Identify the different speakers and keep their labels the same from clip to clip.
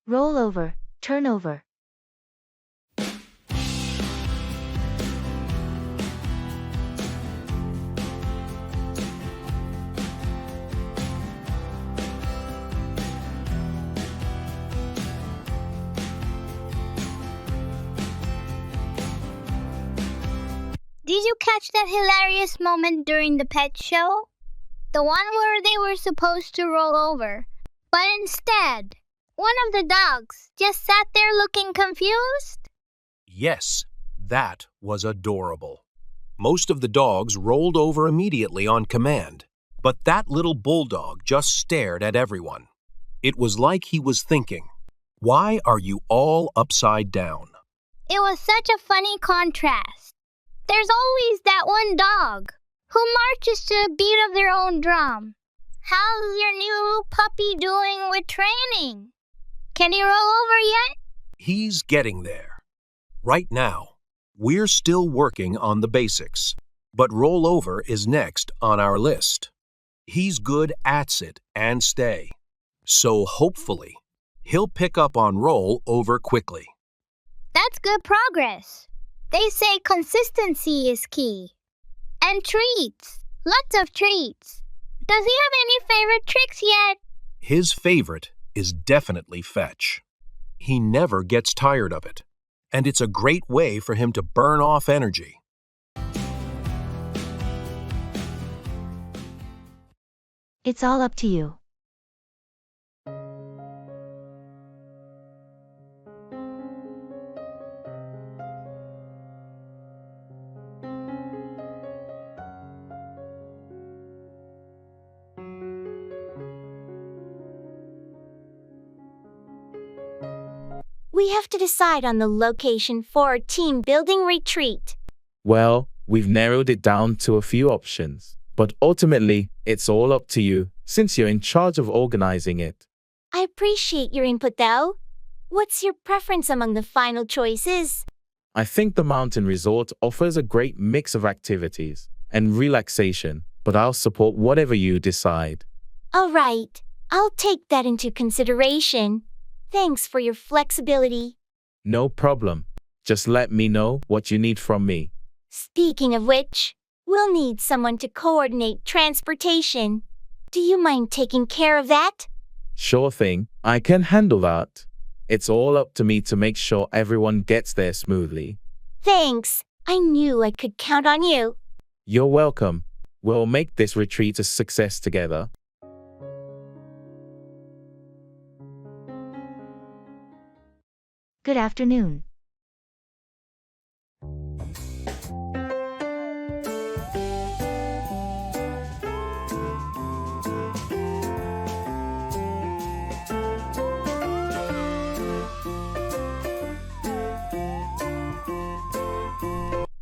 Speaker 1: Roll over, turn over.
Speaker 2: Did you catch that hilarious moment during the pet show? The one where they were supposed to roll over, but instead, one of the dogs just sat there looking confused?
Speaker 3: Yes, that was adorable. Most of the dogs rolled over immediately on command, but that little bulldog just stared at everyone. It was like he was thinking, "Why are you all upside down?"
Speaker 2: It was such a funny contrast. There's always that one dog who marches to the beat of their own drum. How's your new puppy doing with training? Can he roll over yet?
Speaker 3: He's getting there. Right now, we're still working on the basics, but rollover is next on our list. He's good at sit and stay, so hopefully, he'll pick up on roll over quickly.
Speaker 2: That's good progress. They say consistency is key. And treats. Lots of treats. Does he have any favorite tricks yet?
Speaker 3: His favorite is definitely fetch. He never gets tired of it, and it's a great way for him to burn off energy.
Speaker 1: It's all up to you.
Speaker 4: We have to decide on the location for our team building retreat.
Speaker 5: Well, we've narrowed it down to a few options, but ultimately, it's all up to you since you're in charge of organizing it.
Speaker 4: I appreciate your input though. What's your preference among the final choices?
Speaker 5: I think the mountain resort offers a great mix of activities and relaxation, but I'll support whatever you decide.
Speaker 4: All right, I'll take that into consideration. Thanks for your flexibility.
Speaker 5: No problem. Just let me know what you need from me.
Speaker 4: Speaking of which, we'll need someone to coordinate transportation. Do you mind taking care of that?
Speaker 5: Sure thing, I can handle that. It's all up to me to make sure everyone gets there smoothly.
Speaker 4: Thanks. I knew I could count on you.
Speaker 5: You're welcome. We'll make this retreat a success together.
Speaker 1: Good afternoon.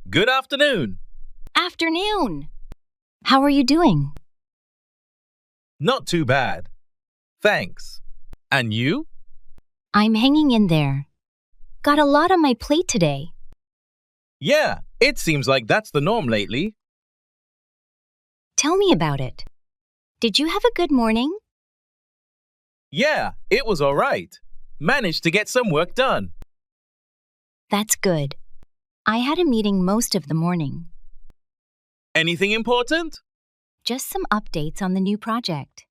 Speaker 6: Good afternoon.
Speaker 7: Afternoon. How are you doing?
Speaker 6: Not too bad. Thanks. And you?
Speaker 7: I'm hanging in there. Got a lot on my plate today.
Speaker 6: Yeah, it seems like that's the norm lately.
Speaker 7: Tell me about it. Did you have a good morning?
Speaker 6: Yeah, it was all right. Managed to get some work done.
Speaker 7: That's good. I had a meeting most of the morning.
Speaker 6: Anything important?
Speaker 7: Just some updates on the new project.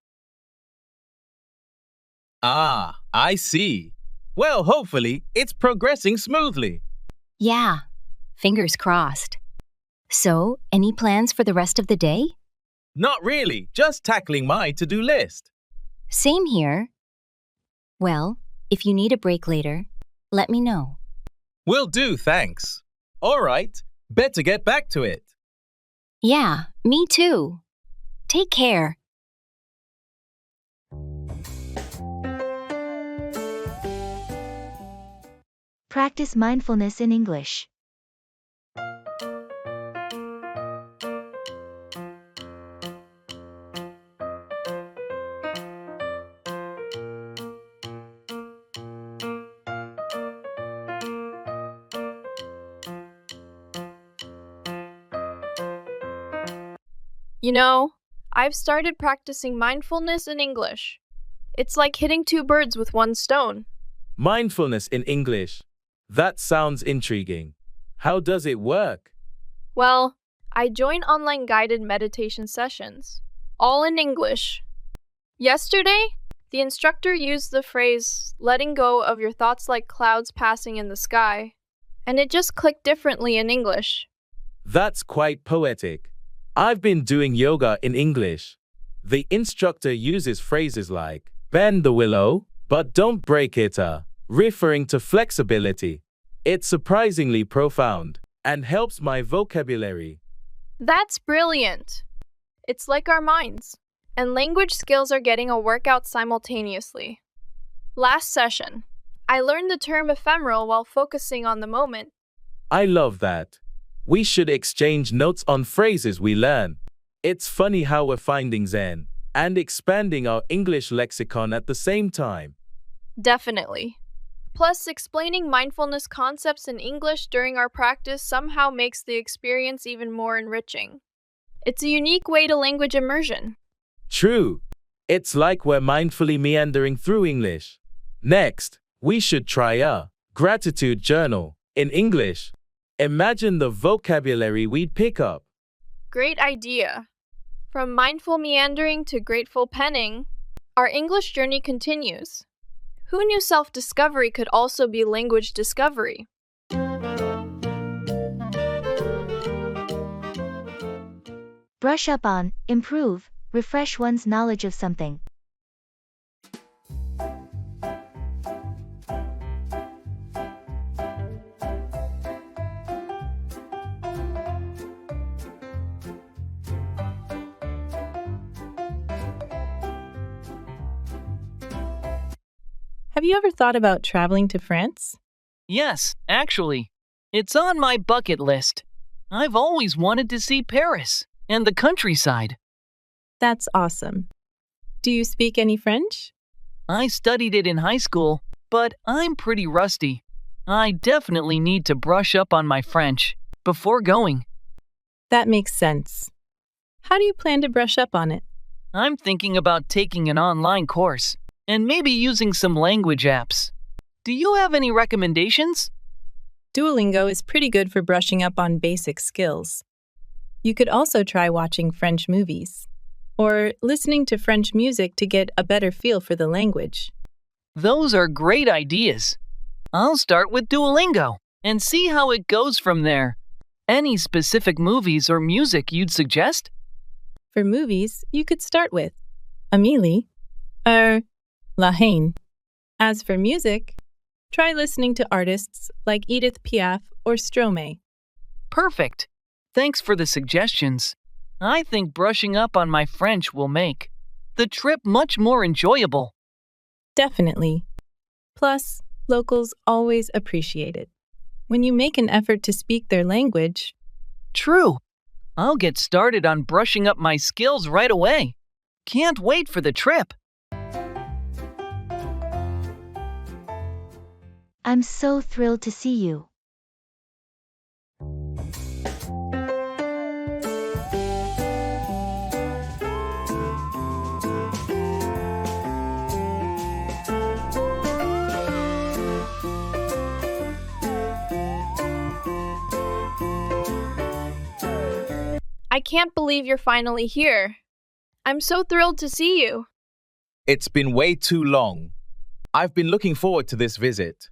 Speaker 6: Ah, I see. Well, hopefully, it's progressing smoothly.
Speaker 7: Yeah, fingers crossed. So, any plans for the rest of the day?
Speaker 6: Not really, just tackling my to-do list.
Speaker 7: Same here. Well, if you need a break later, let me know.
Speaker 6: Will do, thanks. All right, better get back to it.
Speaker 7: Yeah, me too. Take care.
Speaker 1: Practice mindfulness in English.
Speaker 8: You know, I've started practicing mindfulness in English. It's like hitting two birds with one stone.
Speaker 5: Mindfulness in English. That sounds intriguing. How does it work?
Speaker 8: Well, I join online guided meditation sessions, all in English. Yesterday, the instructor used the phrase, letting go of your thoughts like clouds passing in the sky, and it just clicked differently in English.
Speaker 5: That's quite poetic. I've been doing yoga in English. The instructor uses phrases like, bend the willow, but don't break it, referring to flexibility. It's surprisingly profound and helps my vocabulary.
Speaker 8: That's brilliant. It's like our minds, and language skills are getting a workout simultaneously. Last session, I learned the term ephemeral while focusing on the moment.
Speaker 5: I love that. We should exchange notes on phrases we learn. It's funny how we're finding Zen and expanding our English lexicon at the same time.
Speaker 8: Definitely. Plus, explaining mindfulness concepts in English during our practice somehow makes the experience even more enriching. It's a unique way to language immersion.
Speaker 5: True. It's like we're mindfully meandering through English. Next, we should try a gratitude journal in English. Imagine the vocabulary we'd pick up.
Speaker 8: Great idea. From mindful meandering to grateful penning, our English journey continues. Who knew self-discovery could also be language discovery?
Speaker 1: Brush up on, improve, refresh one's knowledge of something.
Speaker 9: Have you ever thought about traveling to France?
Speaker 10: Yes, actually. It's on my bucket list. I've always wanted to see Paris and the countryside.
Speaker 9: That's awesome. Do you speak any French?
Speaker 10: I studied it in high school, but I'm pretty rusty. I definitely need to brush up on my French before going.
Speaker 9: That makes sense. How do you plan to brush up on it?
Speaker 10: I'm thinking about taking an online course and maybe using some language apps. Do you have any recommendations?
Speaker 9: Duolingo is pretty good for brushing up on basic skills. You could also try watching French movies or listening to French music to get a better feel for the language.
Speaker 10: Those are great ideas. I'll start with Duolingo and see how it goes from there. Any specific movies or music you'd suggest?
Speaker 9: For movies, you could start with Amélie or La Haine. As for music, try listening to artists like Edith Piaf or Stromae.
Speaker 10: Perfect. Thanks for the suggestions. I think brushing up on my French will make the trip much more enjoyable.
Speaker 9: Definitely. Plus, locals always appreciate it. When you make an effort to speak their language.
Speaker 10: True. I'll get started on brushing up my skills right away. Can't wait for the trip.
Speaker 1: I'm so thrilled to see you.
Speaker 8: I can't believe you're finally here. I'm so thrilled to see you.
Speaker 6: It's been way too long. I've been looking forward to this visit.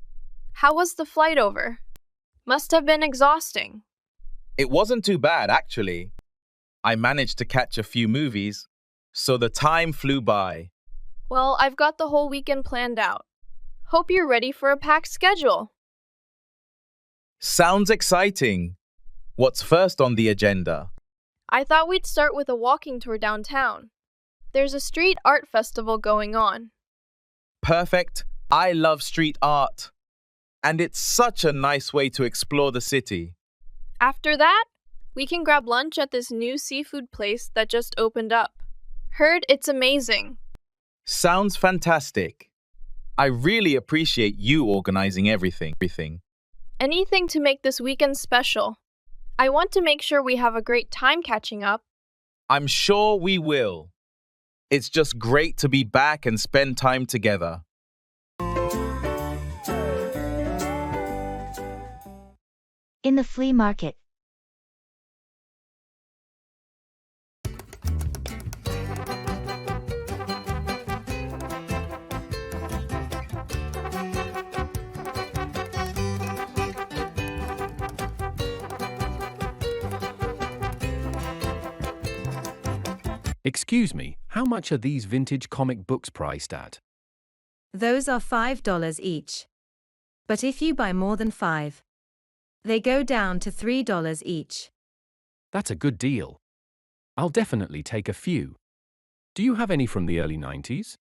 Speaker 8: How was the flight over? Must have been exhausting.
Speaker 6: It wasn't too bad, actually. I managed to catch a few movies, so the time flew by.
Speaker 8: Well, I've got the whole weekend planned out. Hope you're ready for a packed schedule.
Speaker 6: Sounds exciting. What's first on the agenda?
Speaker 8: I thought we'd start with a walking tour downtown. There's a street art festival going on.
Speaker 6: Perfect. I love street art. And it's such a nice way to explore the city.
Speaker 8: After that, we can grab lunch at this new seafood place that just opened up. Heard it's amazing.
Speaker 6: Sounds fantastic. I really appreciate you organizing everything.
Speaker 8: Anything to make this weekend special. I want to make sure we have a great time catching up.
Speaker 6: I'm sure we will. It's just great to be back and spend time together.
Speaker 1: In the flea market.
Speaker 11: Excuse me, how much are these vintage comic books priced at?
Speaker 12: Those are $5 each. But if you buy more than 5, they go down to $3 each.
Speaker 11: That's a good deal. I'll definitely take a few. Do you have any from the early 90s?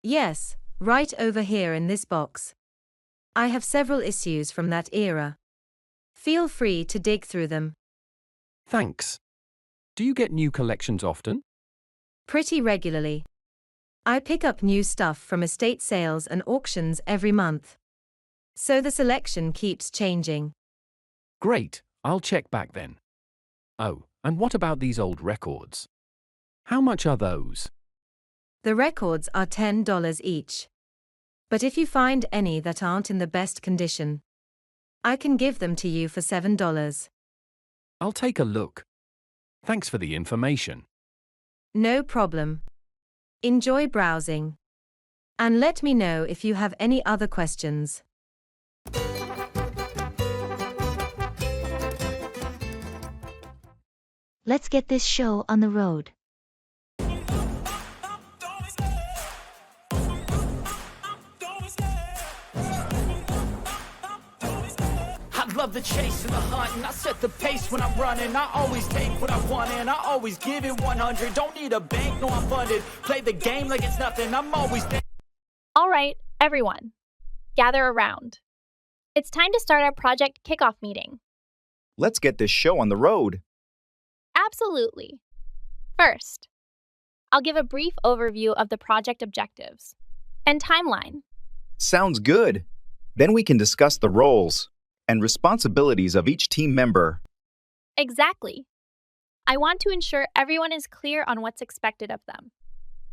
Speaker 12: Yes, right over here in this box. I have several issues from that era. Feel free to dig through them.
Speaker 11: Thanks. Do you get new collections often?
Speaker 12: Pretty regularly. I pick up new stuff from estate sales and auctions every month. So the selection keeps changing.
Speaker 11: Great, I'll check back then. Oh, and what about these old records? How much are those?
Speaker 12: The records are $10 each. But if you find any that aren't in the best condition, I can give them to you for $7.
Speaker 11: I'll take a look. Thanks for the information.
Speaker 12: No problem. Enjoy browsing. And let me know if you have any other questions.
Speaker 1: Let's get this show on the road.
Speaker 13: I love the chase and the hunt, and I set the pace when I'm running. I always take what I want and I always give it 100. Don't need a bank, no I'm funded. Play the game like it's nothing, I'm always there.
Speaker 8: All right, everyone, gather around. It's time to start our project kickoff meeting.
Speaker 14: Let's get this show on the road.
Speaker 8: Absolutely. First, I'll give a brief overview of the project objectives and timeline.
Speaker 14: Sounds good. Then we can discuss the roles and responsibilities of each team member.
Speaker 8: Exactly. I want to ensure everyone is clear on what's expected of them.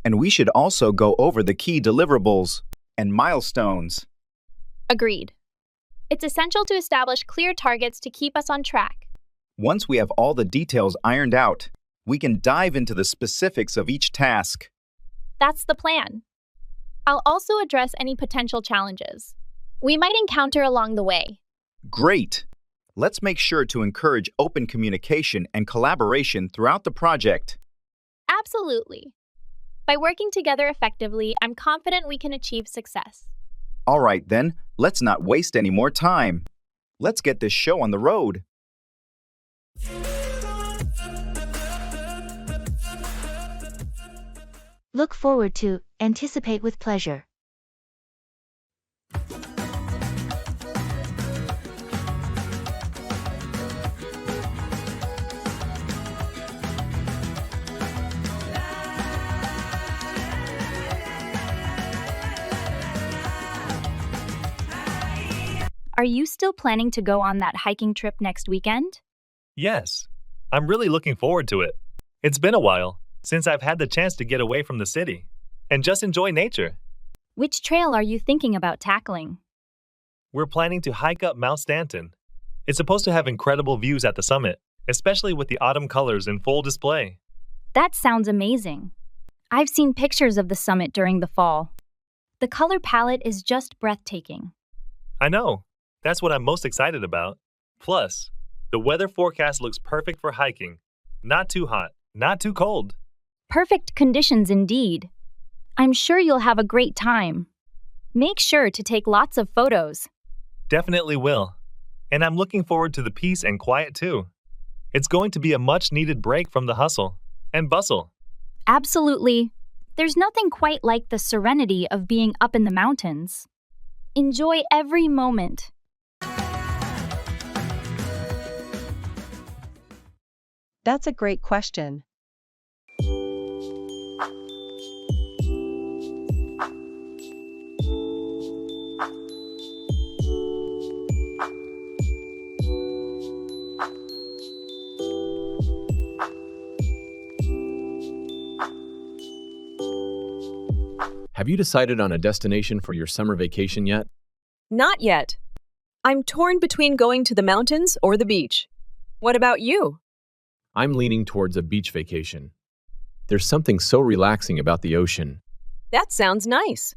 Speaker 14: And we should also go over the key deliverables and milestones.
Speaker 8: Agreed. It's essential to establish clear targets to keep us on track.
Speaker 14: Once we have all the details ironed out, we can dive into the specifics of each task.
Speaker 8: That's the plan. I'll also address any potential challenges we might encounter along the way.
Speaker 14: Great! Let's make sure to encourage open communication and collaboration throughout the project.
Speaker 8: Absolutely. By working together effectively, I'm confident we can achieve success.
Speaker 14: All right then, let's not waste any more time. Let's get this show on the road.
Speaker 1: Look forward to, anticipate with pleasure.
Speaker 7: Are you still planning to go on that hiking trip next weekend?
Speaker 15: Yes, I'm really looking forward to it. It's been a while since I've had the chance to get away from the city and just enjoy nature.
Speaker 7: Which trail are you thinking about tackling?
Speaker 15: We're planning to hike up Mount Stanton. It's supposed to have incredible views at the summit, especially with the autumn colors in full display.
Speaker 7: That sounds amazing. I've seen pictures of the summit during the fall. The color palette is just breathtaking.
Speaker 15: I know. That's what I'm most excited about. Plus, the weather forecast looks perfect for hiking. Not too hot, not too cold.
Speaker 7: Perfect conditions indeed. I'm sure you'll have a great time. Make sure to take lots of photos.
Speaker 15: Definitely will. And I'm looking forward to the peace and quiet too. It's going to be a much-needed break from the hustle and bustle.
Speaker 7: Absolutely. There's nothing quite like the serenity of being up in the mountains. Enjoy every moment.
Speaker 16: That's a great question.
Speaker 17: Have you decided on a destination for your summer vacation yet?
Speaker 16: Not yet.
Speaker 17: I'm torn between going to the mountains or the beach. What about you?
Speaker 18: I'm leaning towards a beach vacation. There's something so relaxing about the ocean.
Speaker 17: That sounds nice.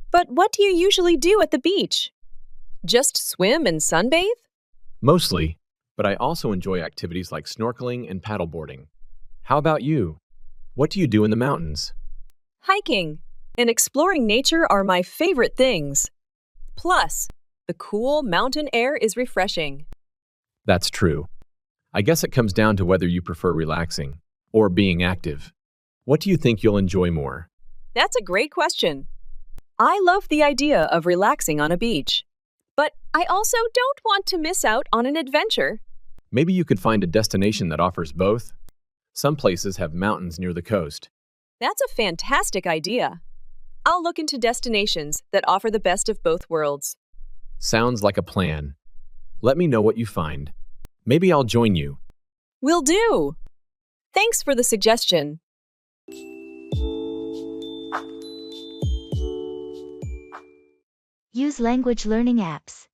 Speaker 17: But what do you usually do at the beach? Just swim and sunbathe?
Speaker 18: Mostly, but I also enjoy activities like snorkeling and paddleboarding. How about you? What do you do in the mountains?
Speaker 17: Hiking and exploring nature are my favorite things. Plus, the cool mountain air is refreshing.
Speaker 18: That's true. I guess it comes down to whether you prefer relaxing or being active. What do you think you'll enjoy more?
Speaker 17: That's a great question. I love the idea of relaxing on a beach, but I also don't want to miss out on an adventure.
Speaker 18: Maybe you could find a destination that offers both. Some places have mountains near the coast.
Speaker 17: That's a fantastic idea. I'll look into destinations that offer the best of both worlds.
Speaker 18: Sounds like a plan. Let me know what you find. Maybe I'll join you.
Speaker 17: Will do. Thanks for the suggestion.
Speaker 1: Use language learning apps.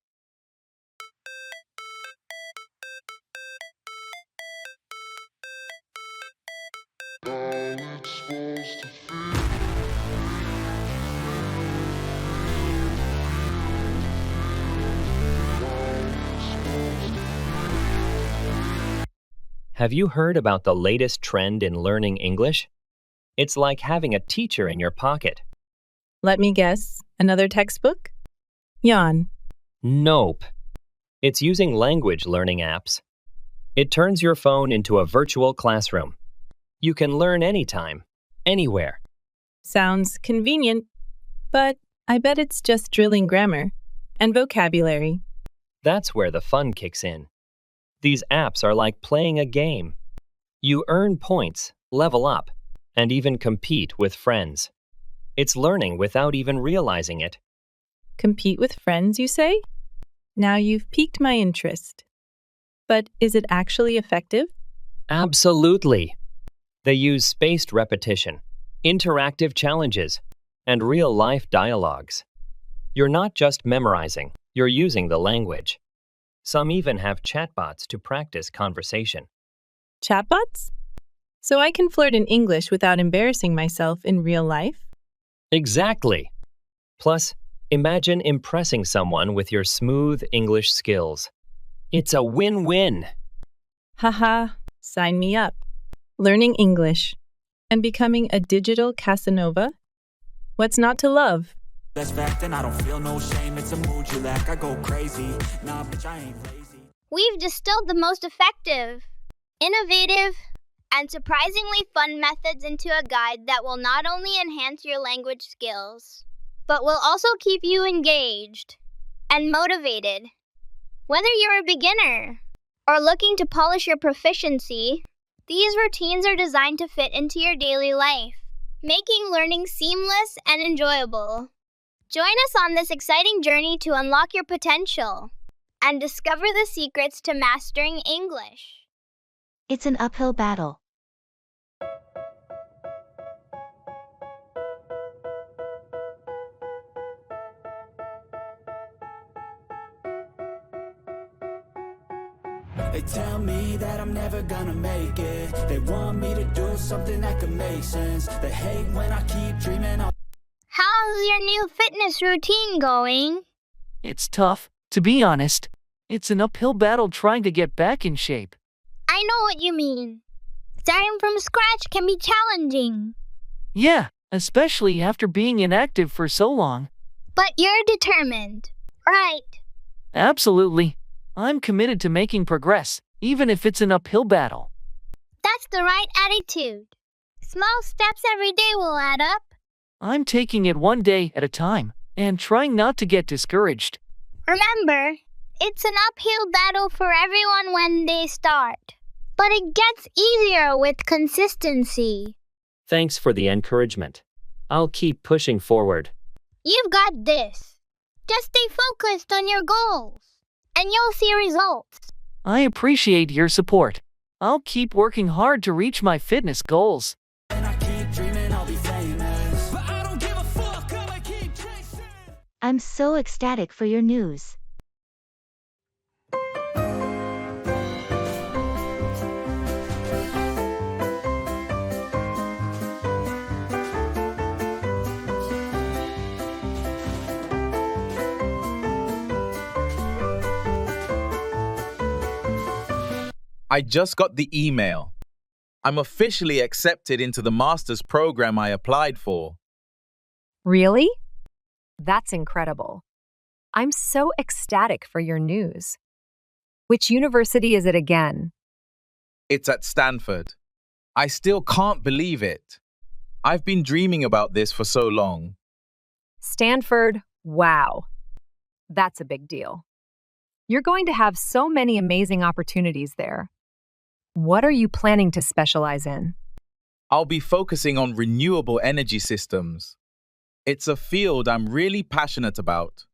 Speaker 19: Have you heard about the latest trend in learning English? It's like having a teacher in your pocket.
Speaker 9: Let me guess. Another textbook? Yawn.
Speaker 19: Nope. It's using language learning apps. It turns your phone into a virtual classroom. You can learn anytime, anywhere.
Speaker 9: Sounds convenient, but I bet it's just drilling grammar and vocabulary.
Speaker 19: That's where the fun kicks in. These apps are like playing a game. You earn points, level up, and even compete with friends. It's learning without even realizing it.
Speaker 9: Compete with friends, you say? Now you've piqued my interest. But is it actually effective?
Speaker 19: Absolutely. They use spaced repetition, interactive challenges, and real-life dialogues. You're not just memorizing, you're using the language. Some even have chatbots to practice conversation.
Speaker 9: Chatbots? So I can flirt in English without embarrassing myself in real life?
Speaker 19: Exactly. Plus, imagine impressing someone with your smooth English skills. It's a win-win.
Speaker 9: Haha, sign me up. Learning English and becoming a digital Casanova? What's not to love?
Speaker 13: That's fact, and I don't feel no shame. It's a mood you lack. I go crazy. Nah, bitch, I ain't lazy.
Speaker 2: We've distilled the most effective, innovative, and surprisingly fun methods into a guide that will not only enhance your language skills, but will also keep you engaged and motivated. Whether you're a beginner or looking to polish your proficiency, these routines are designed to fit into your daily life, making learning seamless and enjoyable. Join us on this exciting journey to unlock your potential and discover the secrets to mastering English.
Speaker 1: It's an uphill battle.
Speaker 13: They tell me that I'm never gonna make it. They want me to do something that could make sense. They hate when I keep dreaming.
Speaker 2: How's your new fitness routine going?
Speaker 10: It's tough, to be honest. It's an uphill battle trying to get back in shape.
Speaker 2: I know what you mean. Starting from scratch can be challenging.
Speaker 10: Yeah, especially after being inactive for so long.
Speaker 2: But you're determined, right?
Speaker 10: Absolutely. I'm committed to making progress, even if it's an uphill battle.
Speaker 2: That's the right attitude. Small steps every day will add up.
Speaker 10: I'm taking it one day at a time and trying not to get discouraged.
Speaker 2: Remember, it's an uphill battle for everyone when they start, but it gets easier with consistency.
Speaker 19: Thanks for the encouragement. I'll keep pushing forward.
Speaker 2: You've got this. Just stay focused on your goals, and you'll see results.
Speaker 10: I appreciate your support. I'll keep working hard to reach my fitness goals.
Speaker 1: I'm so ecstatic for your news.
Speaker 6: I just got the email. I'm officially accepted into the master's program I applied for.
Speaker 17: Really? That's incredible. I'm so ecstatic for your news. Which university is it again?
Speaker 6: It's at Stanford. I still can't believe it. I've been dreaming about this for so long.
Speaker 17: Stanford, wow. That's a big deal. You're going to have so many amazing opportunities there. What are you planning to specialize in?
Speaker 6: I'll be focusing on renewable energy systems. It's a field I'm really passionate about,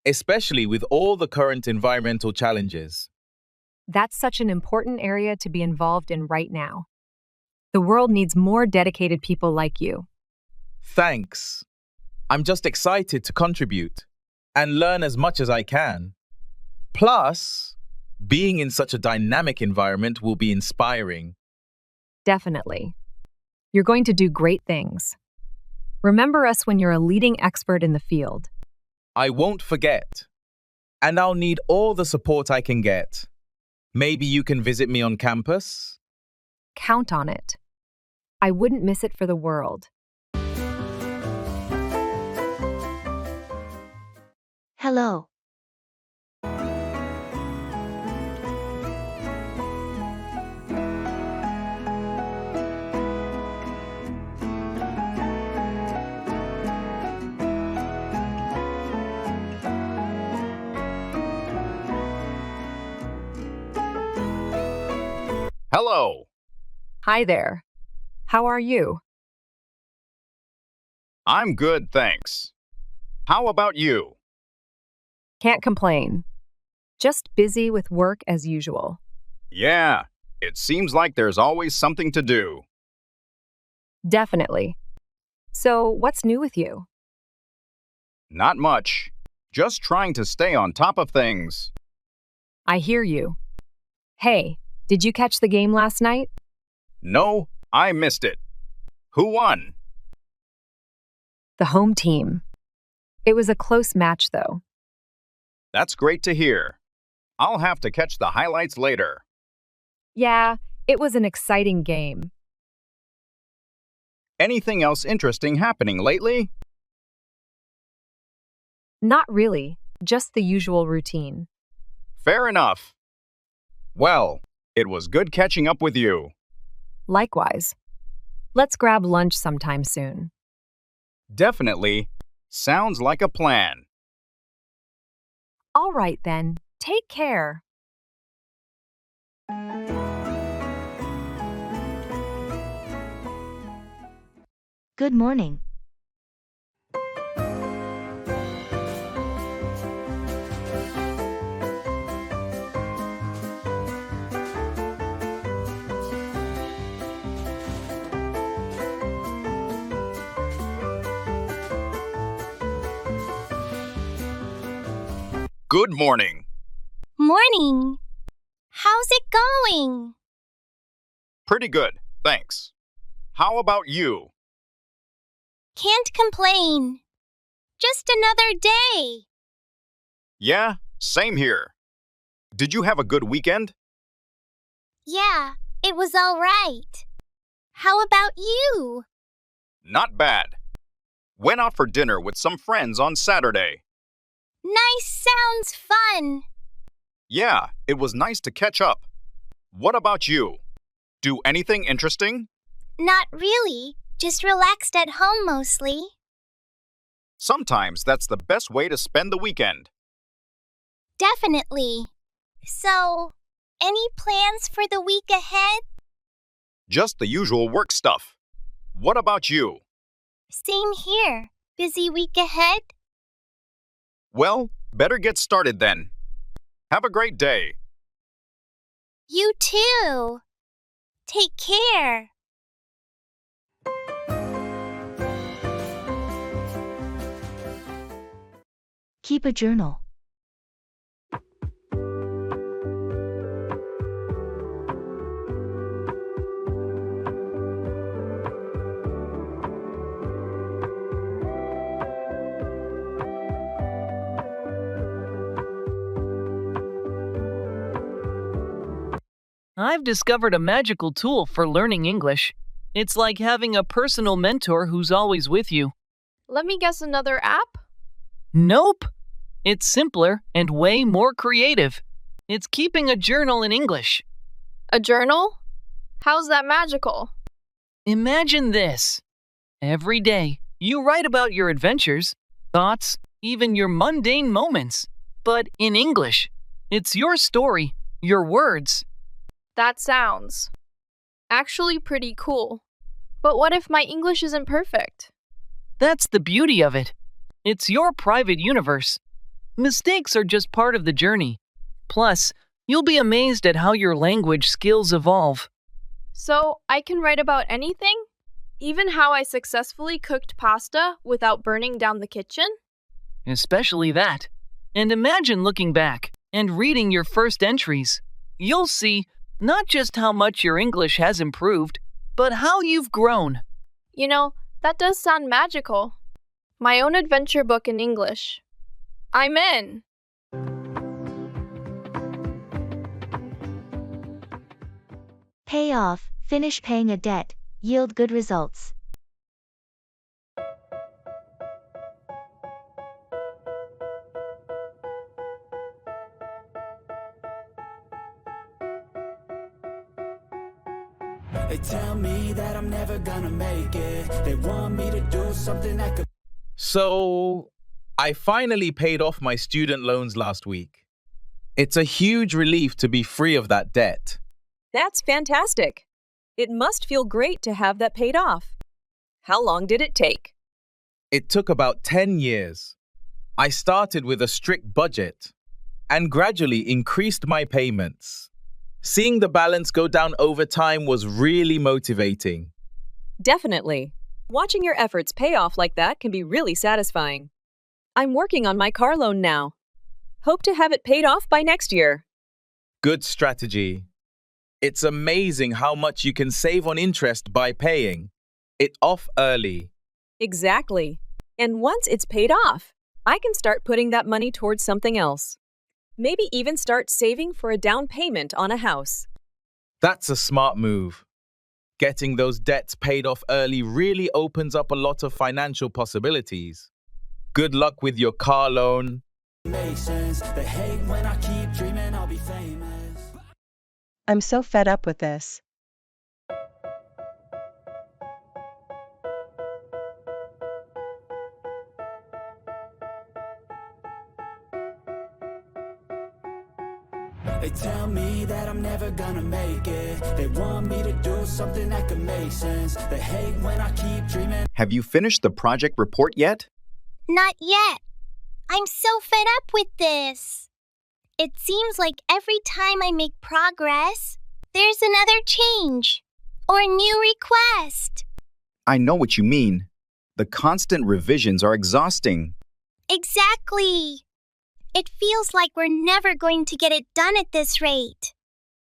Speaker 6: especially with all the current environmental challenges.
Speaker 17: That's such an important area to be involved in right now. The world needs more dedicated people like you.
Speaker 6: Thanks. I'm just excited to contribute and learn as much as I can. Plus, being in such a dynamic environment will be inspiring.
Speaker 17: Definitely. You're going to do great things. Remember us when you're a leading expert in the field.
Speaker 6: I won't forget. And I'll need all the support I can get. Maybe you can visit me on campus?
Speaker 17: Count on it. I wouldn't miss it for the world.
Speaker 1: Hello.
Speaker 14: Hello.
Speaker 17: Hi there. How are you?
Speaker 14: I'm good, thanks. How about you?
Speaker 17: Can't complain. Just busy with work as usual.
Speaker 14: Yeah, it seems like there's always something to do.
Speaker 17: Definitely. So, what's new with you?
Speaker 14: Not much. Just trying to stay on top of things.
Speaker 17: I hear you. Hey, did you catch the game last night?
Speaker 14: No, I missed it. Who won?
Speaker 17: The home team. It was a close match, though.
Speaker 14: That's great to hear. I'll have to catch the highlights later.
Speaker 17: Yeah, it was an exciting game.
Speaker 14: Anything else interesting happening lately?
Speaker 17: Not really, just the usual routine.
Speaker 14: Fair enough. Well, it was good catching up with you.
Speaker 17: Likewise. Let's grab lunch sometime soon.
Speaker 14: Definitely. Sounds like a plan.
Speaker 17: All right then, take care.
Speaker 1: Good morning.
Speaker 14: Good morning.
Speaker 2: Morning. How's it going?
Speaker 14: Pretty good, thanks. How about you?
Speaker 2: Can't complain. Just another day.
Speaker 14: Yeah, same here. Did you have a good weekend?
Speaker 2: Yeah, it was all right. How about you?
Speaker 14: Not bad. Went out for dinner with some friends on Saturday.
Speaker 2: Nice, sounds fun.
Speaker 14: Yeah, it was nice to catch up. What about you? Do anything interesting?
Speaker 2: Not really. Just relaxed at home mostly.
Speaker 14: Sometimes that's the best way to spend the weekend.
Speaker 2: Definitely. So, any plans for the week ahead?
Speaker 14: Just the usual work stuff. What about you?
Speaker 2: Same here. Busy week ahead?
Speaker 14: Well, better get started then. Have a great day.
Speaker 2: You too. Take care.
Speaker 1: Keep a journal.
Speaker 10: I've discovered a magical tool for learning English. It's like having a personal mentor who's always with you.
Speaker 8: Let me guess, another app?
Speaker 10: Nope. It's simpler and way more creative. It's keeping a journal in English.
Speaker 8: A journal? How's that magical?
Speaker 10: Imagine this. Every day, you write about your adventures, thoughts, even your mundane moments, but in English. It's your story, your words.
Speaker 8: That sounds actually pretty cool. But what if my English isn't perfect?
Speaker 10: That's the beauty of it. It's your private universe. Mistakes are just part of the journey. Plus, you'll be amazed at how your language skills evolve.
Speaker 8: So, I can write about anything? Even how I successfully cooked pasta without burning down the kitchen?
Speaker 10: Especially that. And imagine looking back and reading your first entries. You'll see not just how much your English has improved, but how you've grown.
Speaker 8: You know, that does sound magical. My own adventure book in English. I'm in.
Speaker 1: Pay off, finish paying a debt, yield good results.
Speaker 13: They tell me that I'm never gonna make it. They want me to do something that could.
Speaker 6: So, I finally paid off my student loans last week. It's a huge relief to be free of that debt.
Speaker 17: That's fantastic. It must feel great to have that paid off. How long did it take?
Speaker 6: It took about 10 years. I started with a strict budget and gradually increased my payments. Seeing the balance go down over time was really motivating.
Speaker 17: Definitely. Watching your efforts pay off like that can be really satisfying. I'm working on my car loan now. Hope to have it paid off by next year.
Speaker 6: Good strategy. It's amazing how much you can save on interest by paying it off early.
Speaker 17: Exactly. And once it's paid off, I can start putting that money towards something else. Maybe even start saving for a down payment on a house.
Speaker 6: That's a smart move. Getting those debts paid off early really opens up a lot of financial possibilities. Good luck with your car loan.
Speaker 13: Makes sense. They hate when I keep dreaming I'll be famous.
Speaker 16: I'm so fed up with this.
Speaker 13: They tell me that I'm never gonna make it. They want me to do something that could make sense. They hate when I keep dreaming.
Speaker 14: Have you finished the project report yet?
Speaker 2: Not yet. I'm so fed up with this. It seems like every time I make progress, there's another change or a new request.
Speaker 14: I know what you mean. The constant revisions are exhausting.
Speaker 2: Exactly. It feels like we're never going to get it done at this rate.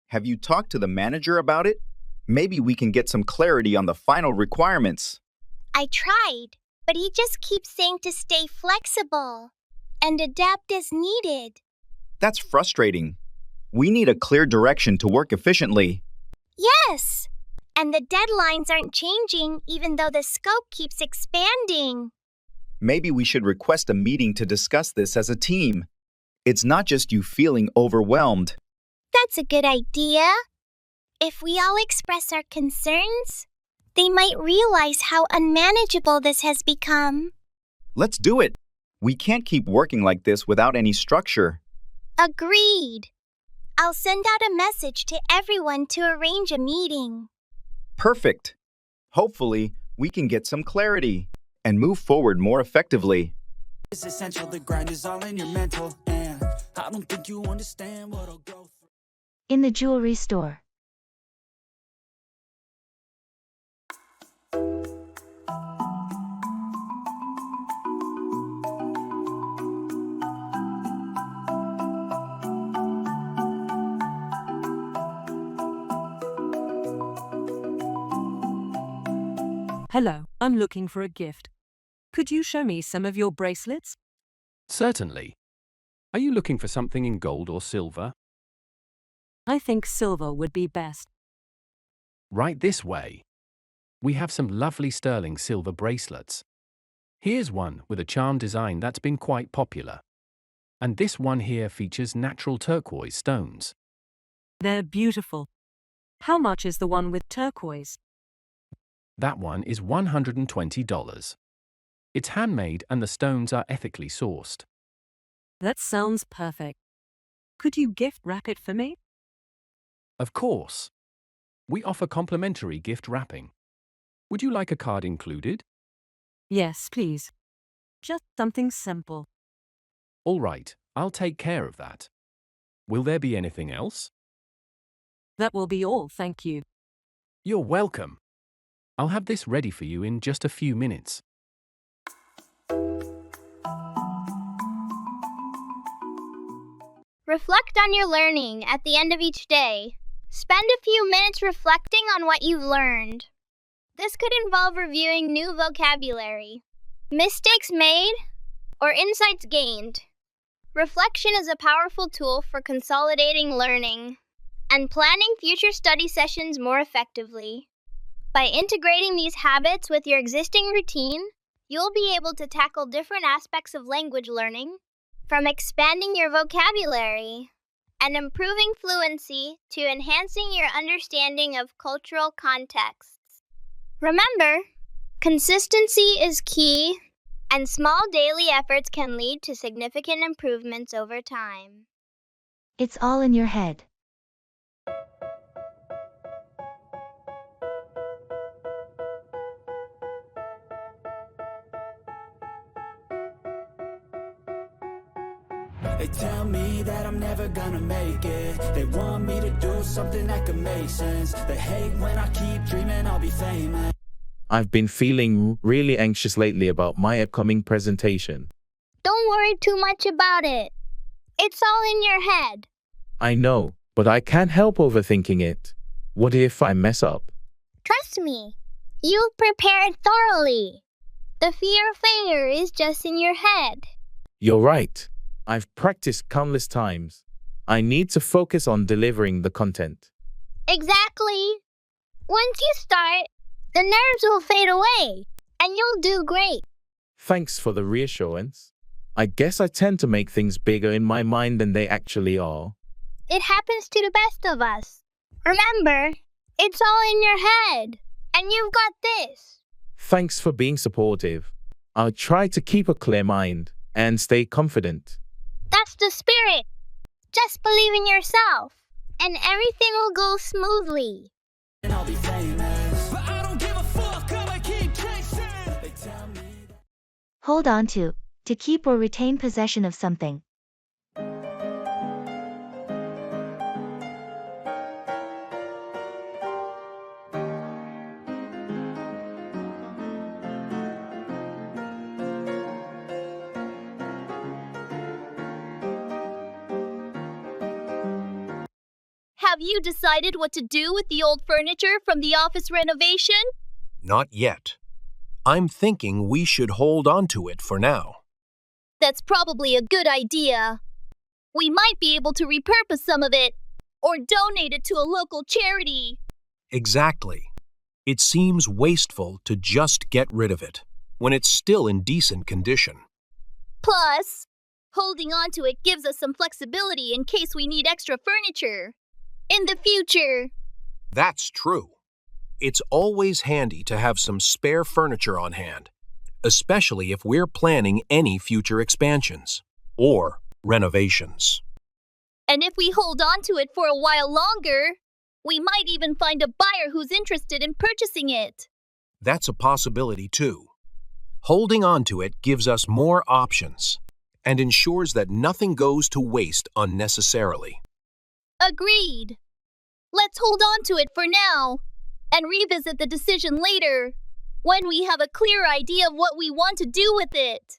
Speaker 14: Have you talked to the manager about it? Maybe we can get some clarity on the final requirements.
Speaker 2: I tried, but he just keeps saying to stay flexible and adapt as needed.
Speaker 14: That's frustrating. We need a clear direction to work efficiently.
Speaker 2: Yes, and the deadlines aren't changing even though the scope keeps expanding.
Speaker 14: Maybe we should request a meeting to discuss this as a team. It's not just you feeling overwhelmed.
Speaker 2: That's a good idea. If we all express our concerns, they might realize how unmanageable this has become.
Speaker 14: Let's do it. We can't keep working like this without any structure.
Speaker 2: Agreed. I'll send out a message to everyone to arrange a meeting.
Speaker 14: Perfect. Hopefully, we can get some clarity and move forward more effectively.
Speaker 13: It's essential, the grind is all in your mental, and I don't think you understand what I'll go through.
Speaker 1: In the jewelry store.
Speaker 20: Hello, I'm looking for a gift. Could you show me some of your bracelets?
Speaker 11: Certainly. Are you looking for something in gold or silver?
Speaker 20: I think silver would be best.
Speaker 11: Right this way. We have some lovely sterling silver bracelets. Here's one with a charm design that's been quite popular. And this one here features natural turquoise stones.
Speaker 20: They're beautiful. How much is the one with turquoise?
Speaker 11: That one is $120. It's handmade and the stones are ethically sourced.
Speaker 20: That sounds perfect. Could you gift wrap it for me?
Speaker 11: Of course. We offer complimentary gift wrapping. Would you like a card included?
Speaker 20: Yes, please. Just something simple.
Speaker 11: All right, I'll take care of that. Will there be anything else?
Speaker 20: That will be all, thank you.
Speaker 11: You're welcome. I'll have this ready for you in just a few minutes.
Speaker 2: Reflect on your learning at the end of each day. Spend a few minutes reflecting on what you've learned. This could involve reviewing new vocabulary, mistakes made, or insights gained. Reflection is a powerful tool for consolidating learning and planning future study sessions more effectively. By integrating these habits with your existing routine, you'll be able to tackle different aspects of language learning, from expanding your vocabulary and improving fluency to enhancing your understanding of cultural contexts. Remember, consistency is key, and small daily efforts can lead to significant improvements over time.
Speaker 1: It's all in your head.
Speaker 13: They tell me that I'm never gonna make it. They want me to do something that could make sense. They hate when I keep dreaming I'll be famous.
Speaker 6: I've been feeling really anxious lately about my upcoming presentation.
Speaker 2: Don't worry too much about it. It's all in your head.
Speaker 6: I know, but I can't help overthinking it. What if I mess up?
Speaker 2: Trust me, you've prepared thoroughly. The fear of failure is just in your head.
Speaker 6: You're right. I've practiced countless times. I need to focus on delivering the content.
Speaker 2: Exactly. Once you start, the nerves will fade away, and you'll do great.
Speaker 6: Thanks for the reassurance. I guess I tend to make things bigger in my mind than they actually are.
Speaker 2: It happens to the best of us. Remember, it's all in your head, and you've got this.
Speaker 6: Thanks for being supportive. I'll try to keep a clear mind and stay confident.
Speaker 2: That's the spirit. Just believe in yourself, and everything will go smoothly.
Speaker 13: And I'll be famous. But I don't give a fuck, I'ma keep chasing. They tell me that...
Speaker 1: Hold on to keep or retain possession of something.
Speaker 7: Have you decided what to do with the old furniture from the office renovation?
Speaker 3: Not yet. I'm thinking we should hold on to it for now.
Speaker 7: That's probably a good idea. We might be able to repurpose some of it, or donate it to a local charity.
Speaker 3: Exactly. It seems wasteful to just get rid of it when it's still in decent condition.
Speaker 7: Plus, holding on to it gives us some flexibility in case we need extra furniture in the future.
Speaker 3: That's true. It's always handy to have some spare furniture on hand, especially if we're planning any future expansions or renovations.
Speaker 7: And if we hold on to it for a while longer, we might even find a buyer who's interested in purchasing it.
Speaker 3: That's a possibility too. Holding on to it gives us more options and ensures that nothing goes to waste unnecessarily.
Speaker 7: Agreed. Let's hold on to it for now and revisit the decision later when we have a clear idea of what we want to do with it.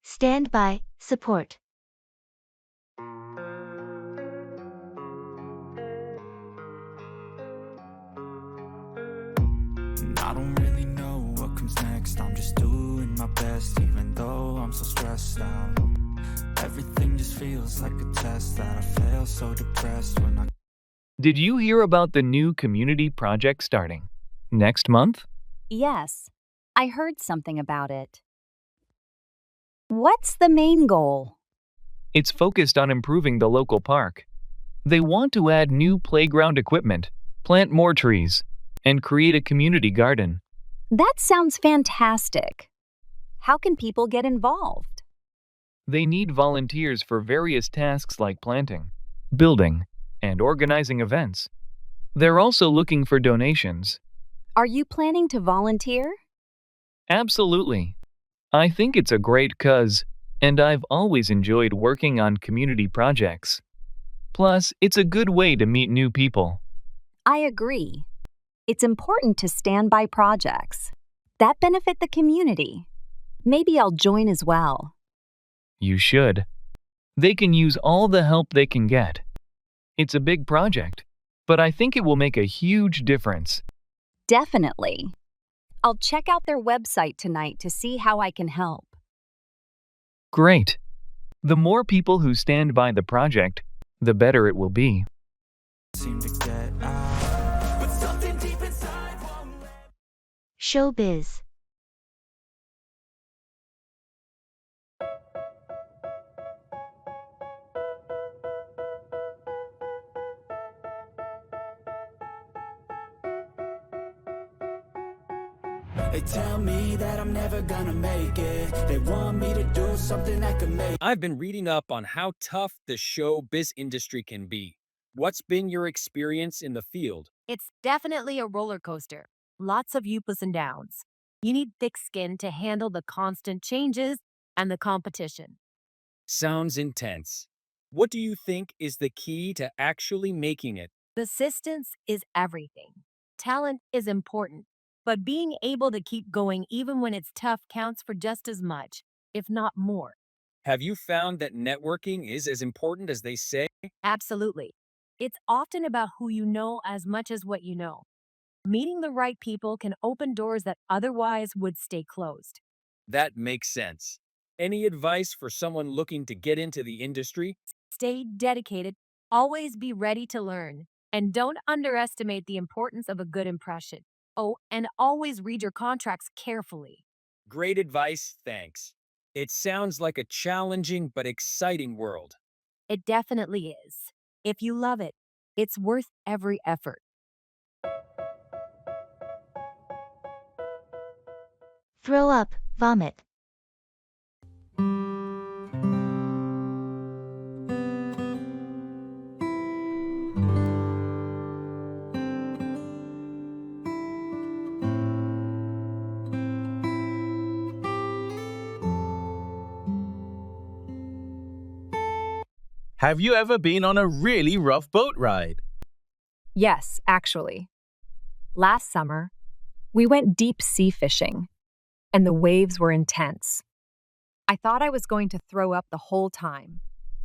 Speaker 1: Stand by, support.
Speaker 13: I don't really know what comes next, I'm just doing my best, even though I'm so stressed out. Everything just feels like a test that I fail, so depressed when I...
Speaker 10: Did you hear about the new community project starting next month?
Speaker 21: Yes, I heard something about it. What's the main goal?
Speaker 10: It's focused on improving the local park. They want to add new playground equipment, plant more trees, and create a community garden.
Speaker 21: That sounds fantastic. How can people get involved?
Speaker 10: They need volunteers for various tasks like planting, building, and organizing events. They're also looking for donations.
Speaker 21: Are you planning to volunteer?
Speaker 10: Absolutely. I think it's a great cause, and I've always enjoyed working on community projects. Plus, it's a good way to meet new people.
Speaker 21: I agree. It's important to stand by projects that benefit the community. Maybe I'll join as well.
Speaker 10: You should. They can use all the help they can get. It's a big project, but I think it will make a huge difference.
Speaker 21: Definitely. I'll check out their website tonight to see how I can help.
Speaker 10: Great. The more people who stand by the project, the better it will be.
Speaker 1: Showbiz.
Speaker 13: They tell me that I'm never gonna make it. They want me to do something that could make...
Speaker 22: I've been reading up on how tough the showbiz industry can be. What's been your experience in the field?
Speaker 23: It's definitely a roller coaster. Lots of ups and downs. You need thick skin to handle the constant changes and the competition.
Speaker 22: Sounds intense. What do you think is the key to actually making it?
Speaker 23: Persistence is everything. Talent is important, but being able to keep going even when it's tough counts for just as much, if not more.
Speaker 22: Have you found that networking is as important as they say?
Speaker 23: Absolutely. It's often about who you know as much as what you know. Meeting the right people can open doors that otherwise would stay closed.
Speaker 22: That makes sense. Any advice for someone looking to get into the industry?
Speaker 23: Stay dedicated, always be ready to learn, and don't underestimate the importance of a good impression. Oh, and always read your contracts carefully.
Speaker 22: Great advice, thanks. It sounds like a challenging but exciting world.
Speaker 23: It definitely is. If you love it, it's worth every effort.
Speaker 1: Throw up, vomit.
Speaker 6: Have you ever been on a really rough boat ride?
Speaker 17: Yes, actually. Last summer, we went deep sea fishing, and the waves were intense. I thought I was going to throw up the whole time.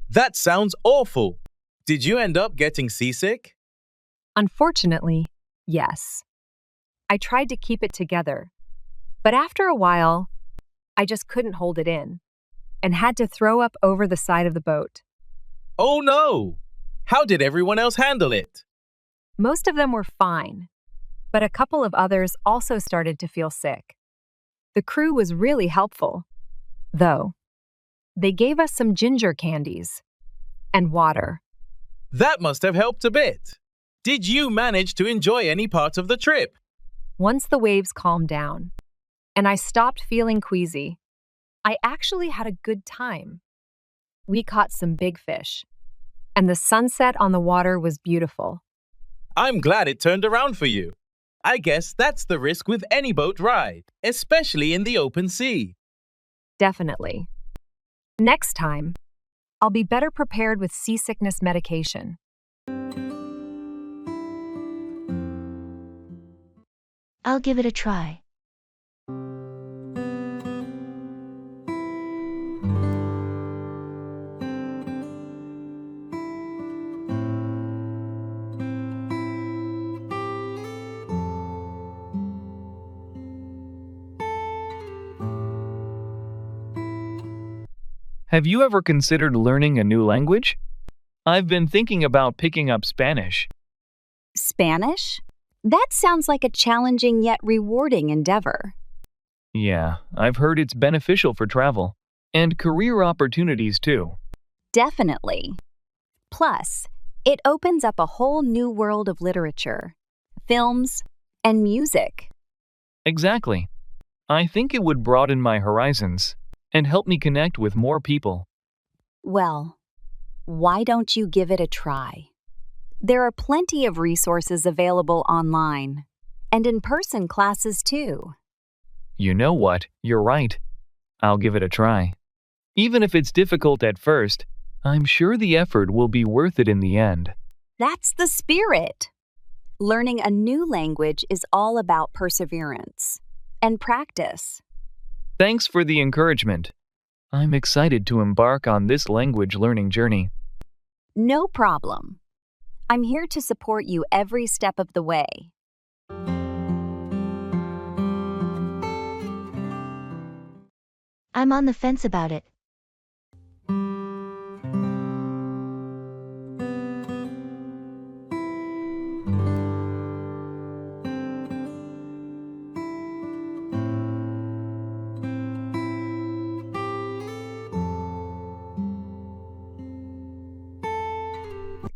Speaker 6: That sounds awful. Did you end up getting seasick?
Speaker 17: Unfortunately, yes. I tried to keep it together, but after a while, I just couldn't hold it in and had to throw up over the side of the boat.
Speaker 6: Oh no! How did everyone else handle it?
Speaker 17: Most of them were fine, but a couple of others also started to feel sick. The crew was really helpful, though. They gave us some ginger candies and water.
Speaker 6: That must have helped a bit. Did you manage to enjoy any part of the trip?
Speaker 17: Once the waves calmed down and I stopped feeling queasy, I actually had a good time. We caught some big fish, and the sunset on the water was beautiful.
Speaker 6: I'm glad it turned around for you. I guess that's the risk with any boat ride, especially in the open sea.
Speaker 17: Definitely. Next time, I'll be better prepared with seasickness medication.
Speaker 1: I'll give it a try.
Speaker 10: Have you ever considered learning a new language? I've been thinking about picking up Spanish.
Speaker 21: Spanish? That sounds like a challenging yet rewarding endeavor.
Speaker 10: Yeah, I've heard it's beneficial for travel and career opportunities too.
Speaker 21: Definitely. Plus, it opens up a whole new world of literature, films, and music.
Speaker 10: Exactly. I think it would broaden my horizons and help me connect with more people.
Speaker 21: Well, why don't you give it a try? There are plenty of resources available online, and in-person classes too.
Speaker 10: You know what? You're right. I'll give it a try. Even if it's difficult at first, I'm sure the effort will be worth it in the end.
Speaker 21: That's the spirit. Learning a new language is all about perseverance and practice.
Speaker 10: Thanks for the encouragement. I'm excited to embark on this language learning journey.
Speaker 21: No problem. I'm here to support you every step of the way.
Speaker 1: I'm on the fence about it.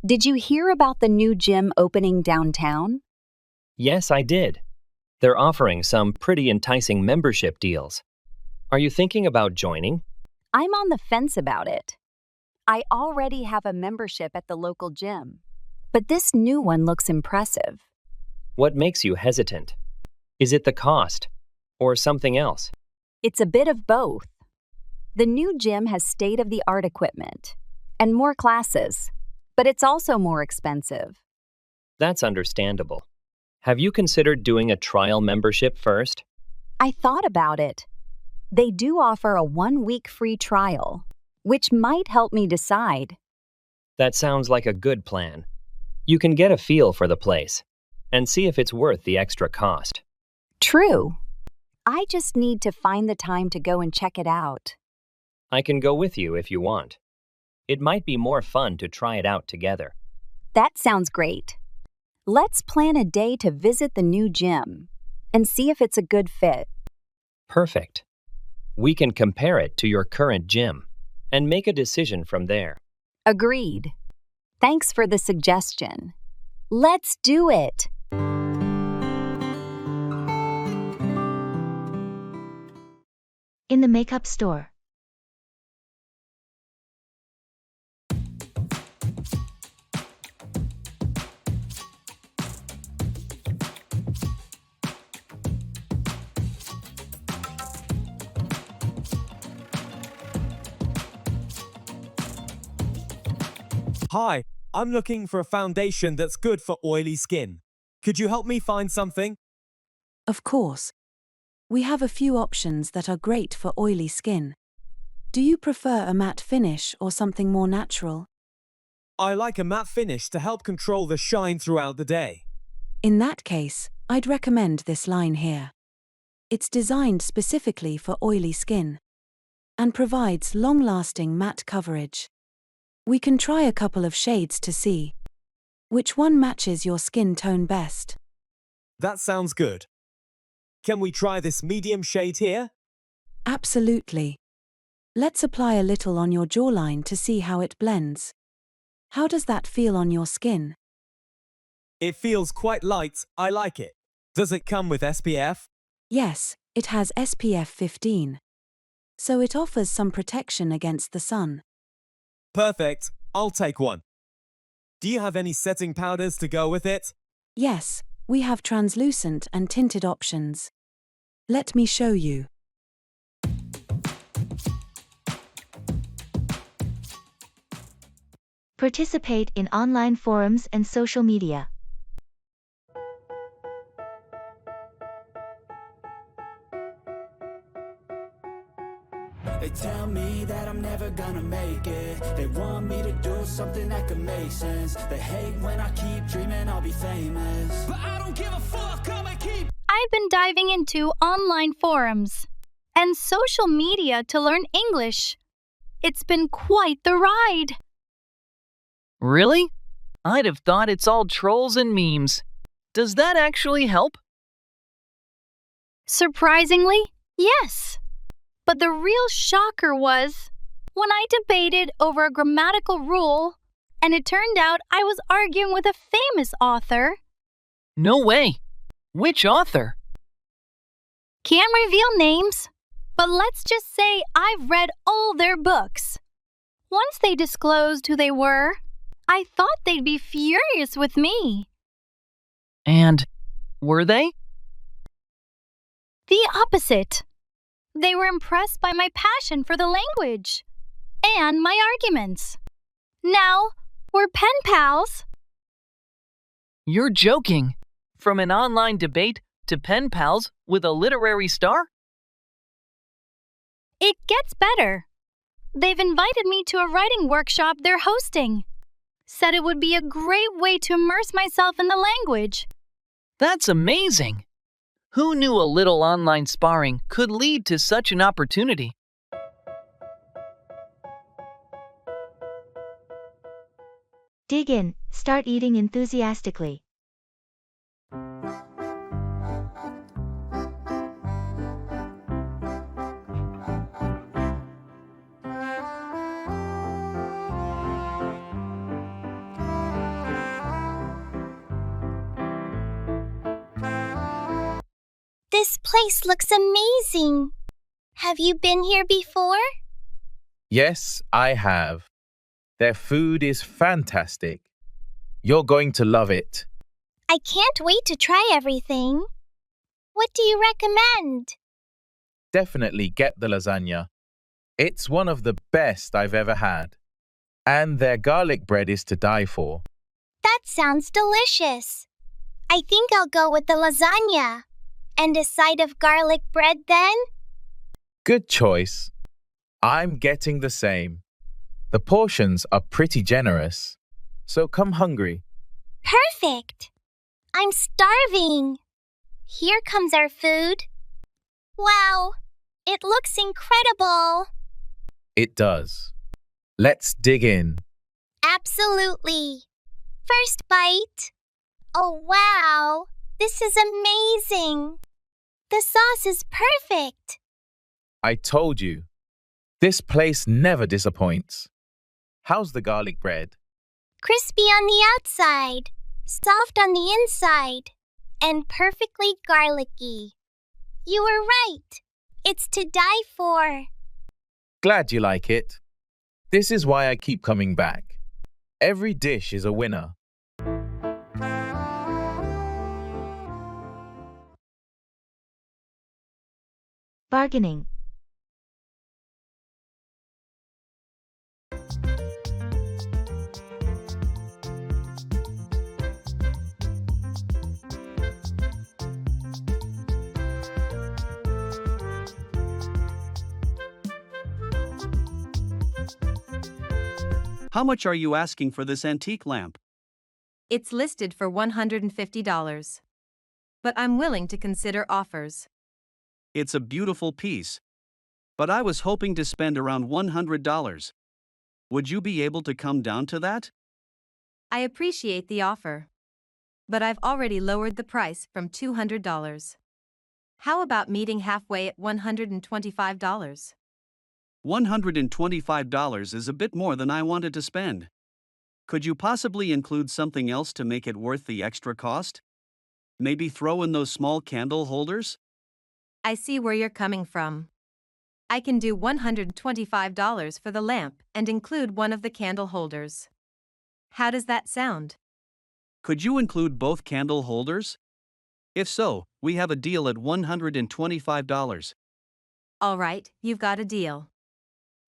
Speaker 21: Did you hear about the new gym opening downtown?
Speaker 19: Yes, I did. They're offering some pretty enticing membership deals. Are you thinking about joining?
Speaker 21: I'm on the fence about it. I already have a membership at the local gym, but this new one looks impressive.
Speaker 19: What makes you hesitant? Is it the cost or something else?
Speaker 21: It's a bit of both. The new gym has state-of-the-art equipment and more classes, but it's also more expensive.
Speaker 19: That's understandable. Have you considered doing a trial membership first?
Speaker 21: I thought about it. They do offer a 1-week free trial, which might help me decide.
Speaker 19: That sounds like a good plan. You can get a feel for the place and see if it's worth the extra cost.
Speaker 21: True. I just need to find the time to go and check it out.
Speaker 19: I can go with you if you want. It might be more fun to try it out together.
Speaker 21: That sounds great. Let's plan a day to visit the new gym and see if it's a good fit.
Speaker 19: Perfect. We can compare it to your current gym and make a decision from there.
Speaker 21: Agreed. Thanks for the suggestion. Let's do it.
Speaker 1: In the makeup store.
Speaker 4: Hi, I'm looking for a foundation that's good for oily skin. Could you help me find something?
Speaker 5: Of course. We have a few options that are great for oily skin. Do you prefer a matte finish or something more natural?
Speaker 4: I like a matte finish to help control the shine throughout the day.
Speaker 5: In that case, I'd recommend this line here. It's designed specifically for oily skin and provides long-lasting matte coverage. We can try a couple of shades to see which one matches your skin tone best.
Speaker 4: That sounds good. Can we try this medium shade here?
Speaker 5: Absolutely. Let's apply a little on your jawline to see how it blends. How does that feel on your skin?
Speaker 4: It feels quite light. I like it. Does it come with SPF?
Speaker 5: Yes, it has SPF 15. So it offers some protection against the sun.
Speaker 4: Perfect. I'll take one. Do you have any setting powders to go with it?
Speaker 5: Yes, we have translucent and tinted options. Let me show you.
Speaker 1: Participate in online forums and social media.
Speaker 13: They tell me that I'm never gonna make it. They want me to do something that could make sense. They hate when I keep dreaming I'll be famous, but I don't give a fuck, I'ma keep.
Speaker 2: I've been diving into online forums and social media to learn English.
Speaker 7: It's been quite the ride.
Speaker 10: Really? I'd have thought it's all trolls and memes. Does that actually help?
Speaker 7: Surprisingly, yes. But the real shocker was when I debated over a grammatical rule, and it turned out I was arguing with a famous author.
Speaker 10: No way. Which author?
Speaker 7: Can't reveal names, but let's just say I've read all their books. Once they disclosed who they were, I thought they'd be furious with me.
Speaker 10: And were they?
Speaker 7: The opposite. They were impressed by my passion for the language and my arguments. Now, we're pen pals.
Speaker 10: You're joking. From an online debate to pen pals with a literary star?
Speaker 7: It gets better. They've invited me to a writing workshop they're hosting. Said it would be a great way to immerse myself in the language.
Speaker 10: That's amazing. Who knew a little online sparring could lead to such an opportunity?
Speaker 1: Dig in, start eating enthusiastically.
Speaker 2: This place looks amazing. Have you been here before?
Speaker 6: Yes, I have. Their food is fantastic. You're going to love it.
Speaker 2: I can't wait to try everything. What do you recommend?
Speaker 6: Definitely get the lasagna. It's one of the best I've ever had. And their garlic bread is to die for.
Speaker 2: That sounds delicious. I think I'll go with the lasagna. And a side of garlic bread then?
Speaker 6: Good choice. I'm getting the same. The portions are pretty generous, so come hungry.
Speaker 2: Perfect. I'm starving. Here comes our food. Wow, it looks incredible.
Speaker 6: It does. Let's dig in.
Speaker 2: Absolutely. First bite. Oh, wow. This is amazing. The sauce is perfect.
Speaker 6: I told you. This place never disappoints. How's the garlic bread?
Speaker 2: Crispy on the outside, soft on the inside, and perfectly garlicky. You were right. It's to die for.
Speaker 6: Glad you like it. This is why I keep coming back. Every dish is a winner.
Speaker 1: Bargaining.
Speaker 12: How much are you asking for this antique lamp?
Speaker 15: It's listed for $150. But I'm willing to consider offers.
Speaker 12: It's a beautiful piece. But I was hoping to spend around $100. Would you be able to come down to that?
Speaker 15: I appreciate the offer. But I've already lowered the price from $200. How about meeting halfway at $125?
Speaker 12: $125 is a bit more than I wanted to spend. Could you possibly include something else to make it worth the extra cost? Maybe throw in those small candle holders?
Speaker 15: I see where you're coming from. I can do $125 for the lamp and include one of the candle holders. How does that sound?
Speaker 12: Could you include both candle holders? If so, we have a deal at $125.
Speaker 15: All right, you've got a deal.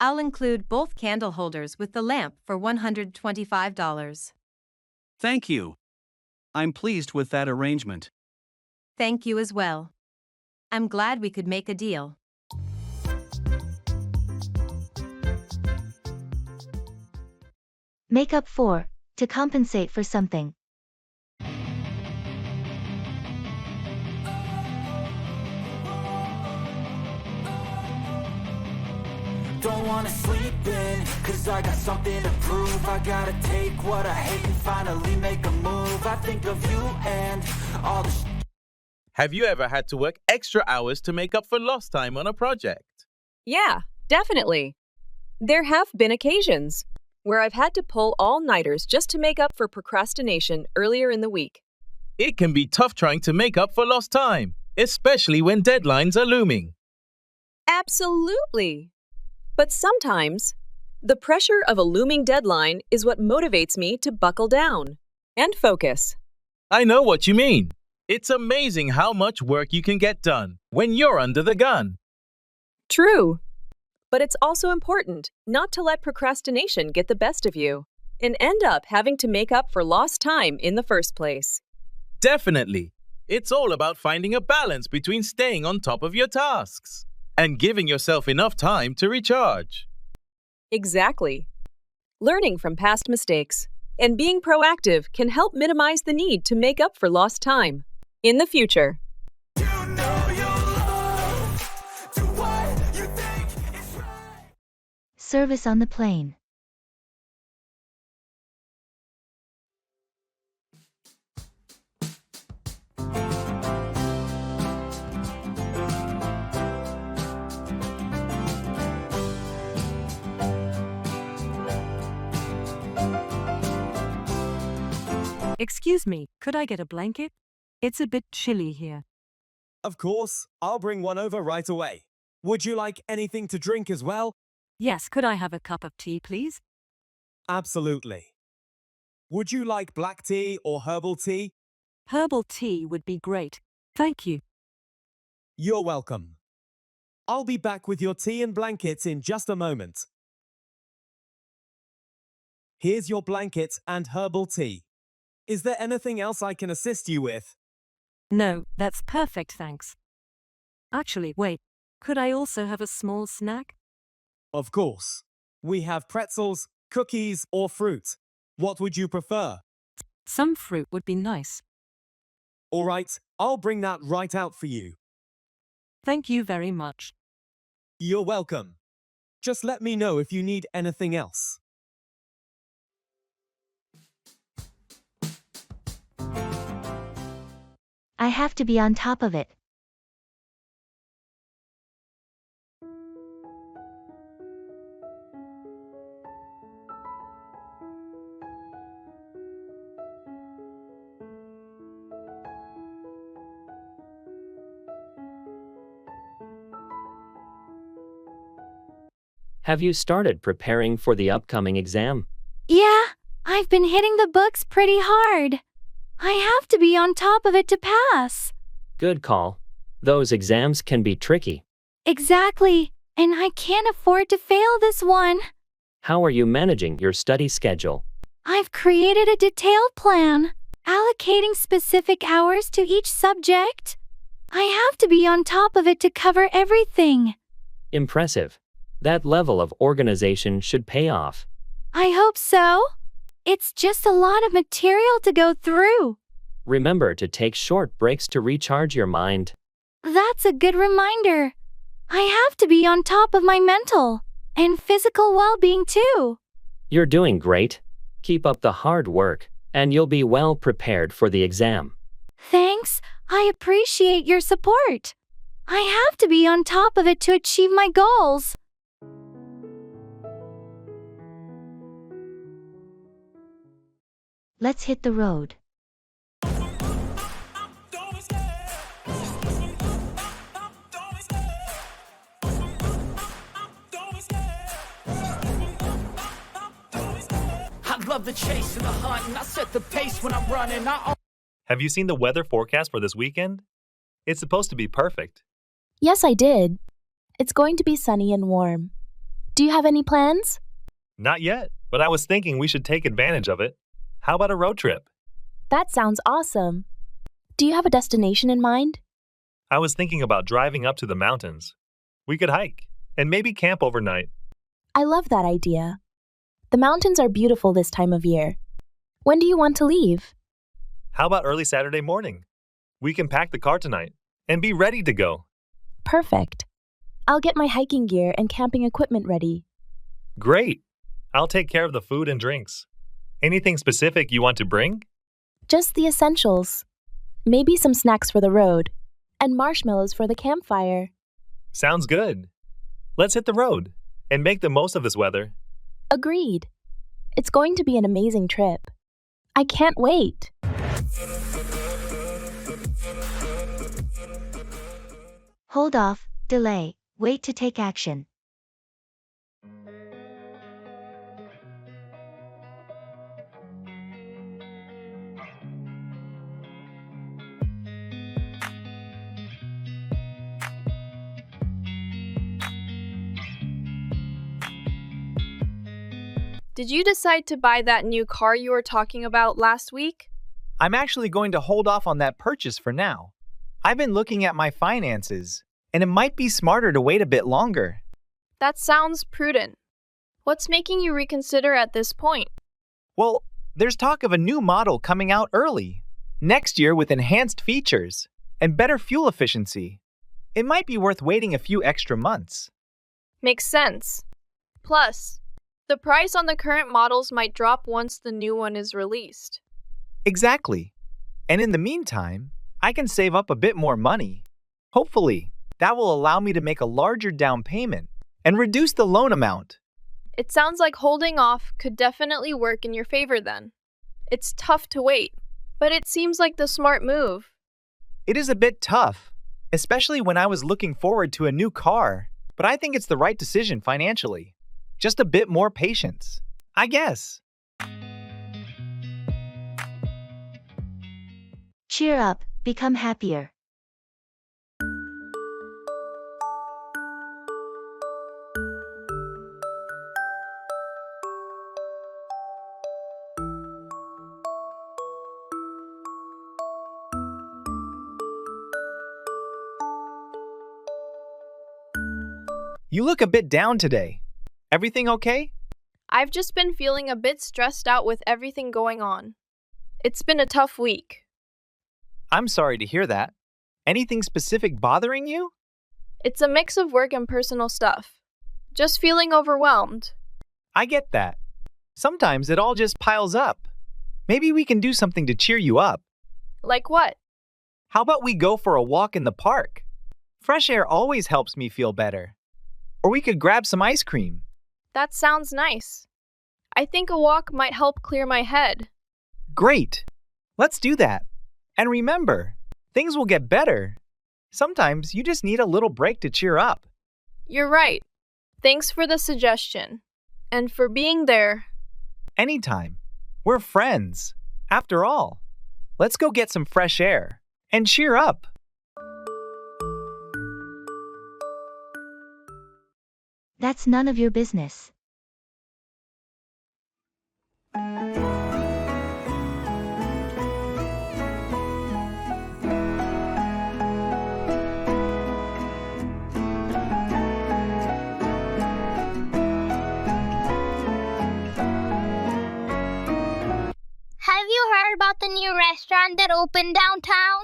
Speaker 15: I'll include both candle holders with the lamp for $125.
Speaker 12: Thank you. I'm pleased with that arrangement.
Speaker 15: Thank you as well. I'm glad we could make a deal.
Speaker 1: Make up for, to compensate for something.
Speaker 13: don't wanna sleep in, cause I got something to prove. I gotta take what I hate and finally make a move. I think of you and all the
Speaker 6: Have you ever had to work extra hours to make up for lost time on a project?
Speaker 17: Yeah, definitely. There have been occasions where I've had to pull all-nighters just to make up for procrastination earlier in the week.
Speaker 6: It can be tough trying to make up for lost time, especially when deadlines are looming.
Speaker 17: Absolutely. But sometimes, the pressure of a looming deadline is what motivates me to buckle down and focus.
Speaker 6: I know what you mean. It's amazing how much work you can get done when you're under the gun.
Speaker 17: True. But it's also important not to let procrastination get the best of you and end up having to make up for lost time in the first place.
Speaker 6: Definitely. It's all about finding a balance between staying on top of your tasks and giving yourself enough time to recharge.
Speaker 17: Exactly. Learning from past mistakes and being proactive can help minimize the need to make up for lost time in the future.
Speaker 1: Service on the plane.
Speaker 20: Excuse me, could I get a blanket? It's a bit chilly here.
Speaker 4: Of course, I'll bring one over right away. Would you like anything to drink as well?
Speaker 20: Yes, could I have a cup of tea, please?
Speaker 4: Absolutely. Would you like black tea or herbal tea?
Speaker 20: Herbal tea would be great. Thank you.
Speaker 4: You're welcome. I'll be back with your tea and blankets in just a moment. Here's your blanket and herbal tea. Is there anything else I can assist you with?
Speaker 20: No, that's perfect, thanks. Actually, wait, could I also have a small snack?
Speaker 4: Of course. We have pretzels, cookies, or fruit. What would you prefer?
Speaker 20: Some fruit would be nice.
Speaker 4: All right, I'll bring that right out for you.
Speaker 20: Thank you very much.
Speaker 4: You're welcome. Just let me know if you need anything else.
Speaker 1: I have to be on top of it.
Speaker 19: Have you started preparing for the upcoming exam?
Speaker 2: Yeah, I've been hitting the books pretty hard. I have to be on top of it to pass.
Speaker 19: Good call. Those exams can be tricky.
Speaker 2: Exactly, and I can't afford to fail this one.
Speaker 19: How are you managing your study schedule?
Speaker 2: I've created a detailed plan, allocating specific hours to each subject. I have to be on top of it to cover everything.
Speaker 19: Impressive. That level of organization should pay off.
Speaker 2: I hope so. It's just a lot of material to go through.
Speaker 19: Remember to take short breaks to recharge your mind.
Speaker 2: That's a good reminder. I have to be on top of my mental and physical well-being too.
Speaker 19: You're doing great. Keep up the hard work, and you'll be well prepared for the exam.
Speaker 2: Thanks. I appreciate your support. I have to be on top of it to achieve my goals.
Speaker 1: Let's hit the road.
Speaker 13: I love the chase and the hunt, and I set the pace when I'm running.
Speaker 8: Have you seen the weather forecast for this weekend? It's supposed to be perfect.
Speaker 9: Yes, I did. It's going to be sunny and warm. Do you have any plans?
Speaker 8: Not yet, but I was thinking we should take advantage of it. How about a road trip?
Speaker 9: That sounds awesome. Do you have a destination in mind?
Speaker 8: I was thinking about driving up to the mountains. We could hike and maybe camp overnight.
Speaker 9: I love that idea. The mountains are beautiful this time of year. When do you want to leave?
Speaker 8: How about early Saturday morning? We can pack the car tonight and be ready to go.
Speaker 9: Perfect. I'll get my hiking gear and camping equipment ready.
Speaker 8: Great. I'll take care of the food and drinks. Anything specific you want to bring?
Speaker 9: Just the essentials. Maybe some snacks for the road, and marshmallows for the campfire.
Speaker 8: Sounds good. Let's hit the road and make the most of this weather.
Speaker 9: Agreed. It's going to be an amazing trip. I can't wait.
Speaker 1: Hold off, delay, wait to take action.
Speaker 14: Did you decide to buy that new car you were talking about last week?
Speaker 16: I'm actually going to hold off on that purchase for now. I've been looking at my finances, and it might be smarter to wait a bit longer.
Speaker 14: That sounds prudent. What's making you reconsider at this point?
Speaker 16: Well, there's talk of a new model coming out early, next year with enhanced features and better fuel efficiency. It might be worth waiting a few extra months.
Speaker 14: Makes sense. Plus, the price on the current models might drop once the new one is released.
Speaker 16: Exactly. And in the meantime, I can save up a bit more money. Hopefully, that will allow me to make a larger down payment and reduce the loan amount.
Speaker 14: It sounds like holding off could definitely work in your favor then. It's tough to wait, but it seems like the smart move.
Speaker 16: It is a bit tough, especially when I was looking forward to a new car, but I think it's the right decision financially. Just a bit more patience, I guess.
Speaker 1: Cheer up, become happier.
Speaker 16: You look a bit down today. Everything okay?
Speaker 14: I've just been feeling a bit stressed out with everything going on. It's been a tough week.
Speaker 16: I'm sorry to hear that. Anything specific bothering you?
Speaker 14: It's a mix of work and personal stuff. Just feeling overwhelmed.
Speaker 16: I get that. Sometimes it all just piles up. Maybe we can do something to cheer you up.
Speaker 14: Like what?
Speaker 16: How about we go for a walk in the park? Fresh air always helps me feel better. Or we could grab some ice cream.
Speaker 14: That sounds nice. I think a walk might help clear my head.
Speaker 16: Great! Let's do that. And remember, things will get better. Sometimes you just need a little break to cheer up.
Speaker 14: You're right. Thanks for the suggestion. And for being there.
Speaker 16: Anytime. We're friends. After all, let's go get some fresh air and cheer up.
Speaker 1: That's none of your business.
Speaker 2: Have you heard about the new restaurant that opened downtown?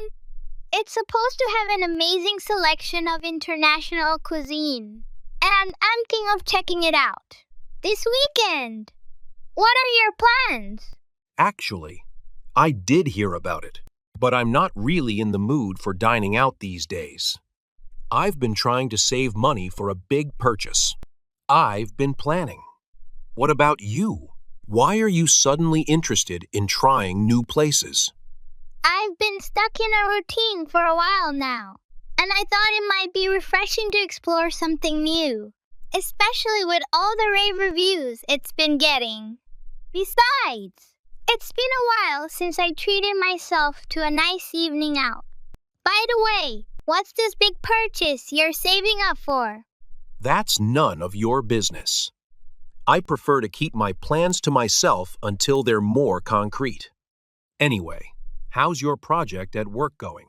Speaker 2: It's supposed to have an amazing selection of international cuisine. And I'm thinking of checking it out this weekend. What are your plans?
Speaker 3: Actually, I did hear about it, but I'm not really in the mood for dining out these days. I've been trying to save money for a big purchase. I've been planning. What about you? Why are you suddenly interested in trying new places?
Speaker 2: I've been stuck in a routine for a while now, and I thought it might be refreshing to explore something new, especially with all the rave reviews it's been getting. Besides, it's been a while since I treated myself to a nice evening out. By the way, what's this big purchase you're saving up for?
Speaker 3: That's none of your business. I prefer to keep my plans to myself until they're more concrete. Anyway, how's your project at work going?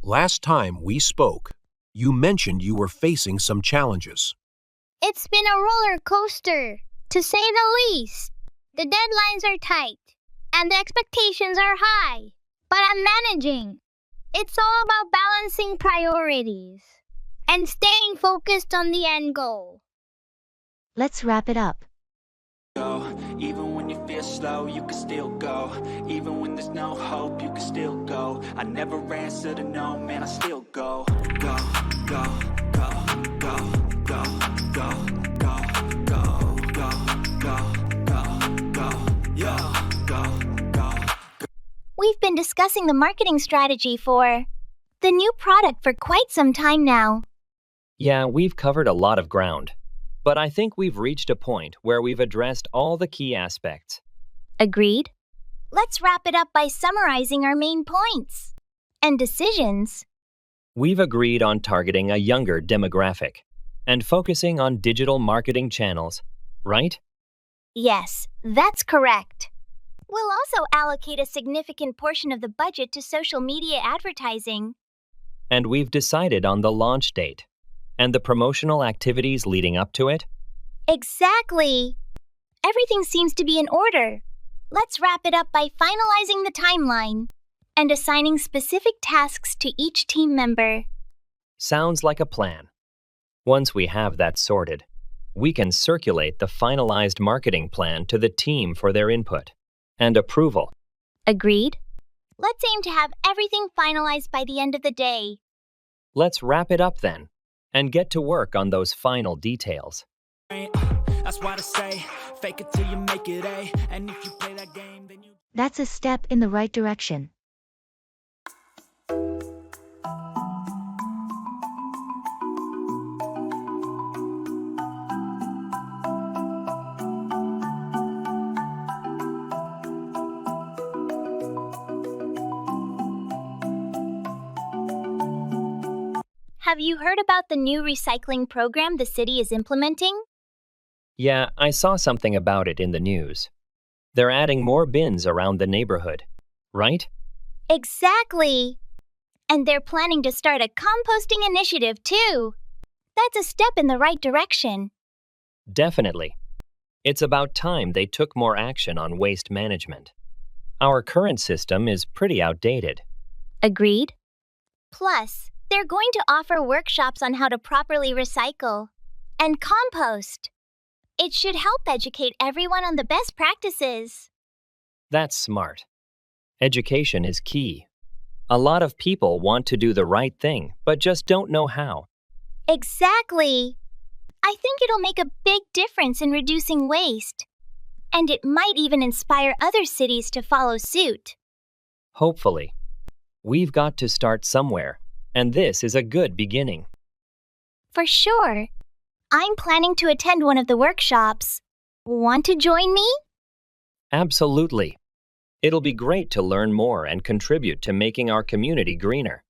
Speaker 3: Last time we spoke, you mentioned you were facing some challenges.
Speaker 2: It's been a roller coaster, to say the least. The deadlines are tight, and the expectations are high, but I'm managing. It's all about balancing priorities. and staying focused on the end goal.
Speaker 1: Let's wrap it up.
Speaker 13: Even when you feel slow, you can still go. Even when there's no hope, you can still go. I never answer to no, man, I still go. Go, go, go, go, go, go, go, go, go, go, go, go, go, go.
Speaker 2: We've been discussing the marketing strategy for the new product for quite some time now.
Speaker 19: Yeah, we've covered a lot of ground. But I think we've reached a point where we've addressed all the key aspects.
Speaker 2: Agreed? Let's wrap it up by summarizing our main points and decisions.
Speaker 19: We've agreed on targeting a younger demographic and focusing on digital marketing channels, right?
Speaker 2: Yes, that's correct. We'll also allocate a significant portion of the budget to social media advertising.
Speaker 19: And we've decided on the launch date and the promotional activities leading up to it.
Speaker 2: Exactly. Everything seems to be in order. Let's wrap it up by finalizing the timeline and assigning specific tasks to each team member.
Speaker 19: Sounds like a plan. Once we have that sorted, we can circulate the finalized marketing plan to the team for their input and approval.
Speaker 2: Agreed? Let's aim to have everything finalized by the end of the day.
Speaker 19: Let's wrap it up then and get to work on those final details.
Speaker 13: That's why I say, fake it till you make it A. And if you play that game, then you...
Speaker 1: That's a step in the right direction.
Speaker 2: Have you heard about the new recycling program the city is implementing?
Speaker 19: Yeah, I saw something about it in the news. They're adding more bins around the neighborhood, right?
Speaker 2: Exactly. And they're planning to start a composting initiative too. That's a step in the right direction.
Speaker 19: Definitely. It's about time they took more action on waste management. Our current system is pretty outdated.
Speaker 2: Agreed? Plus, they're going to offer workshops on how to properly recycle and compost. It should help educate everyone on the best practices.
Speaker 19: That's smart. Education is key. A lot of people want to do the right thing, but just don't know how.
Speaker 2: Exactly. I think it'll make a big difference in reducing waste. And it might even inspire other cities to follow suit.
Speaker 19: Hopefully. We've got to start somewhere, and this is a good beginning.
Speaker 2: For sure. I'm planning to attend one of the workshops. Want to join me?
Speaker 19: Absolutely. It'll be great to learn more and contribute to making our community greener.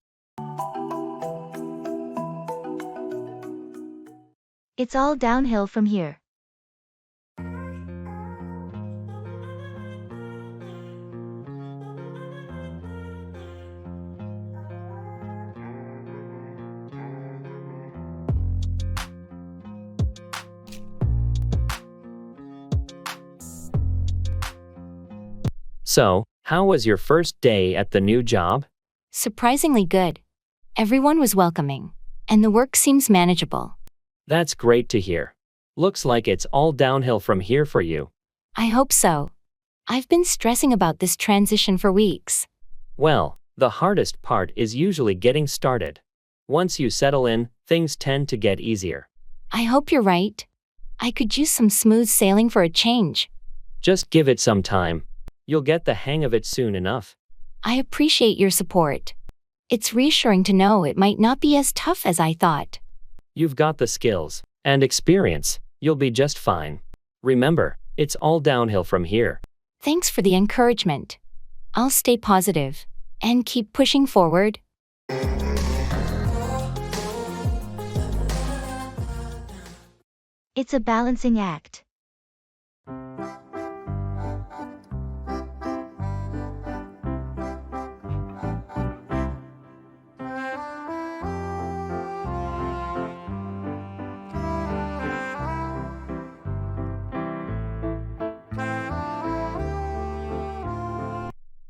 Speaker 1: It's all downhill from here.
Speaker 19: So, how was your first day at the new job?
Speaker 9: Surprisingly good. Everyone was welcoming, and the work seems manageable.
Speaker 19: That's great to hear. Looks like it's all downhill from here for you.
Speaker 9: I hope so. I've been stressing about this transition for weeks.
Speaker 19: Well, the hardest part is usually getting started. Once you settle in, things tend to get easier.
Speaker 9: I hope you're right. I could use some smooth sailing for a change.
Speaker 19: Just give it some time. You'll get the hang of it soon enough.
Speaker 9: I appreciate your support. It's reassuring to know it might not be as tough as I thought.
Speaker 19: You've got the skills and experience. You'll be just fine. Remember, it's all downhill from here.
Speaker 9: Thanks for the encouragement. I'll stay positive and keep pushing forward.
Speaker 1: It's a balancing act.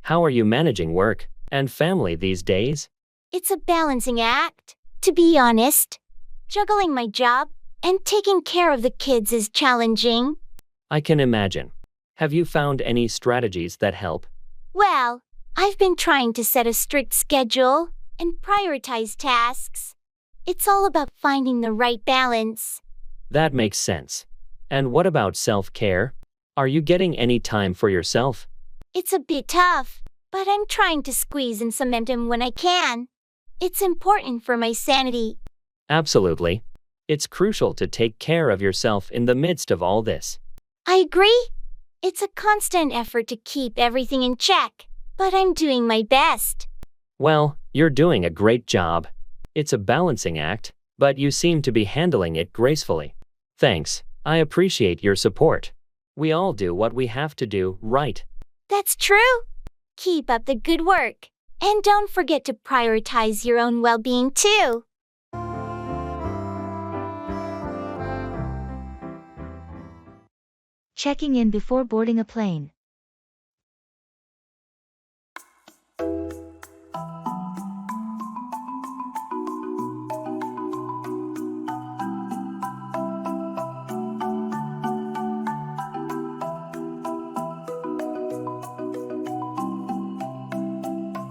Speaker 19: How are you managing work and family these days?
Speaker 2: It's a balancing act, to be honest. Juggling my job and taking care of the kids is challenging.
Speaker 19: I can imagine. Have you found any strategies that help?
Speaker 2: Well, I've been trying to set a strict schedule and prioritize tasks. It's all about finding the right balance.
Speaker 19: That makes sense. And what about self-care? Are you getting any time for yourself?
Speaker 2: It's a bit tough, but I'm trying to squeeze in some time when I can. It's important for my sanity.
Speaker 19: Absolutely. It's crucial to take care of yourself in the midst of all this.
Speaker 2: I agree. It's a constant effort to keep everything in check, but I'm doing my best.
Speaker 19: Well, you're doing a great job. It's a balancing act, but you seem to be handling it gracefully. Thanks. I appreciate your support. We all do what we have to do, right?
Speaker 2: That's true. Keep up the good work. And don't forget to prioritize your own well-being too.
Speaker 1: Checking in before boarding a plane.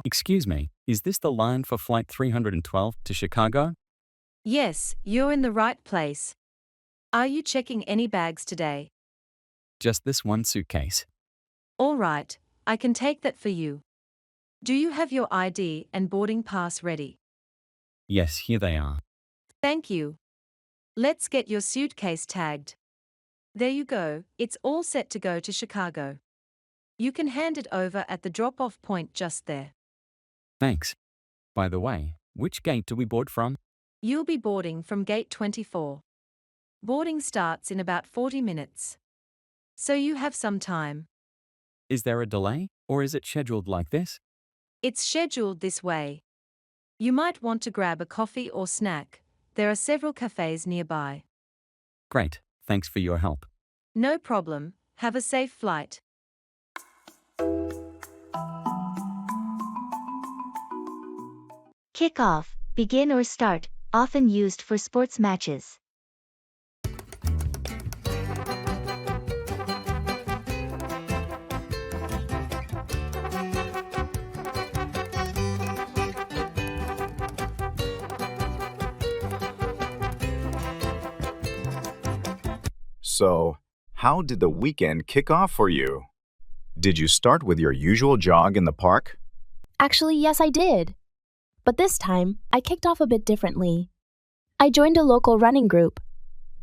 Speaker 11: Excuse me, is this the line for Flight 312 to Chicago?
Speaker 15: Yes, you're in the right place. Are you checking any bags today?
Speaker 11: Just this one suitcase.
Speaker 15: All right, I can take that for you. Do you have your ID and boarding pass ready?
Speaker 11: Yes, here they are.
Speaker 15: Thank you. Let's get your suitcase tagged. There you go, it's all set to go to Chicago. You can hand it over at the drop-off point just there.
Speaker 11: Thanks. By the way, which gate do we board from?
Speaker 15: You'll be boarding from gate 24. Boarding starts in about 40 minutes. So you have some time.
Speaker 11: Is there a delay, or is it scheduled like this?
Speaker 15: It's scheduled this way. You might want to grab a coffee or snack. There are several cafes nearby.
Speaker 11: Great, thanks for your help.
Speaker 15: No problem. Have a safe flight.
Speaker 1: Kickoff, begin or start, often used for sports matches.
Speaker 18: So, how did the weekend kick off for you? Did you start with your usual jog in the park?
Speaker 9: Actually, yes, I did. But this time, I kicked off a bit differently. I joined a local running group.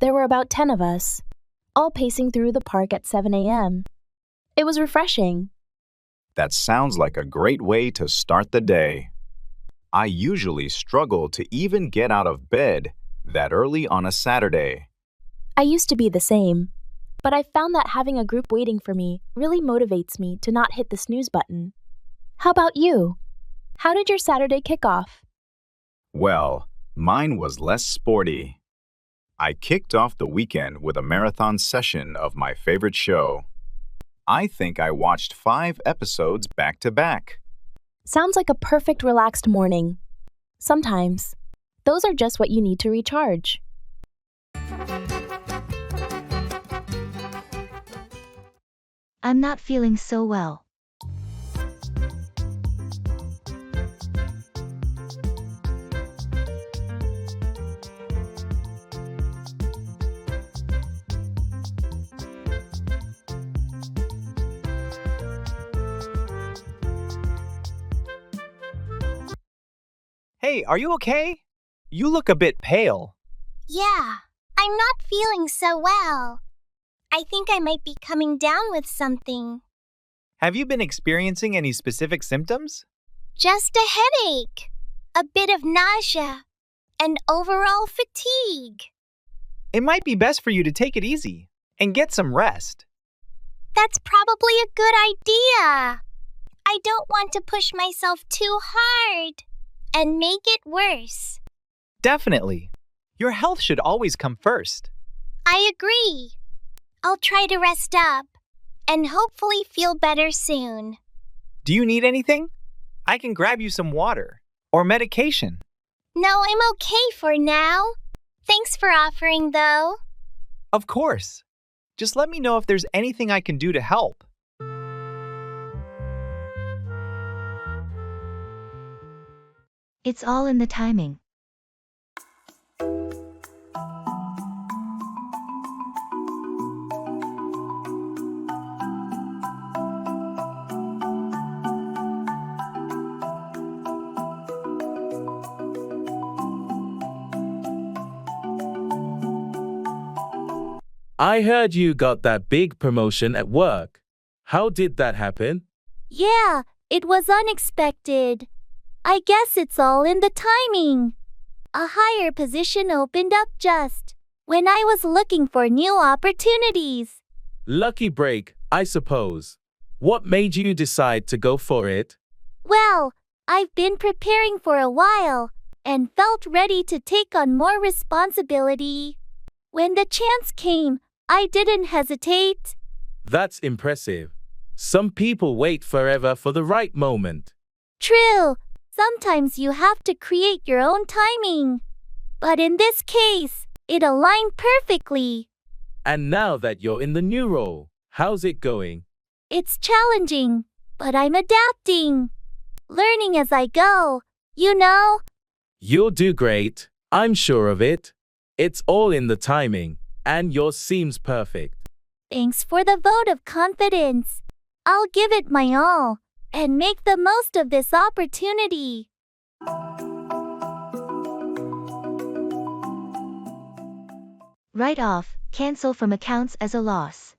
Speaker 9: There were about 10 of us, all pacing through the park at 7 a.m. It was refreshing.
Speaker 18: That sounds like a great way to start the day. I usually struggle to even get out of bed that early on a Saturday.
Speaker 9: I used to be the same, but I found that having a group waiting for me really motivates me to not hit the snooze button. How about you? How did your Saturday kick off?
Speaker 18: Well, mine was less sporty. I kicked off the weekend with a marathon session of my favorite show. I think I watched 5 episodes back to back.
Speaker 9: Sounds like a perfect relaxed morning. Sometimes, those are just what you need to recharge.
Speaker 1: I'm not feeling so well.
Speaker 16: Hey, are you okay? You look a bit pale.
Speaker 2: Yeah, I'm not feeling so well. I think I might be coming down with something.
Speaker 16: Have you been experiencing any specific symptoms?
Speaker 2: Just a headache, a bit of nausea, and overall fatigue.
Speaker 16: It might be best for you to take it easy and get some rest.
Speaker 2: That's probably a good idea. I don't want to push myself too hard and make it worse.
Speaker 16: Definitely. Your health should always come first.
Speaker 2: I agree. I'll try to rest up and hopefully feel better soon.
Speaker 16: Do you need anything? I can grab you some water or medication.
Speaker 2: No, I'm okay for now. Thanks for offering, though.
Speaker 16: Of course. Just let me know if there's anything I can do to help.
Speaker 1: It's all in the timing.
Speaker 6: I heard you got that big promotion at work. How did that happen?
Speaker 2: Yeah, it was unexpected. I guess it's all in the timing. A higher position opened up just when I was looking for new opportunities.
Speaker 6: Lucky break, I suppose. What made you decide to go for it?
Speaker 2: Well, I've been preparing for a while and felt ready to take on more responsibility. When the chance came, I didn't hesitate.
Speaker 6: That's impressive. Some people wait forever for the right moment.
Speaker 2: True, sometimes you have to create your own timing. But in this case, it aligned perfectly.
Speaker 6: And now that you're in the new role, how's it going?
Speaker 2: It's challenging, but I'm adapting. Learning as I go, you know.
Speaker 6: You'll do great, I'm sure of it. It's all in the timing, and yours seems perfect.
Speaker 2: Thanks for the vote of confidence. I'll give it my all and make the most of this opportunity.
Speaker 1: Write off, cancel from accounts as a loss.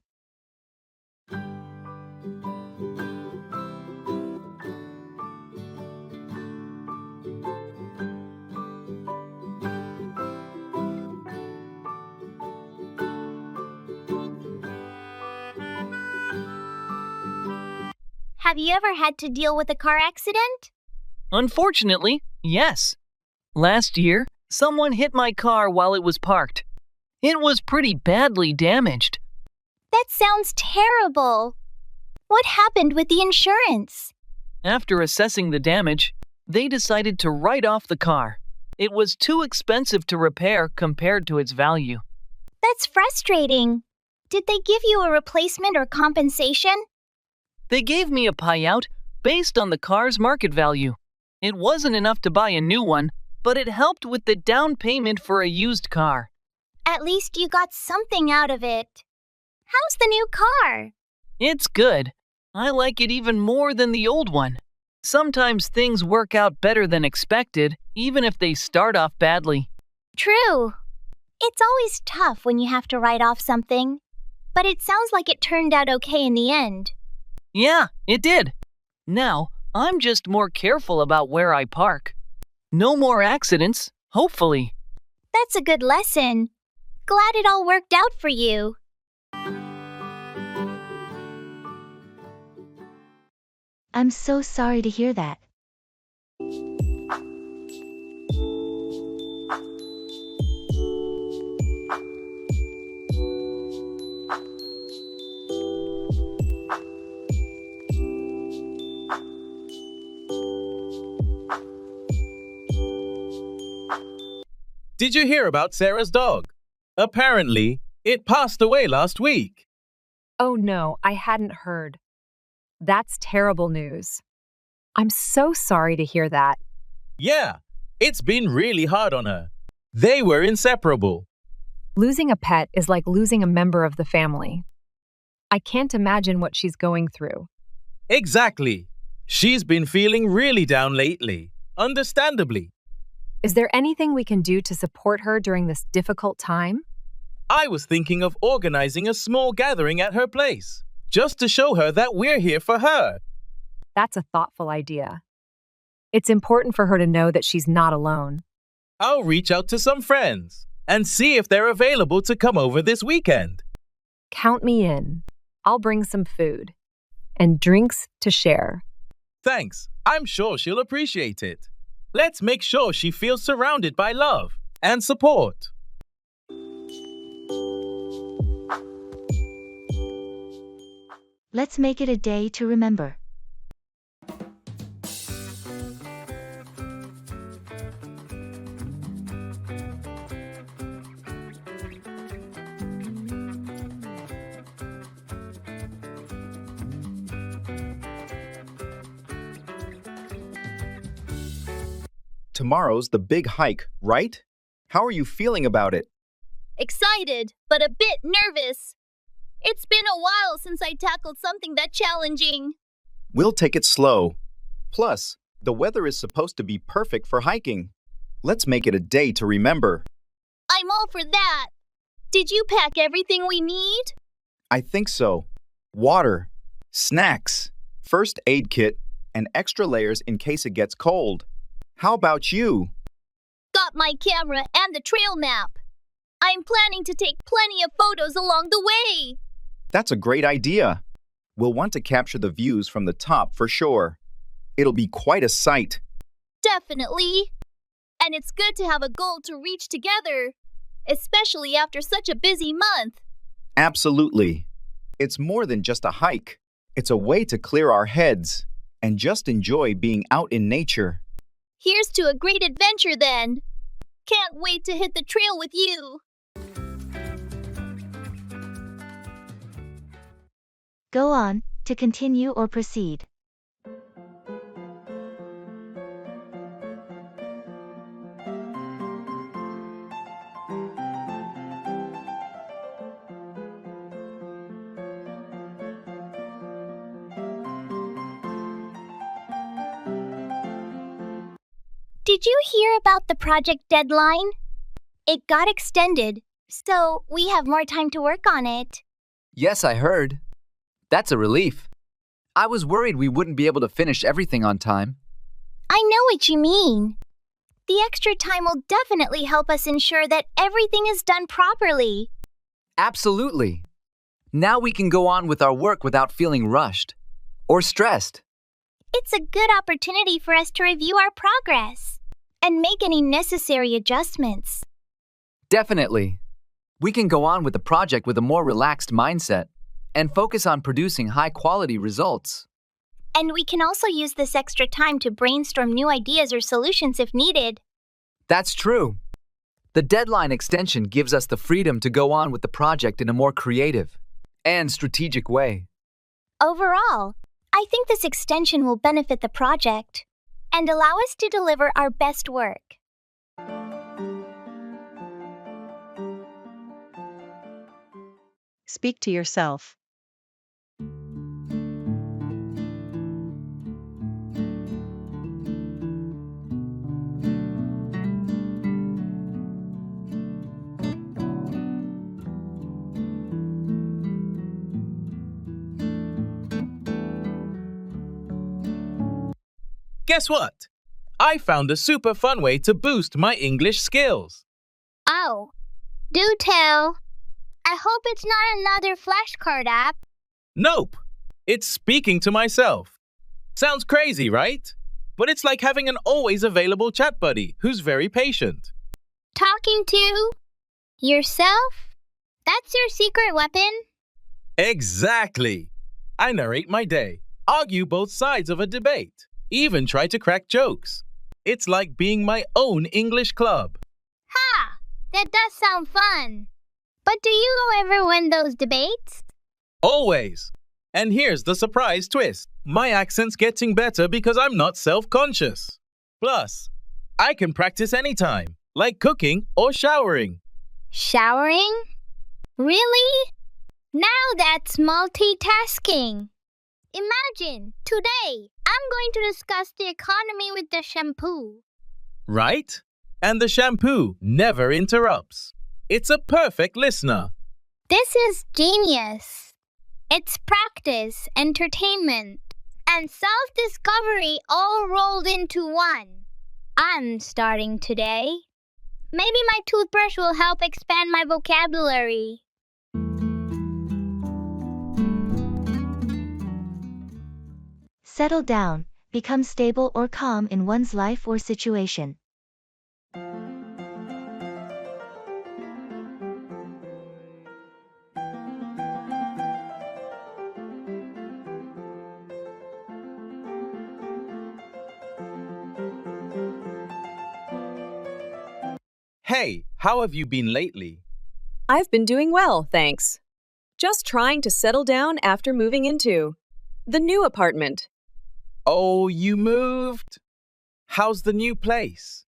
Speaker 2: Have you ever had to deal with a car accident?
Speaker 10: Unfortunately, yes. Last year, someone hit my car while it was parked. It was pretty badly damaged.
Speaker 2: That sounds terrible. What happened with the insurance?
Speaker 10: After assessing the damage, they decided to write off the car. It was too expensive to repair compared to its value.
Speaker 2: That's frustrating. Did they give you a replacement or compensation?
Speaker 10: They gave me a payout based on the car's market value. It wasn't enough to buy a new one, but it helped with the down payment for a used car.
Speaker 2: At least you got something out of it. How's the new car?
Speaker 10: It's good. I like it even more than the old one. Sometimes things work out better than expected, even if they start off badly.
Speaker 2: True. It's always tough when you have to write off something, but it sounds like it turned out okay in the end.
Speaker 10: Yeah, it did. Now, I'm just more careful about where I park. No more accidents, hopefully.
Speaker 2: That's a good lesson. Glad it all worked out for you.
Speaker 1: I'm so sorry to hear that.
Speaker 6: Did you hear about Sarah's dog? Apparently, it passed away last week.
Speaker 17: Oh no, I hadn't heard. That's terrible news. I'm so sorry to hear that.
Speaker 6: Yeah, it's been really hard on her. They were inseparable.
Speaker 17: Losing a pet is like losing a member of the family. I can't imagine what she's going through.
Speaker 6: Exactly. She's been feeling really down lately, understandably.
Speaker 17: Is there anything we can do to support her during this difficult time?
Speaker 6: I was thinking of organizing a small gathering at her place, just to show her that we're here for her.
Speaker 17: That's a thoughtful idea. It's important for her to know that she's not alone.
Speaker 6: I'll reach out to some friends and see if they're available to come over this weekend.
Speaker 17: Count me in. I'll bring some food and drinks to share.
Speaker 6: Thanks. I'm sure she'll appreciate it. Let's make sure she feels surrounded by love and support.
Speaker 1: Let's make it a day to remember.
Speaker 18: Tomorrow's the big hike, right? How are you feeling about it?
Speaker 2: Excited, but a bit nervous. It's been a while since I tackled something that challenging.
Speaker 18: We'll take it slow. Plus, the weather is supposed to be perfect for hiking. Let's make it a day to remember.
Speaker 2: I'm all for that. Did you pack everything we need?
Speaker 18: I think so. Water, snacks, first aid kit, and extra layers in case it gets cold. How about you?
Speaker 2: Got my camera and the trail map. I'm planning to take plenty of photos along the way.
Speaker 18: That's a great idea. We'll want to capture the views from the top for sure. It'll be quite a sight.
Speaker 2: Definitely. And it's good to have a goal to reach together, especially after such a busy month.
Speaker 18: Absolutely. It's more than just a hike. It's a way to clear our heads and just enjoy being out in nature.
Speaker 2: Here's to a great adventure then. Can't wait to hit the trail with you.
Speaker 1: Go on, to continue or proceed.
Speaker 2: Did you hear about the project deadline? It got extended, so we have more time to work on it.
Speaker 21: Yes, I heard. That's a relief. I was worried we wouldn't be able to finish everything on time.
Speaker 2: I know what you mean. The extra time will definitely help us ensure that everything is done properly.
Speaker 21: Absolutely. Now we can go on with our work without feeling rushed or stressed.
Speaker 2: It's a good opportunity for us to review our progress and make any necessary adjustments.
Speaker 21: Definitely. We can go on with the project with a more relaxed mindset and focus on producing high-quality results.
Speaker 2: And we can also use this extra time to brainstorm new ideas or solutions if needed.
Speaker 21: That's true. The deadline extension gives us the freedom to go on with the project in a more creative and strategic way.
Speaker 2: Overall, I think this extension will benefit the project and allow us to deliver our best work.
Speaker 22: Speak to yourself.
Speaker 6: Guess what? I found a super fun way to boost my English skills.
Speaker 2: Oh, do tell. I hope it's not another flashcard app.
Speaker 6: Nope. It's speaking to myself. Sounds crazy, right? But it's like having an always available chat buddy who's very patient.
Speaker 2: Talking to yourself? That's your secret weapon?
Speaker 6: Exactly. I narrate my day, argue both sides of a debate, even try to crack jokes. It's like being my own English club.
Speaker 2: Ha! That does sound fun. But do you ever win those debates?
Speaker 6: Always. And here's the surprise twist. My accent's getting better because I'm not self-conscious. Plus, I can practice anytime, like cooking or showering.
Speaker 2: Showering? Really? Now that's multitasking. Imagine, today, I'm going to discuss the economy with the shampoo.
Speaker 6: Right? And the shampoo never interrupts. It's a perfect listener.
Speaker 2: This is genius. It's practice, entertainment, and self-discovery all rolled into one. I'm starting today. Maybe my toothbrush will help expand my vocabulary.
Speaker 1: Settle down, become stable or calm in one's life or situation.
Speaker 6: Hey, how have you been lately?
Speaker 23: I've been doing well, thanks. Just trying to settle down after moving into the new apartment.
Speaker 6: Oh, you moved? How's the new place?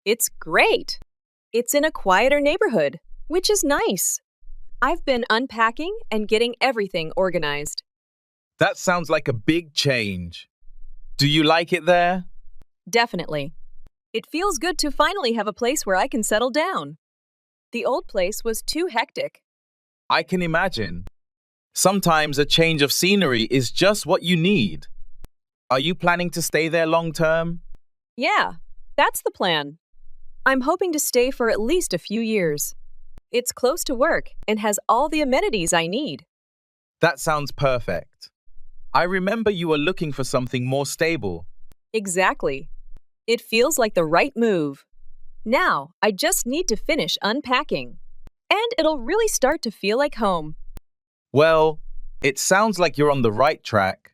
Speaker 23: It's great. It's in a quieter neighborhood, which is nice. I've been unpacking and getting everything organized.
Speaker 6: That sounds like a big change. Do you like it there?
Speaker 23: Definitely. It feels good to finally have a place where I can settle down. The old place was too hectic.
Speaker 6: I can imagine. Sometimes a change of scenery is just what you need. Are you planning to stay there long term?
Speaker 23: Yeah, that's the plan. I'm hoping to stay for at least a few years. It's close to work and has all the amenities I need.
Speaker 6: That sounds perfect. I remember you were looking for something more stable.
Speaker 23: Exactly. It feels like the right move. Now, I just need to finish unpacking. And it'll really start to feel like home.
Speaker 6: Well, it sounds like you're on the right track.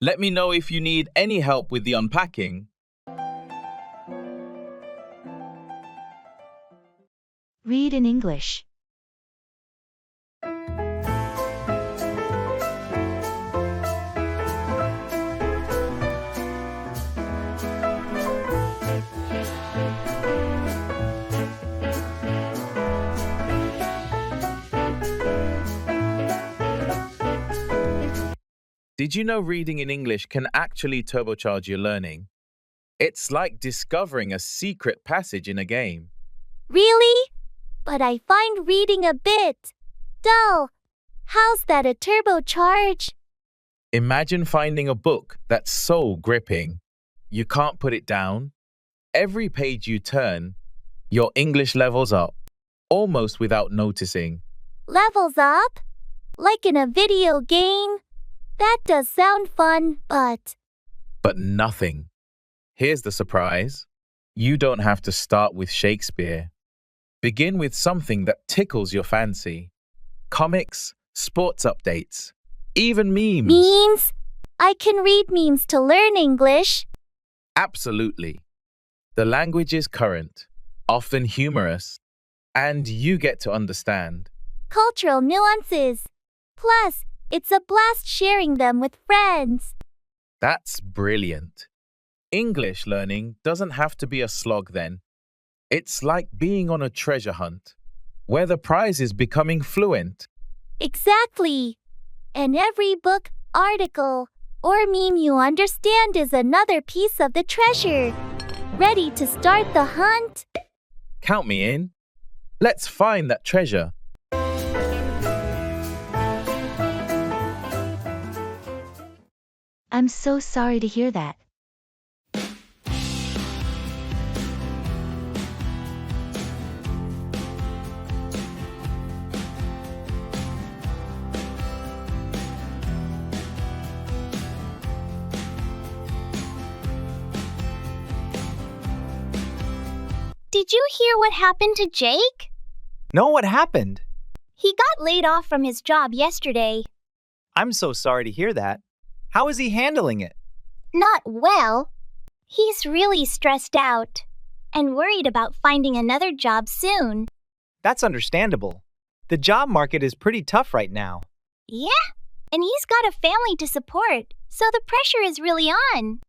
Speaker 6: Let me know if you need any help with the unpacking.
Speaker 1: Read in English.
Speaker 6: Did you know reading in English can actually turbocharge your learning? It's like discovering a secret passage in a game.
Speaker 2: Really? But I find reading a bit dull. How's that a turbocharge?
Speaker 6: Imagine finding a book that's so gripping. You can't put it down. Every page you turn, your English levels up, almost without noticing.
Speaker 2: Levels up? Like in a video game? That does sound fun, but
Speaker 6: nothing. Here's the surprise. You don't have to start with Shakespeare. Begin with something that tickles your fancy. Comics, sports updates, even memes.
Speaker 2: Memes? I can read memes to learn English.
Speaker 6: Absolutely. The language is current, often humorous, and you get to understand.
Speaker 2: Cultural nuances. Plus, it's a blast sharing them with friends.
Speaker 6: That's brilliant. English learning doesn't have to be a slog then. It's like being on a treasure hunt, where the prize is becoming fluent.
Speaker 2: Exactly. And every book, article, or meme you understand is another piece of the treasure. Ready to start the hunt?
Speaker 6: Count me in. Let's find that treasure.
Speaker 1: I'm so sorry to hear that.
Speaker 2: Did you hear what happened to Jake?
Speaker 16: No, what happened?
Speaker 2: He got laid off from his job yesterday.
Speaker 16: I'm so sorry to hear that. How is he handling it?
Speaker 2: Not well. He's really stressed out and worried about finding another job soon.
Speaker 16: That's understandable. The job market is pretty tough right now.
Speaker 2: Yeah, and he's got a family to support, so the pressure is really on.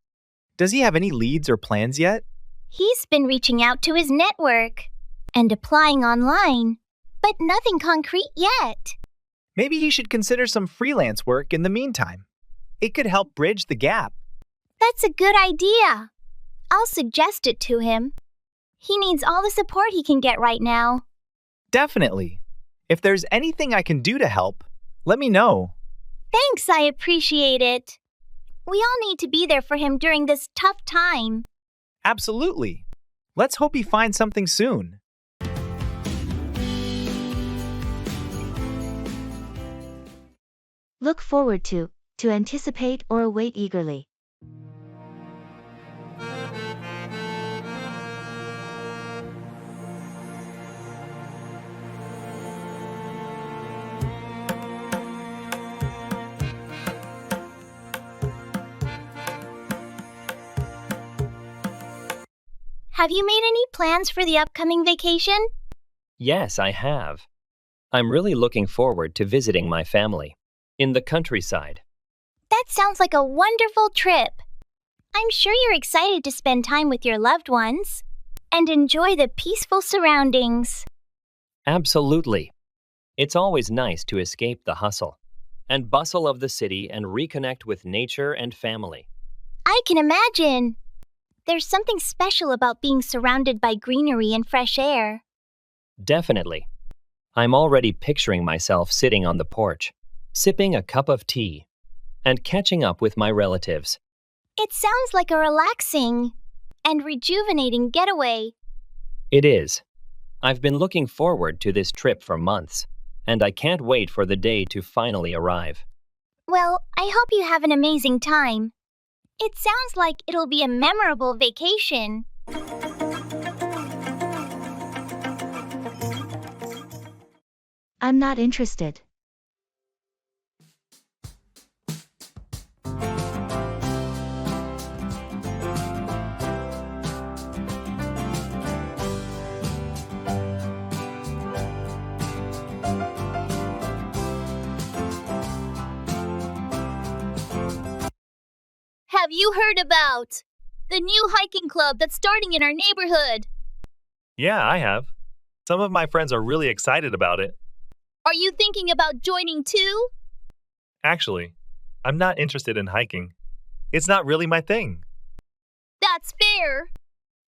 Speaker 16: Does he have any leads or plans yet?
Speaker 2: He's been reaching out to his network and applying online, but nothing concrete yet.
Speaker 16: Maybe he should consider some freelance work in the meantime. It could help bridge the gap.
Speaker 2: That's a good idea. I'll suggest it to him. He needs all the support he can get right now.
Speaker 16: Definitely. If there's anything I can do to help, let me know.
Speaker 2: Thanks, I appreciate it. We all need to be there for him during this tough time.
Speaker 16: Absolutely. Let's hope he finds something soon.
Speaker 1: Look forward to anticipate or await eagerly.
Speaker 2: Have you made any plans for the upcoming vacation?
Speaker 19: Yes, I have. I'm really looking forward to visiting my family in the countryside.
Speaker 2: That sounds like a wonderful trip. I'm sure you're excited to spend time with your loved ones. and enjoy the peaceful surroundings.
Speaker 19: Absolutely. It's always nice to escape the hustle and bustle of the city and reconnect with nature and family.
Speaker 2: I can imagine. There's something special about being surrounded by greenery and fresh air.
Speaker 19: Definitely. I'm already picturing myself sitting on the porch, sipping a cup of tea, and catching up with my relatives.
Speaker 2: It sounds like a relaxing and rejuvenating getaway.
Speaker 19: It is. I've been looking forward to this trip for months, and I can't wait for the day to finally arrive.
Speaker 2: Well, I hope you have an amazing time. It sounds like it'll be a memorable vacation.
Speaker 1: I'm not interested.
Speaker 2: Have you heard about the new hiking club that's starting in our neighborhood?
Speaker 8: Yeah, I have. Some of my friends are really excited about it.
Speaker 2: Are you thinking about joining too?
Speaker 8: Actually, I'm not interested in hiking. It's not really my thing.
Speaker 2: That's fair.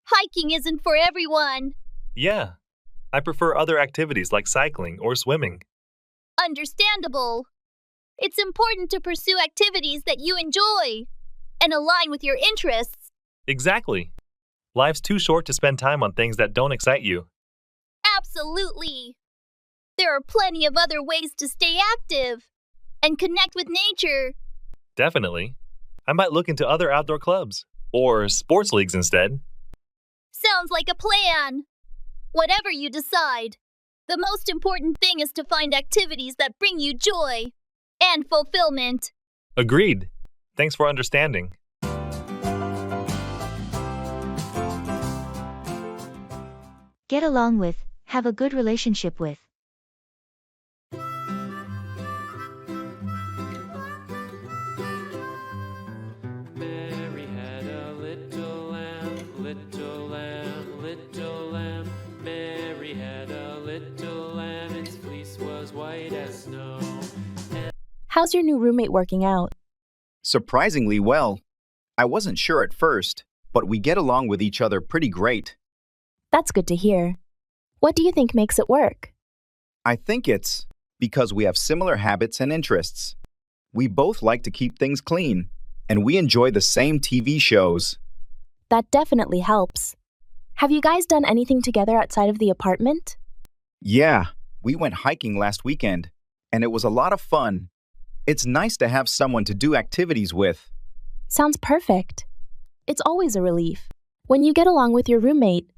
Speaker 2: Hiking isn't for everyone.
Speaker 8: Yeah, I prefer other activities like cycling or swimming.
Speaker 2: Understandable. It's important to pursue activities that you enjoy and align with your interests.
Speaker 8: Exactly. Life's too short to spend time on things that don't excite you.
Speaker 2: Absolutely. There are plenty of other ways to stay active and connect with nature.
Speaker 8: Definitely. I might look into other outdoor clubs or sports leagues instead.
Speaker 2: Sounds like a plan. Whatever you decide, the most important thing is to find activities that bring you joy and fulfillment.
Speaker 8: Agreed. Thanks for understanding.
Speaker 1: Get along with, have a good relationship with.
Speaker 5: Mary had a little lamb, little lamb, little lamb. Mary had a little lamb, its fleece was white as snow.
Speaker 9: How's your new roommate working out?
Speaker 18: Surprisingly well. I wasn't sure at first, but we get along with each other pretty great.
Speaker 9: That's good to hear. What do you think makes it work?
Speaker 18: I think it's because we have similar habits and interests. We both like to keep things clean, and we enjoy the same TV shows.
Speaker 9: That definitely helps. Have you guys done anything together outside of the apartment?
Speaker 18: Yeah, we went hiking last weekend, and it was a lot of fun. It's nice to have someone to do activities with.
Speaker 9: Sounds perfect. It's always a relief when you get along with your roommate.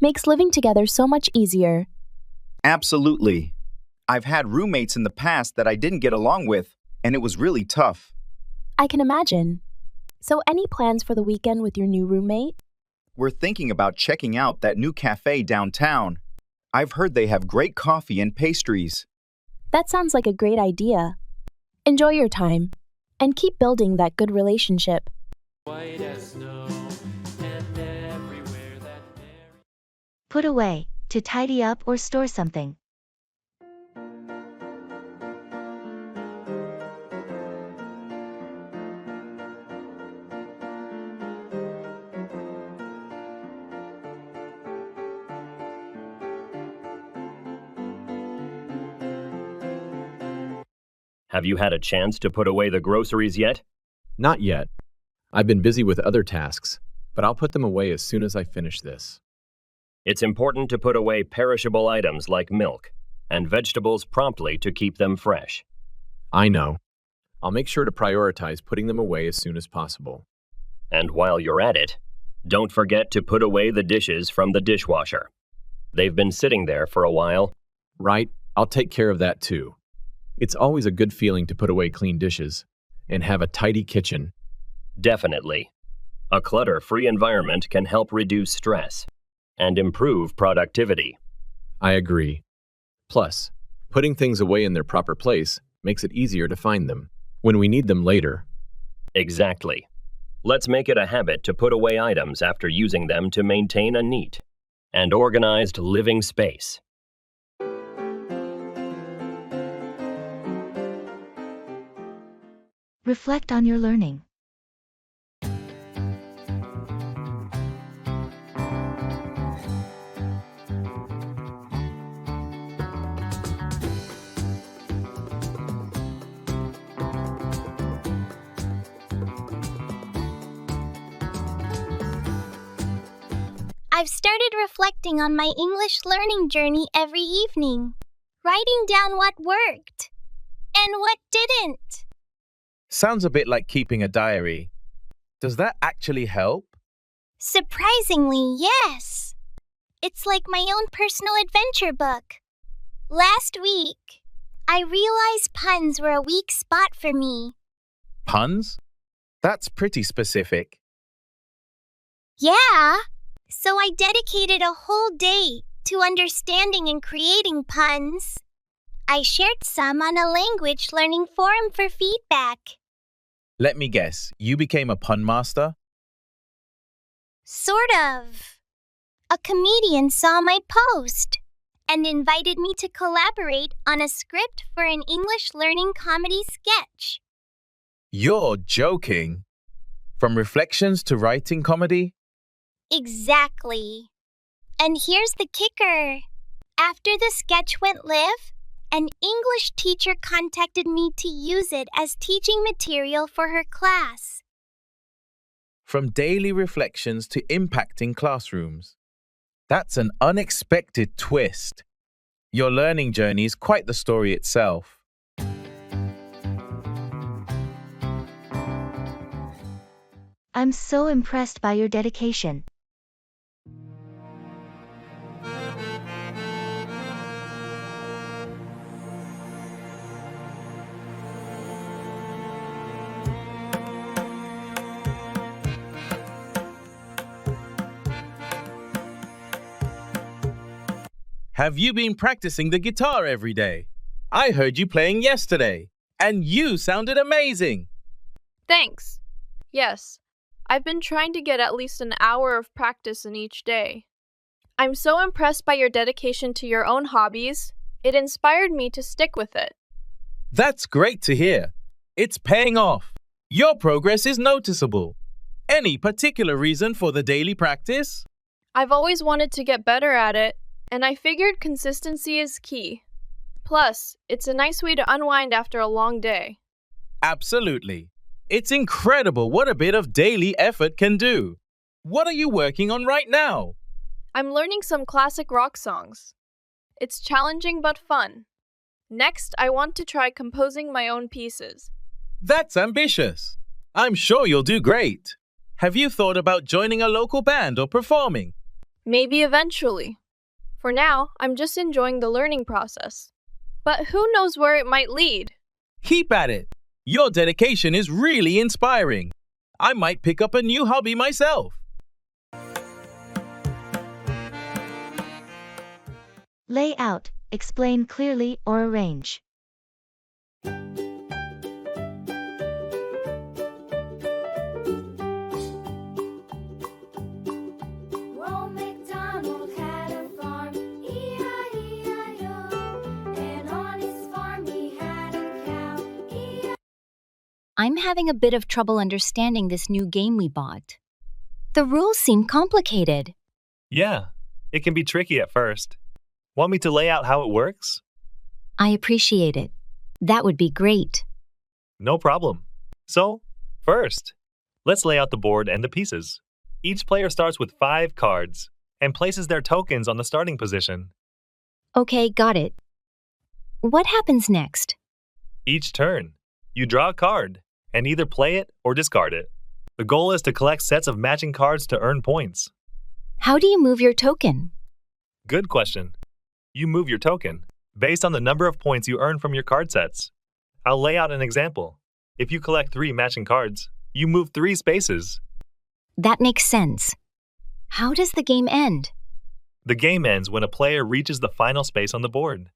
Speaker 9: Makes living together so much easier.
Speaker 18: Absolutely. I've had roommates in the past that I didn't get along with, and it was really tough.
Speaker 9: I can imagine. So any plans for the weekend with your new roommate?
Speaker 18: We're thinking about checking out that new cafe downtown. I've heard they have great coffee and pastries.
Speaker 9: That sounds like a great idea. Enjoy your time and keep building that good relationship.
Speaker 5: White as snow, and everywhere that
Speaker 1: Put away, to tidy up or store something.
Speaker 19: Have you had a chance to put away the groceries yet?
Speaker 7: Not yet. I've been busy with other tasks, but I'll put them away as soon as I finish this.
Speaker 19: It's important to put away perishable items like milk and vegetables promptly to keep them fresh.
Speaker 7: I know. I'll make sure to prioritize putting them away as soon as possible.
Speaker 19: And while you're at it, don't forget to put away the dishes from the dishwasher. They've been sitting there for a while.
Speaker 7: Right, I'll take care of that too. It's always a good feeling to put away clean dishes and have a tidy kitchen.
Speaker 19: Definitely. A clutter-free environment can help reduce stress and improve productivity.
Speaker 7: I agree. Plus, putting things away in their proper place makes it easier to find them when we need them later.
Speaker 19: Exactly. Let's make it a habit to put away items after using them to maintain a neat and organized living space.
Speaker 1: Reflect on your learning.
Speaker 2: I've started reflecting on my English learning journey every evening, writing down what worked and what didn't.
Speaker 6: Sounds a bit like keeping a diary. Does that actually help?
Speaker 2: Surprisingly, yes. It's like my own personal adventure book. Last week, I realized puns were a weak spot for me.
Speaker 6: Puns? That's pretty specific.
Speaker 2: Yeah, so I dedicated a whole day to understanding and creating puns. I shared some on a language learning forum for feedback.
Speaker 6: Let me guess, you became a pun master?
Speaker 2: Sort of. A comedian saw my post and invited me to collaborate on a script for an English learning comedy sketch.
Speaker 6: You're joking. From reflections to writing comedy?
Speaker 2: Exactly. And here's the kicker. After the sketch went live, an English teacher contacted me to use it as teaching material for her class.
Speaker 6: From daily reflections to impacting classrooms. That's an unexpected twist. Your learning journey is quite the story itself.
Speaker 1: I'm so impressed by your dedication.
Speaker 6: Have you been practicing the guitar every day? I heard you playing yesterday, and you sounded amazing.
Speaker 14: Thanks. Yes, I've been trying to get at least an hour of practice in each day. I'm so impressed by your dedication to your own hobbies. It inspired me to stick with it.
Speaker 6: That's great to hear. It's paying off. Your progress is noticeable. Any particular reason for the daily practice?
Speaker 14: I've always wanted to get better at it, and I figured consistency is key. Plus, it's a nice way to unwind after a long day.
Speaker 6: Absolutely. It's incredible what a bit of daily effort can do. What are you working on right now?
Speaker 14: I'm learning some classic rock songs. It's challenging but fun. Next, I want to try composing my own pieces.
Speaker 6: That's ambitious. I'm sure you'll do great. Have you thought about joining a local band or performing?
Speaker 14: Maybe eventually. For now, I'm just enjoying the learning process. But who knows where it might lead?
Speaker 6: Keep at it. Your dedication is really inspiring. I might pick up a new hobby myself.
Speaker 1: Lay out, explain clearly or arrange.
Speaker 12: I'm having a bit of trouble understanding this new game we bought. The rules seem complicated.
Speaker 8: Yeah, it can be tricky at first. Want me to lay out how it works?
Speaker 12: I appreciate it. That would be great.
Speaker 8: No problem. So, first, let's lay out the board and the pieces. Each player starts with 5 cards and places their tokens on the starting position.
Speaker 12: Okay, got it. What happens next?
Speaker 8: Each turn, you draw a card and either play it or discard it. The goal is to collect sets of matching cards to earn points.
Speaker 12: How do you move your token?
Speaker 8: Good question. You move your token based on the number of points you earn from your card sets. I'll lay out an example. If you collect 3 matching cards, you move 3 spaces.
Speaker 12: That makes sense. How does the game end?
Speaker 8: The game ends when a player reaches the final space on the board.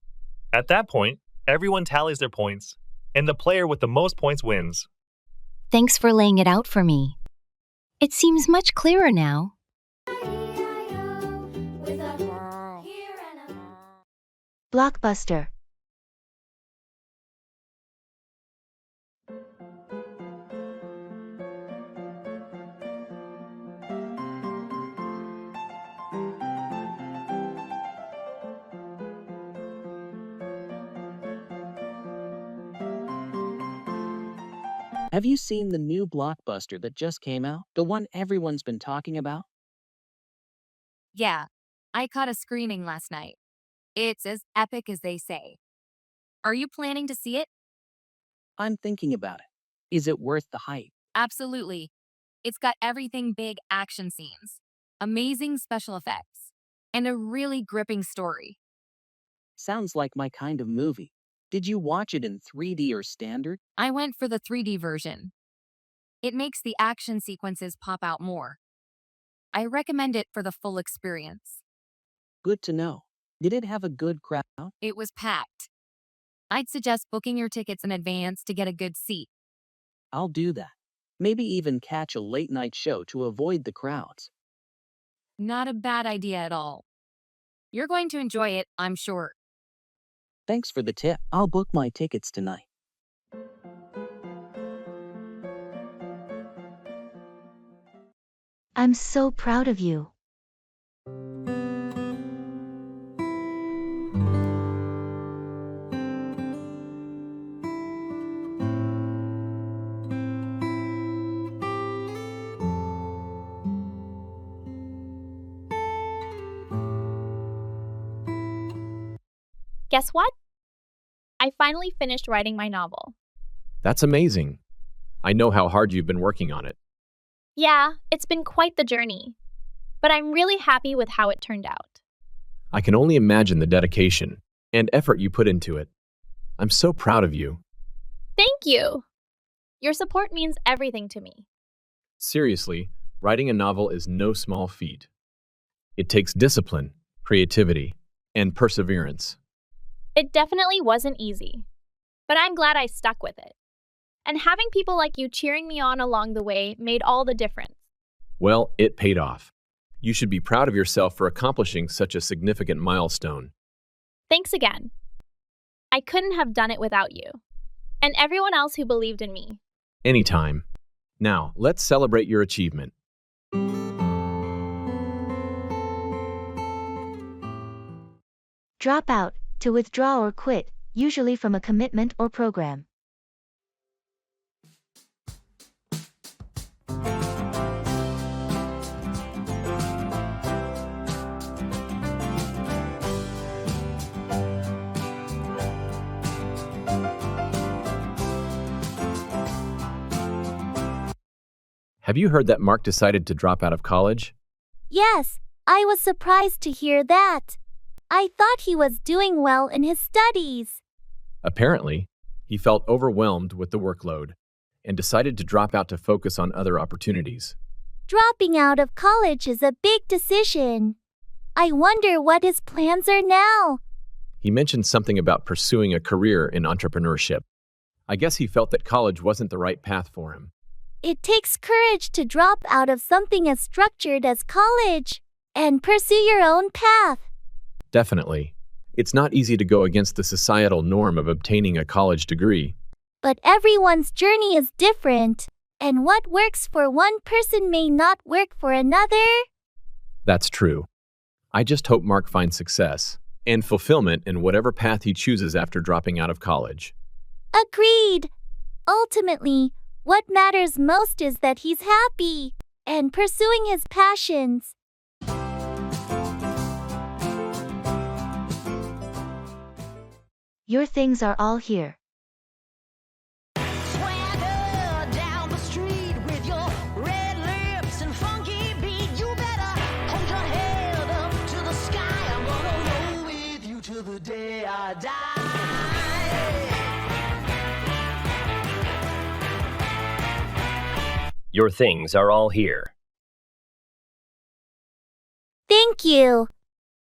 Speaker 8: At that point, everyone tallies their points, and the player with the most points wins.
Speaker 12: Thanks for laying it out for me. It seems much clearer now.
Speaker 13: With a
Speaker 1: Blockbuster.
Speaker 4: Have you seen the new blockbuster that just came out? The one everyone's been talking about?
Speaker 20: Yeah, I caught a screening last night. It's as epic as they say. Are you planning to see it?
Speaker 4: I'm thinking about it. Is it worth the hype?
Speaker 20: Absolutely. It's got everything big action scenes, amazing special effects, and a really gripping story.
Speaker 4: Sounds like my kind of movie. Did you watch it in 3D or standard?
Speaker 20: I went for the 3D version. It makes the action sequences pop out more. I recommend it for the full experience.
Speaker 4: Good to know. Did it have a good crowd?
Speaker 20: It was packed. I'd suggest booking your tickets in advance to get a good seat.
Speaker 4: I'll do that. Maybe even catch a late night show to avoid the crowds.
Speaker 20: Not a bad idea at all. You're going to enjoy it, I'm sure.
Speaker 4: Thanks for the tip. I'll book my tickets tonight.
Speaker 1: I'm so proud of you.
Speaker 14: Guess what? I finally finished writing my novel.
Speaker 7: That's amazing. I know how hard you've been working on it.
Speaker 14: Yeah, it's been quite the journey, but I'm really happy with how it turned out.
Speaker 7: I can only imagine the dedication and effort you put into it. I'm so proud of you.
Speaker 14: Thank you. Your support means everything to me.
Speaker 7: Seriously, writing a novel is no small feat. It takes discipline, creativity, and perseverance.
Speaker 14: It definitely wasn't easy, but I'm glad I stuck with it. And having people like you cheering me on along the way made all the difference.
Speaker 7: Well, it paid off. You should be proud of yourself for accomplishing such a significant milestone.
Speaker 14: Thanks again. I couldn't have done it without you, and everyone else who believed in me.
Speaker 7: Anytime. Now, let's celebrate your achievement.
Speaker 1: Drop out, to withdraw or quit, usually from a commitment or program.
Speaker 7: Have you heard that Mark decided to drop out of college?
Speaker 2: Yes, I was surprised to hear that. I thought he was doing well in his studies.
Speaker 7: Apparently, he felt overwhelmed with the workload and decided to drop out to focus on other opportunities.
Speaker 2: Dropping out of college is a big decision. I wonder what his plans are now.
Speaker 7: He mentioned something about pursuing a career in entrepreneurship. I guess he felt that college wasn't the right path for him.
Speaker 2: It takes courage to drop out of something as structured as college and pursue your own path.
Speaker 7: Definitely. It's not easy to go against the societal norm of obtaining a college degree.
Speaker 2: But everyone's journey is different, and what works for one person may not work for another.
Speaker 7: That's true. I just hope Mark finds success and fulfillment in whatever path he chooses after dropping out of college.
Speaker 2: Agreed. Ultimately, what matters most is that he's happy and pursuing his passions.
Speaker 1: Your things are all here.
Speaker 13: Swagger down the street with your red lips and funky beat. You better hold your head up to the sky. I'm gonna roll with you till the day I die.
Speaker 19: Your things are all here.
Speaker 2: Thank you.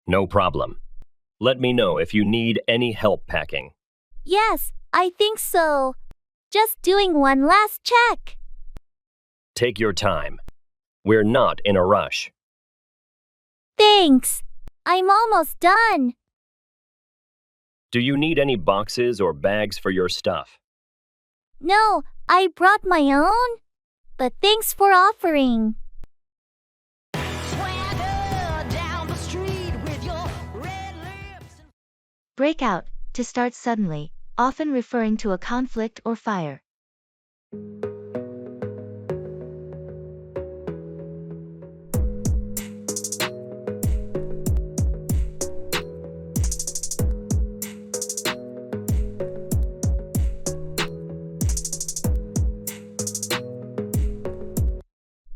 Speaker 19: No problem. Let me know if you need any help packing.
Speaker 2: Yes, I think so. Just doing one last check.
Speaker 19: Take your time. We're not in a rush.
Speaker 2: Thanks. I'm almost done.
Speaker 19: Do you need any boxes or bags for your stuff?
Speaker 2: No, I brought my own. But thanks for offering.
Speaker 1: Break out, to start suddenly, often referring to a conflict or fire.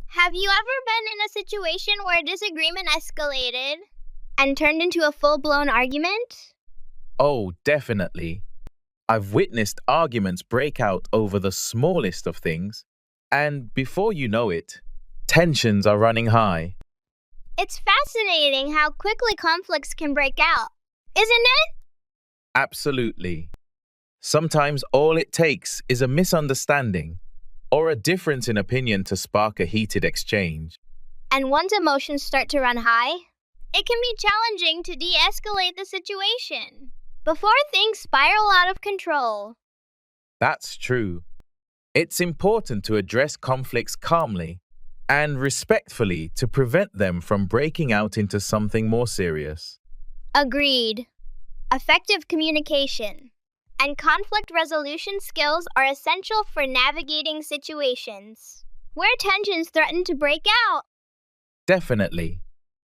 Speaker 2: Have you ever been in a situation where a disagreement escalated and turned into a full-blown argument?
Speaker 6: Oh, definitely. I've witnessed arguments break out over the smallest of things, and before you know it, tensions are running high.
Speaker 2: It's fascinating how quickly conflicts can break out, isn't it?
Speaker 6: Absolutely. Sometimes all it takes is a misunderstanding or a difference in opinion to spark a heated exchange.
Speaker 2: And once emotions start to run high, it can be challenging to de-escalate the situation before things spiral out of control.
Speaker 6: That's true. It's important to address conflicts calmly and respectfully to prevent them from breaking out into something more serious.
Speaker 2: Agreed. Effective communication and conflict resolution skills are essential for navigating situations where tensions threaten to break out.
Speaker 6: Definitely.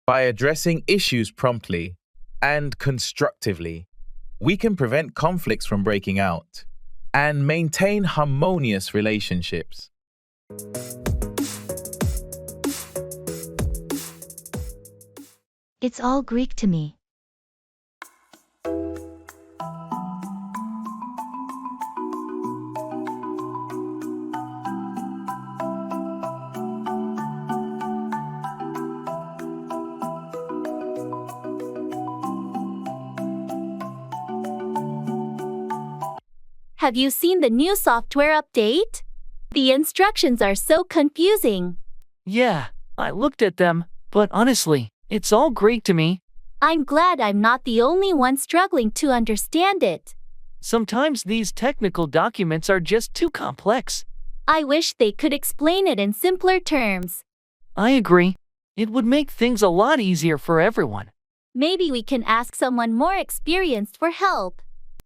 Speaker 6: By addressing issues promptly and constructively, we can prevent conflicts from breaking out and maintain harmonious relationships.
Speaker 1: It's all Greek to me.
Speaker 9: Have you seen the new software update? The instructions are so confusing.
Speaker 10: Yeah, I looked at them, but honestly, it's all Greek to me.
Speaker 9: I'm glad I'm not the only one struggling to understand it.
Speaker 10: Sometimes these technical documents are just too complex.
Speaker 9: I wish they could explain it in simpler terms.
Speaker 10: I agree. It would make things a lot easier for everyone.
Speaker 9: Maybe we can ask someone more experienced for help.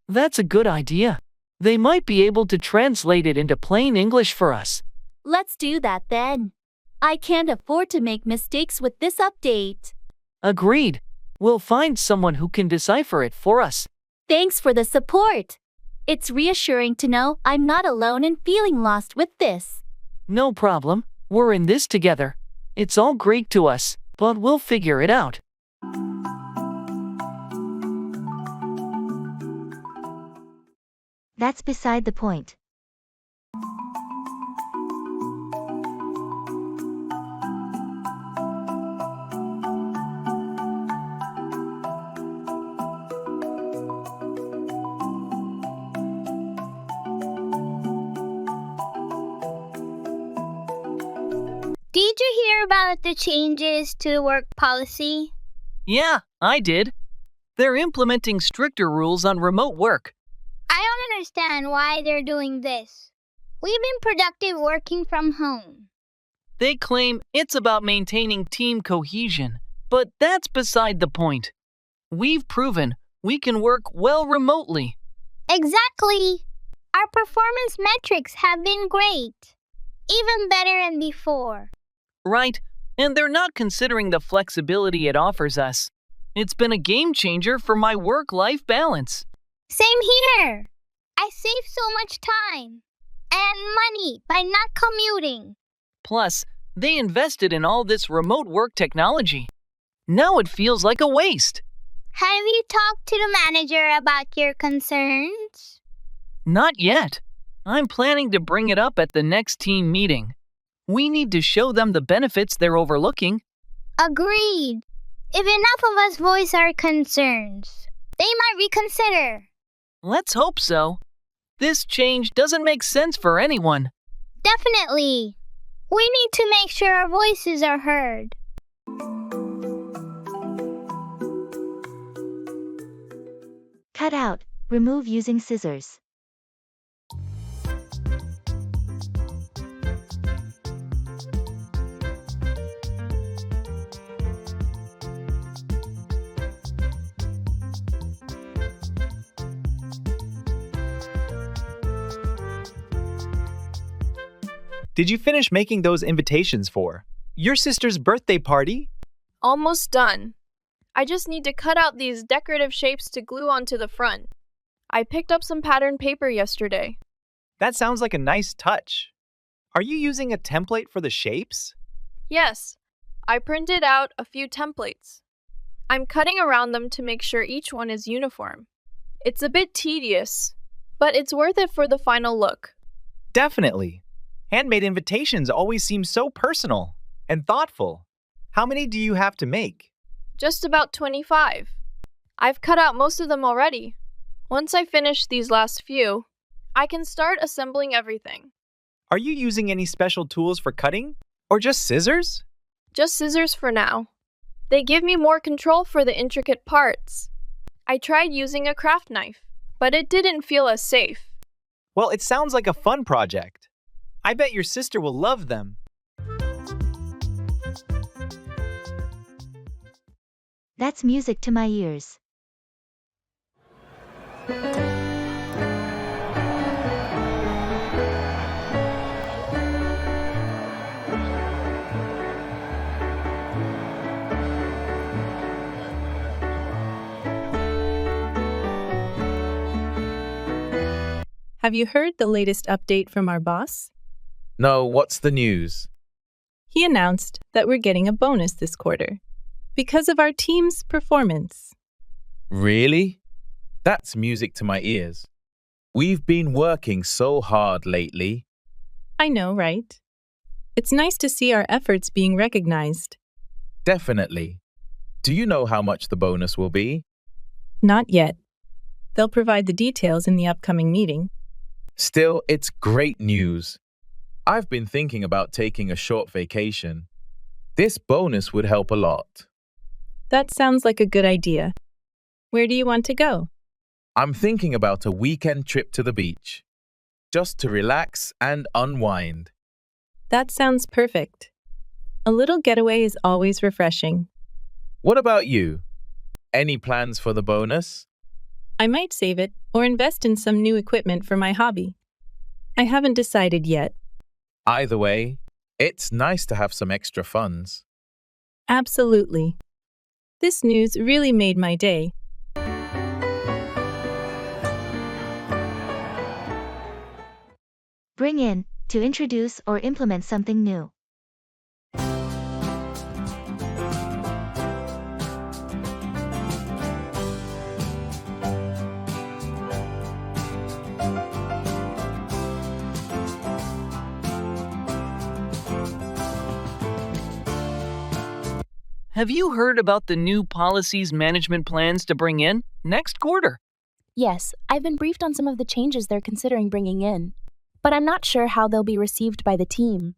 Speaker 10: That's a good idea. They might be able to translate it into plain English for us.
Speaker 9: Let's do that then. I can't afford to make mistakes with this update.
Speaker 10: Agreed. We'll find someone who can decipher it for us.
Speaker 9: Thanks for the support. It's reassuring to know I'm not alone in feeling lost with this.
Speaker 10: No problem. We're in this together. It's all Greek to us, but we'll figure it out.
Speaker 1: That's beside the point.
Speaker 2: Did you hear about the changes to work policy?
Speaker 10: Yeah, I did. They're implementing stricter rules on remote work.
Speaker 2: I don't understand why they're doing this. We've been productive working from home.
Speaker 10: They claim it's about maintaining team cohesion, but that's beside the point. We've proven we can work well remotely.
Speaker 2: Exactly. Our performance metrics have been great. Even better than before.
Speaker 10: Right, and they're not considering the flexibility it offers us. It's been a game changer for my work-life balance.
Speaker 2: Same here. I save so much time and money by not commuting.
Speaker 10: Plus, they invested in all this remote work technology. Now it feels like a waste.
Speaker 2: Have you talked to the manager about your concerns?
Speaker 10: Not yet. I'm planning to bring it up at the next team meeting. We need to show them the benefits they're overlooking.
Speaker 2: Agreed. If enough of us voice our concerns, they might reconsider.
Speaker 10: Let's hope so. This change doesn't make sense for anyone.
Speaker 2: Definitely. We need to make sure our voices are heard.
Speaker 1: Cut out, remove using scissors.
Speaker 16: Did you finish making those invitations for your sister's birthday party?
Speaker 14: Almost done. I just need to cut out these decorative shapes to glue onto the front. I picked up some pattern paper yesterday.
Speaker 16: That sounds like a nice touch. Are you using a template for the shapes?
Speaker 14: Yes, I printed out a few templates. I'm cutting around them to make sure each one is uniform. It's a bit tedious, but it's worth it for the final look.
Speaker 16: Definitely. Handmade invitations always seem so personal and thoughtful. How many do you have to make?
Speaker 14: Just about 25. I've cut out most of them already. Once I finish these last few, I can start assembling everything.
Speaker 16: Are you using any special tools for cutting? Or just scissors?
Speaker 14: Just scissors for now. They give me more control for the intricate parts. I tried using a craft knife, but it didn't feel as safe.
Speaker 16: Well, it sounds like a fun project. I bet your sister will love them.
Speaker 1: That's music to my ears.
Speaker 3: Have you heard the latest update from our boss?
Speaker 6: No, what's the news?
Speaker 3: He announced that we're getting a bonus this quarter because of our team's performance.
Speaker 6: Really? That's music to my ears. We've been working so hard lately.
Speaker 3: I know, right? It's nice to see our efforts being recognized.
Speaker 6: Definitely. Do you know how much the bonus will be?
Speaker 3: Not yet. They'll provide the details in the upcoming meeting.
Speaker 6: Still, it's great news. I've been thinking about taking a short vacation. This bonus would help a lot.
Speaker 3: That sounds like a good idea. Where do you want to go?
Speaker 6: I'm thinking about a weekend trip to the beach, just to relax and unwind.
Speaker 3: That sounds perfect. A little getaway is always refreshing.
Speaker 6: What about you? Any plans for the bonus?
Speaker 3: I might save it or invest in some new equipment for my hobby. I haven't decided yet.
Speaker 6: Either way, it's nice to have some extra funds.
Speaker 3: Absolutely. This news really made my day.
Speaker 1: Bring in, to introduce or implement something new.
Speaker 10: Have you heard about the new policies management plans to bring in next quarter?
Speaker 9: Yes, I've been briefed on some of the changes they're considering bringing in, but I'm not sure how they'll be received by the team.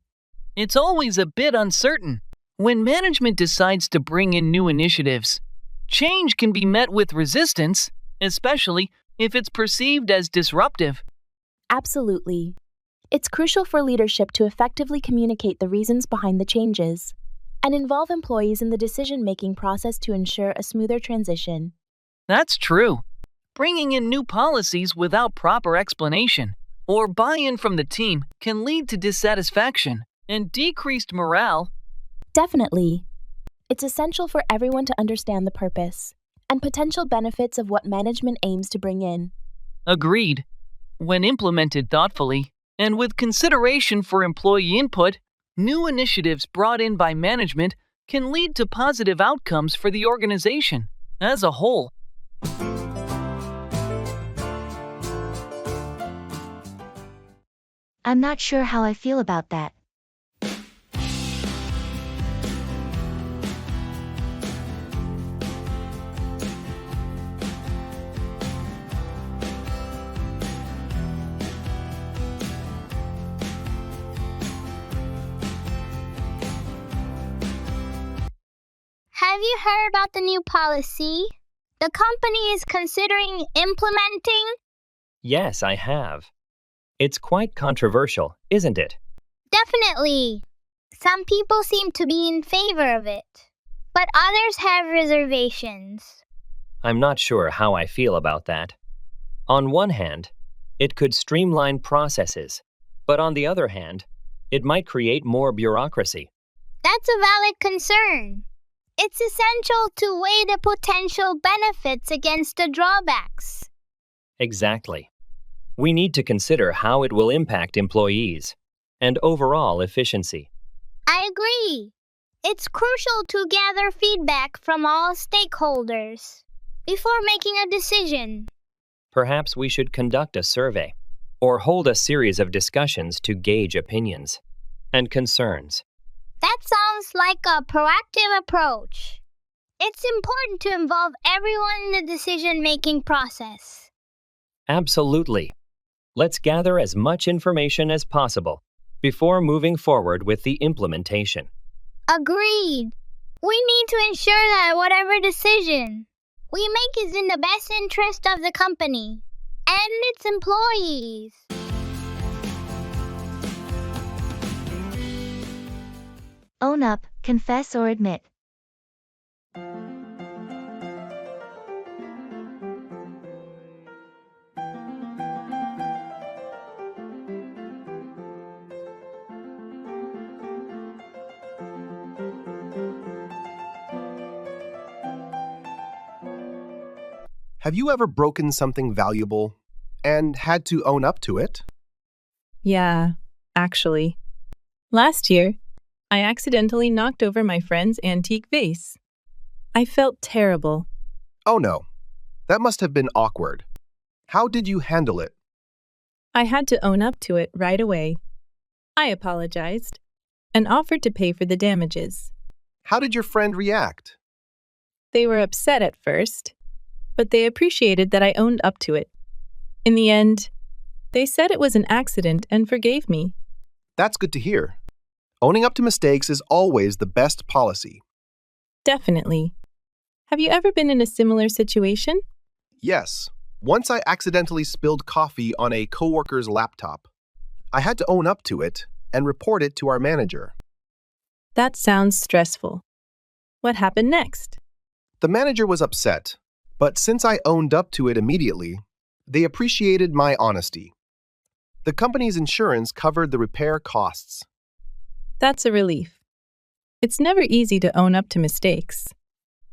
Speaker 10: It's always a bit uncertain. When management decides to bring in new initiatives, change can be met with resistance, especially if it's perceived as disruptive.
Speaker 9: Absolutely. It's crucial for leadership to effectively communicate the reasons behind the changes and involve employees in the decision-making process to ensure a smoother transition.
Speaker 10: That's true. Bringing in new policies without proper explanation or buy-in from the team can lead to dissatisfaction and decreased morale.
Speaker 9: Definitely. It's essential for everyone to understand the purpose and potential benefits of what management aims to bring in.
Speaker 10: Agreed. When implemented thoughtfully and with consideration for employee input, new initiatives brought in by management can lead to positive outcomes for the organization as a whole.
Speaker 1: I'm not sure how I feel about that.
Speaker 2: Have you heard about the new policy? The company is considering implementing?
Speaker 19: Yes, I have. It's quite controversial, isn't it?
Speaker 2: Definitely. Some people seem to be in favor of it, but others have reservations.
Speaker 19: I'm not sure how I feel about that. On one hand, it could streamline processes, but on the other hand, it might create more bureaucracy.
Speaker 2: That's a valid concern. It's essential to weigh the potential benefits against the drawbacks.
Speaker 19: Exactly. We need to consider how it will impact employees and overall efficiency.
Speaker 2: I agree. It's crucial to gather feedback from all stakeholders before making a decision.
Speaker 19: Perhaps we should conduct a survey or hold a series of discussions to gauge opinions and concerns.
Speaker 2: That sounds like a proactive approach. It's important to involve everyone in the decision-making process.
Speaker 19: Absolutely. Let's gather as much information as possible before moving forward with the implementation.
Speaker 2: Agreed. We need to ensure that whatever decision we make is in the best interest of the company and its employees.
Speaker 1: Own up, confess or admit.
Speaker 11: Have you ever broken something valuable and had to own up to it?
Speaker 3: Yeah, actually. Last year, I accidentally knocked over my friend's antique vase. I felt terrible.
Speaker 11: Oh no, that must have been awkward. How did you handle it?
Speaker 3: I had to own up to it right away. I apologized and offered to pay for the damages.
Speaker 11: How did your friend react?
Speaker 3: They were upset at first, but they appreciated that I owned up to it. In the end, they said it was an accident and forgave me.
Speaker 11: That's good to hear. Owning up to mistakes is always the best policy.
Speaker 3: Definitely. Have you ever been in a similar situation?
Speaker 11: Yes. Once I accidentally spilled coffee on a coworker's laptop. I had to own up to it and report it to our manager.
Speaker 3: That sounds stressful. What happened next?
Speaker 11: The manager was upset, but since I owned up to it immediately, they appreciated my honesty. The company's insurance covered the repair costs.
Speaker 3: That's a relief. It's never easy to own up to mistakes,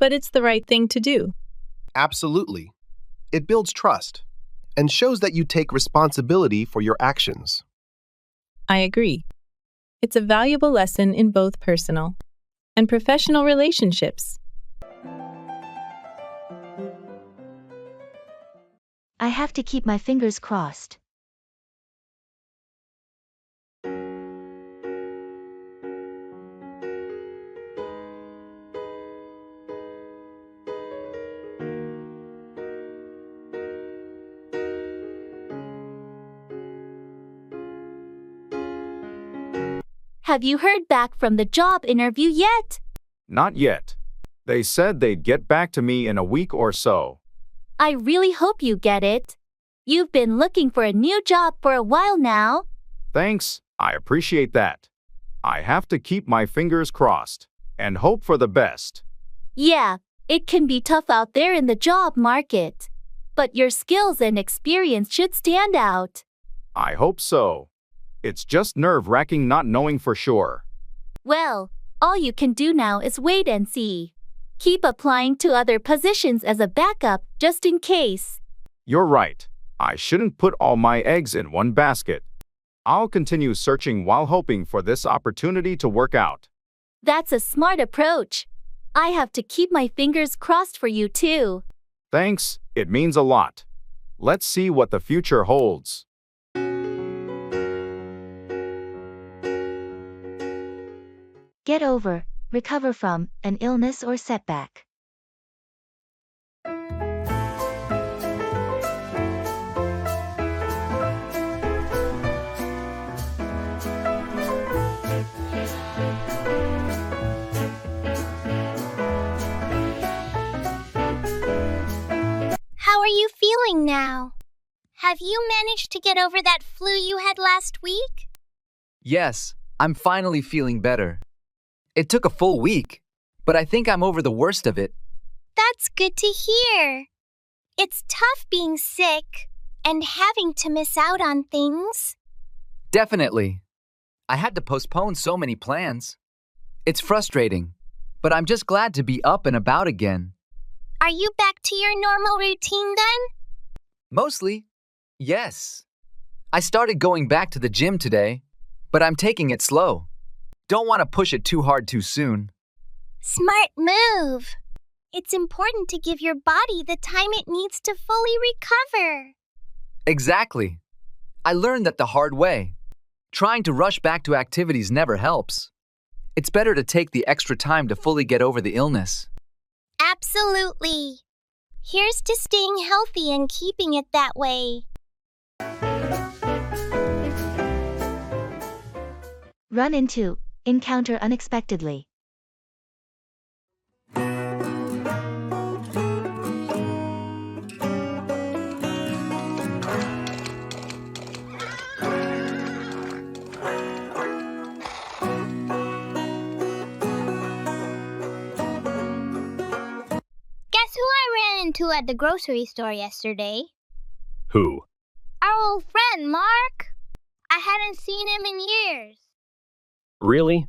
Speaker 3: but it's the right thing to do.
Speaker 11: Absolutely. It builds trust and shows that you take responsibility for your actions.
Speaker 3: I agree. It's a valuable lesson in both personal and professional relationships.
Speaker 1: I have to keep my fingers crossed.
Speaker 15: Have you heard back from the job interview yet?
Speaker 18: Not yet. They said they'd get back to me in a week or so.
Speaker 15: I really hope you get it. You've been looking for a new job for a while now.
Speaker 18: Thanks, I appreciate that. I have to keep my fingers crossed and hope for the best.
Speaker 15: Yeah, it can be tough out there in the job market. But your skills and experience should stand out.
Speaker 18: I hope so. It's just nerve-wracking not knowing for sure.
Speaker 15: Well, all you can do now is wait and see. Keep applying to other positions as a backup just in case.
Speaker 18: You're right. I shouldn't put all my eggs in one basket. I'll continue searching while hoping for this opportunity to work out.
Speaker 15: That's a smart approach. I have to keep my fingers crossed for you too.
Speaker 18: Thanks, it means a lot. Let's see what the future holds.
Speaker 1: Get over, recover from, an illness or setback.
Speaker 2: Have you managed to get over that flu you had last week?
Speaker 17: Yes, I'm finally feeling better. It took a full week, but I think I'm over the worst of it.
Speaker 2: That's good to hear. It's tough being sick and having to miss out on things.
Speaker 17: Definitely. I had to postpone so many plans. It's frustrating, but I'm just glad to be up and about again.
Speaker 2: Are you back to your normal routine then?
Speaker 17: Mostly, yes. I started going back to the gym today, but I'm taking it slow. Don't want to push it too hard too soon.
Speaker 2: Smart move. It's important to give your body the time it needs to fully recover.
Speaker 17: Exactly. I learned that the hard way. Trying to rush back to activities never helps. It's better to take the extra time to fully get over the illness.
Speaker 2: Absolutely. Here's to staying healthy and keeping it that way.
Speaker 1: Run into, encounter unexpectedly.
Speaker 2: Guess who I ran into at the grocery store yesterday?
Speaker 19: Who?
Speaker 2: Our old friend, Mark. I hadn't seen him in years.
Speaker 19: Really?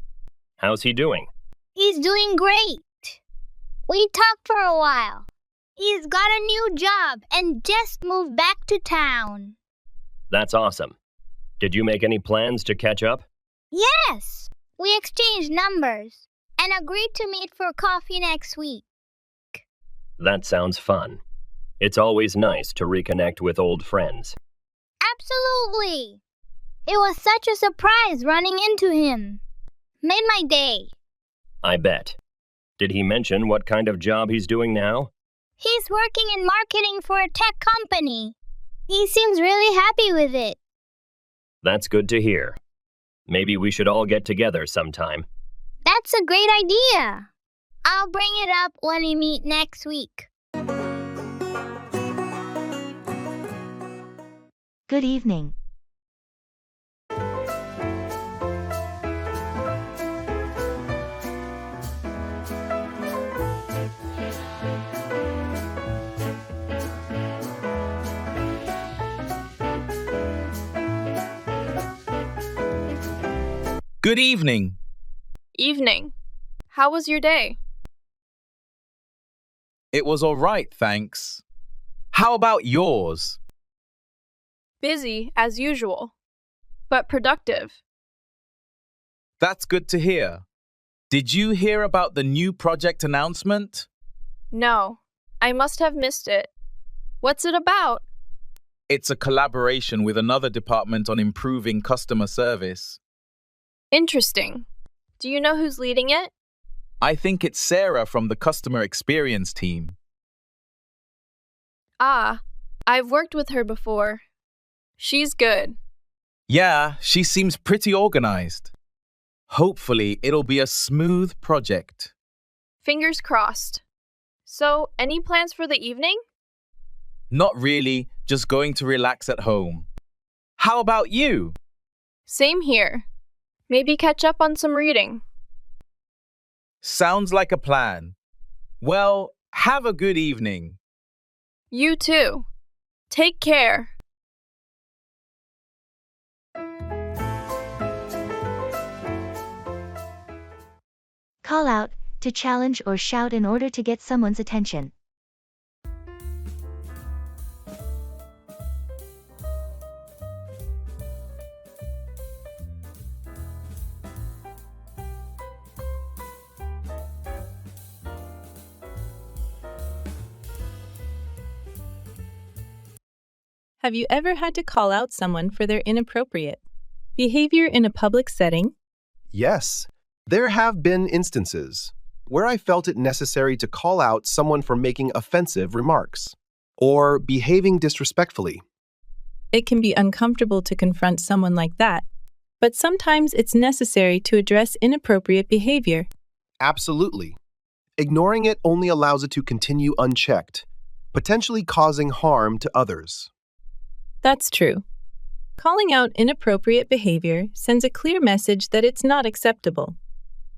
Speaker 19: How's he doing?
Speaker 2: He's doing great. We talked for a while. He's got a new job and just moved back to town.
Speaker 19: That's awesome. Did you make any plans to catch up?
Speaker 2: Yes! We exchanged numbers and agreed to meet for coffee next week.
Speaker 19: That sounds fun. It's always nice to reconnect with old friends.
Speaker 2: Absolutely! It was such a surprise running into him. Made my day.
Speaker 19: I bet. Did he mention what kind of job he's doing now?
Speaker 2: He's working in marketing for a tech company. He seems really happy with it.
Speaker 19: That's good to hear. Maybe we should all get together sometime.
Speaker 2: That's a great idea. I'll bring it up when we meet next week.
Speaker 1: Good evening.
Speaker 6: Good evening.
Speaker 14: Evening. How was your day?
Speaker 6: It was all right, thanks. How about yours?
Speaker 14: Busy, as usual, but productive.
Speaker 6: That's good to hear. Did you hear about the new project announcement?
Speaker 14: No, I must have missed it. What's it about?
Speaker 6: It's a collaboration with another department on improving customer service.
Speaker 14: Interesting. Do you know who's leading it?
Speaker 6: I think it's Sarah from the customer experience team.
Speaker 14: Ah, I've worked with her before. She's good.
Speaker 6: Yeah, she seems pretty organized. Hopefully, it'll be a smooth project.
Speaker 14: Fingers crossed. So, any plans for the evening?
Speaker 6: Not really, just going to relax at home. How about you?
Speaker 14: Same here. Maybe catch up on some reading.
Speaker 6: Sounds like a plan. Well, have a good evening.
Speaker 14: You too. Take care.
Speaker 1: Call out, to challenge or shout in order to get someone's attention.
Speaker 3: Have you ever had to call out someone for their inappropriate behavior in a public setting?
Speaker 11: Yes, there have been instances where I felt it necessary to call out someone for making offensive remarks or behaving disrespectfully.
Speaker 3: It can be uncomfortable to confront someone like that, but sometimes it's necessary to address inappropriate behavior.
Speaker 11: Absolutely. Ignoring it only allows it to continue unchecked, potentially causing harm to others.
Speaker 3: That's true. Calling out inappropriate behavior sends a clear message that it's not acceptable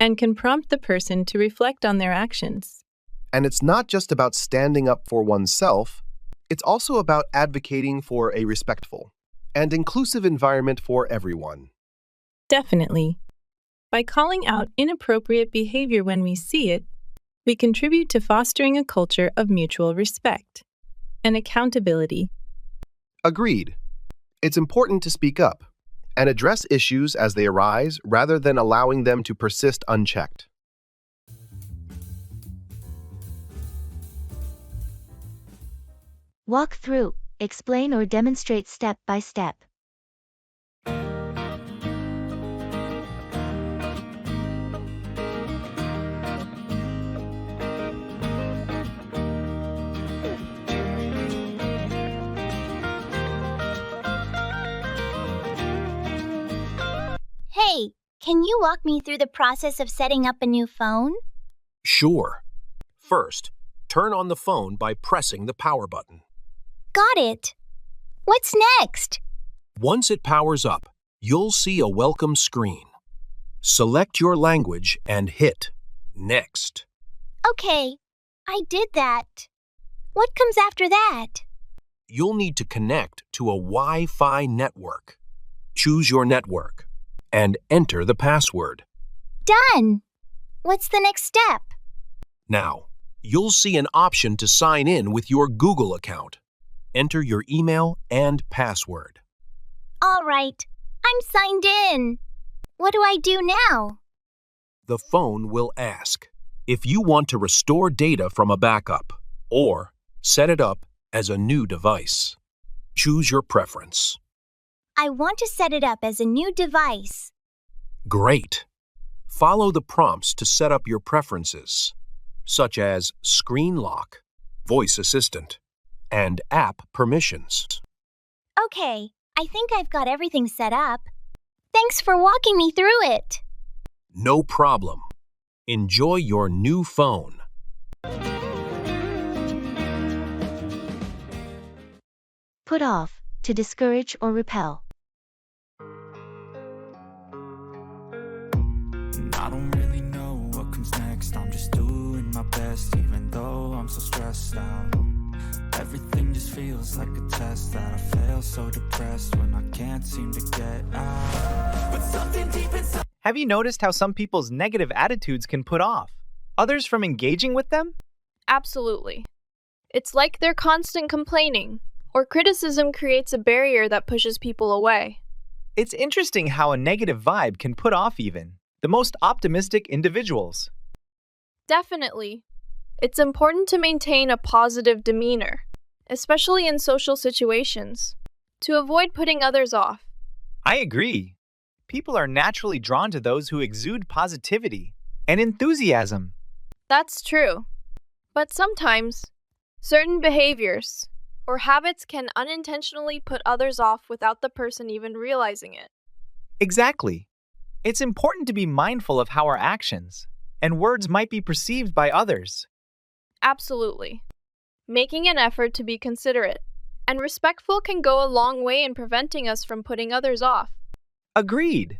Speaker 3: and can prompt the person to reflect on their actions.
Speaker 11: And it's not just about standing up for oneself, it's also about advocating for a respectful and inclusive environment for everyone.
Speaker 3: Definitely. By calling out inappropriate behavior when we see it, we contribute to fostering a culture of mutual respect and accountability.
Speaker 11: Agreed. It's important to speak up and address issues as they arise rather than allowing them to persist unchecked.
Speaker 1: Walk through, explain or demonstrate step by step.
Speaker 2: Hey, can you walk me through the process of setting up a new phone?
Speaker 21: Sure. First, turn on the phone by pressing the power button.
Speaker 2: Got it. What's next?
Speaker 21: Once it powers up, you'll see a welcome screen. Select your language and hit Next.
Speaker 2: Okay, I did that. What comes after that?
Speaker 21: You'll need to connect to a Wi-Fi network. Choose your network and enter the password.
Speaker 2: Done. What's the next step?
Speaker 21: Now, you'll see an option to sign in with your Google account. Enter your email and password.
Speaker 2: All right, I'm signed in. What do I do now?
Speaker 21: The phone will ask if you want to restore data from a backup or set it up as a new device. Choose your preference.
Speaker 2: I want to set it up as a new device.
Speaker 21: Great. Follow the prompts to set up your preferences, such as screen lock, voice assistant, and app permissions.
Speaker 2: Okay, I think I've got everything set up. Thanks for walking me through it.
Speaker 21: No problem. Enjoy your new phone.
Speaker 1: Put off, to discourage or repel.
Speaker 13: I don't really know what comes next. I'm just doing my best, even though I'm so stressed out. Everything just feels like a test that I fail, so depressed when I can't seem to get out. But something deep inside.
Speaker 16: Have you noticed how some people's negative attitudes can put off others from engaging with them?
Speaker 14: Absolutely. It's like they're constant complaining, or criticism creates a barrier that pushes people away.
Speaker 16: It's interesting how a negative vibe can put off even the most optimistic individuals.
Speaker 14: Definitely. It's important to maintain a positive demeanor, especially in social situations, to avoid putting others off.
Speaker 16: I agree. People are naturally drawn to those who exude positivity and enthusiasm.
Speaker 14: That's true. But sometimes, certain behaviors or habits can unintentionally put others off without the person even realizing it.
Speaker 16: Exactly. It's important to be mindful of how our actions and words might be perceived by others.
Speaker 14: Absolutely. Making an effort to be considerate and respectful can go a long way in preventing us from putting others off.
Speaker 16: Agreed.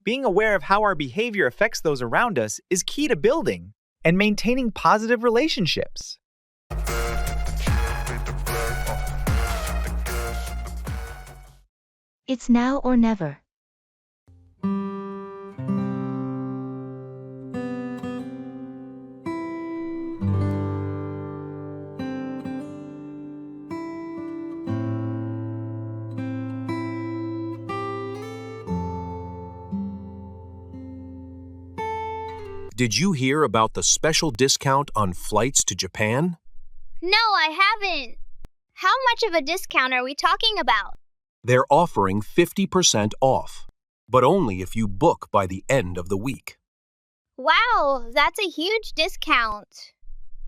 Speaker 16: Being aware of how our behavior affects those around us is key to building and maintaining positive relationships.
Speaker 1: It's now or never.
Speaker 21: Did you hear about the special discount on flights to Japan?
Speaker 2: No, I haven't. How much of a discount are we talking about?
Speaker 21: They're offering 50% off, but only if you book by the end of the week.
Speaker 2: Wow, that's a huge discount.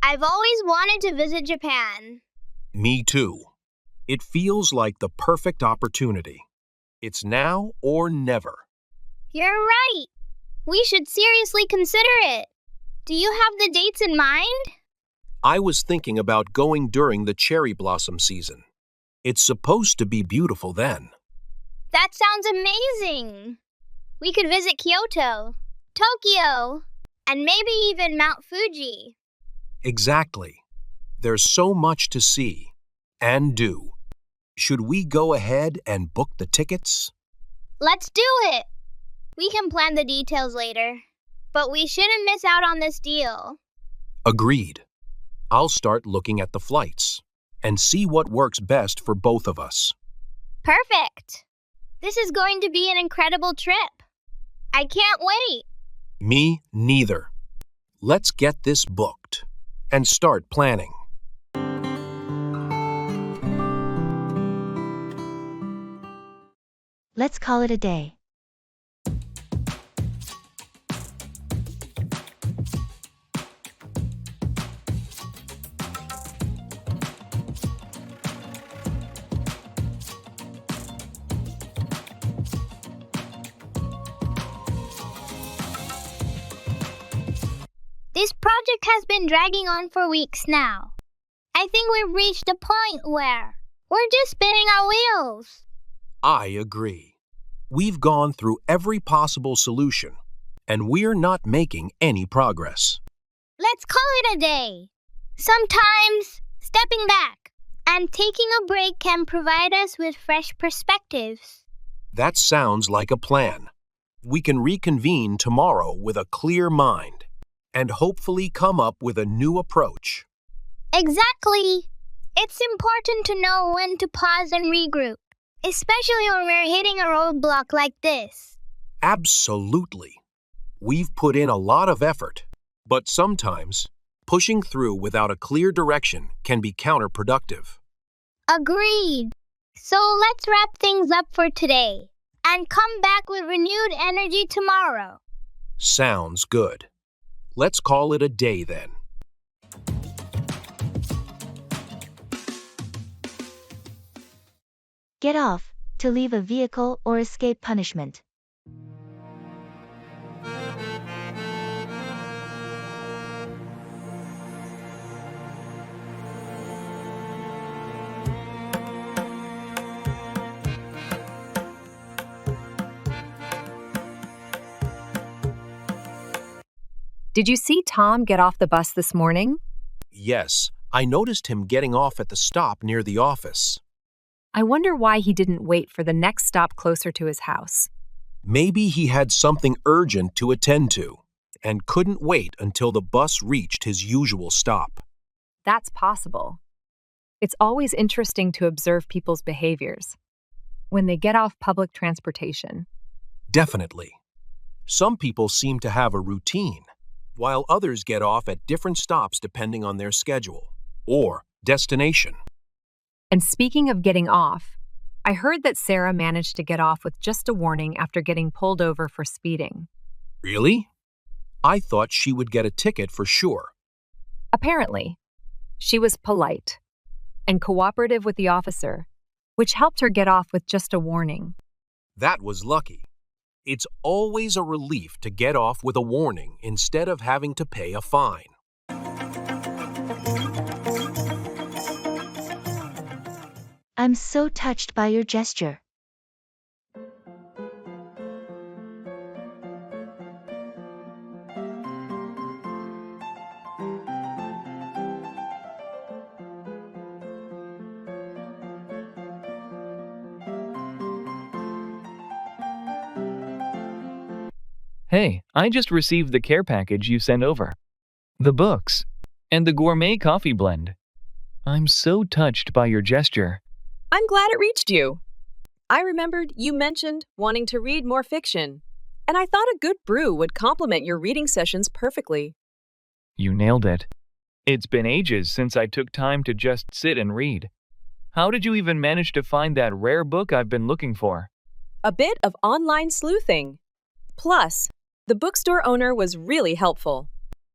Speaker 2: I've always wanted to visit Japan.
Speaker 21: Me too. It feels like the perfect opportunity. It's now or never.
Speaker 2: You're right. We should seriously consider it. Do you have the dates in mind?
Speaker 21: I was thinking about going during the cherry blossom season. It's supposed to be beautiful then.
Speaker 2: That sounds amazing! We could visit Kyoto, Tokyo, and maybe even Mount Fuji.
Speaker 21: Exactly. There's so much to see and do. Should we go ahead and book the tickets?
Speaker 2: Let's do it! We can plan the details later, but we shouldn't miss out on this deal.
Speaker 21: Agreed. I'll start looking at the flights and see what works best for both of us.
Speaker 2: Perfect! This is going to be an incredible trip. I can't wait!
Speaker 21: Me neither. Let's get this booked and start planning.
Speaker 1: Let's call it a day.
Speaker 2: This project has been dragging on for weeks now. I think we've reached a point where we're just spinning our wheels.
Speaker 21: I agree. We've gone through every possible solution, and we're not making any progress.
Speaker 2: Let's call it a day. Sometimes stepping back and taking a break can provide us with fresh perspectives.
Speaker 21: That sounds like a plan. We can reconvene tomorrow with a clear mind and hopefully come up with a new approach.
Speaker 2: Exactly. It's important to know when to pause and regroup, especially when we're hitting a roadblock like this.
Speaker 21: Absolutely. We've put in a lot of effort, but sometimes pushing through without a clear direction can be counterproductive.
Speaker 2: Agreed. So let's wrap things up for today and come back with renewed energy tomorrow.
Speaker 21: Sounds good. Let's call it a day then.
Speaker 1: Get off, to leave a vehicle or escape punishment.
Speaker 5: Did you see Tom get off the bus this morning?
Speaker 21: Yes, I noticed him getting off at the stop near the office.
Speaker 5: I wonder why he didn't wait for the next stop closer to his house.
Speaker 21: Maybe he had something urgent to attend to and couldn't wait until the bus reached his usual stop.
Speaker 5: That's possible. It's always interesting to observe people's behaviors when they get off public transportation.
Speaker 21: Definitely. Some people seem to have a routine, while others get off at different stops depending on their schedule or destination.
Speaker 5: And speaking of getting off, I heard that Sarah managed to get off with just a warning after getting pulled over for speeding.
Speaker 21: Really? I thought she would get a ticket for sure.
Speaker 5: Apparently, she was polite and cooperative with the officer, which helped her get off with just a warning.
Speaker 21: That was lucky. It's always a relief to get off with a warning instead of having to pay a fine.
Speaker 1: I'm so touched by your gesture.
Speaker 10: Hey, I just received the care package you sent over. The books, and the gourmet coffee blend. I'm so touched by your gesture.
Speaker 22: I'm glad it reached you. I remembered you mentioned wanting to read more fiction, and I thought a good brew would complement your reading sessions perfectly.
Speaker 10: You nailed it. It's been ages since I took time to just sit and read. How did you even manage to find that rare book I've been looking for?
Speaker 22: A bit of online sleuthing. Plus, the bookstore owner was really helpful.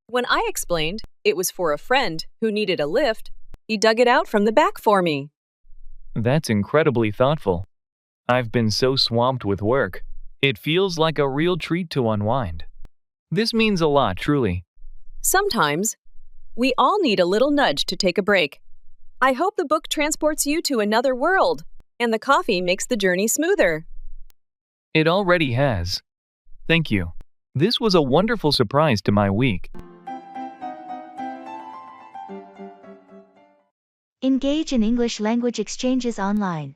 Speaker 22: When I explained it was for a friend who needed a lift, he dug it out from the back for me.
Speaker 10: That's incredibly thoughtful. I've been so swamped with work. It feels like a real treat to unwind. This means a lot, truly.
Speaker 22: Sometimes, we all need a little nudge to take a break. I hope the book transports you to another world, and the coffee makes the journey smoother.
Speaker 10: It already has. Thank you. This was a wonderful surprise to my week.
Speaker 1: Engage in English language exchanges online.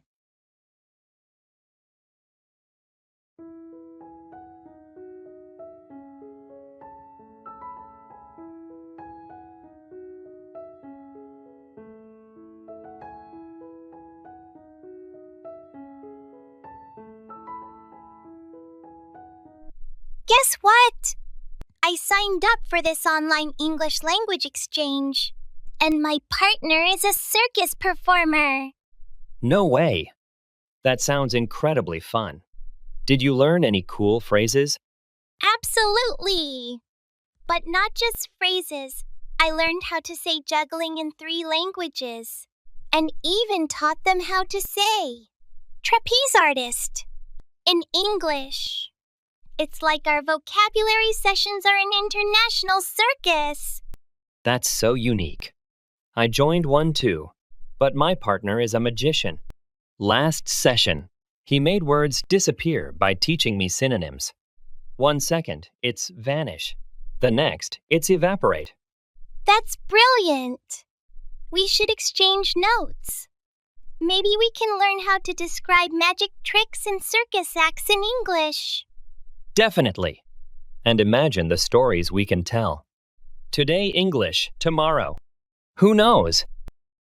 Speaker 2: Guess what? I signed up for this online English language exchange, and my partner is a circus performer.
Speaker 19: No way. That sounds incredibly fun. Did you learn any cool phrases?
Speaker 2: Absolutely. But not just phrases. I learned how to say juggling in 3 languages, and even taught them how to say trapeze artist in English. It's like our vocabulary sessions are an international circus.
Speaker 19: That's so unique. I joined one too, but my partner is a magician. Last session, he made words disappear by teaching me synonyms. 1 second, it's vanish. The next, it's evaporate.
Speaker 2: That's brilliant. We should exchange notes. Maybe we can learn how to describe magic tricks and circus acts in English.
Speaker 19: Definitely. And imagine the stories we can tell. Today English, tomorrow. Who knows?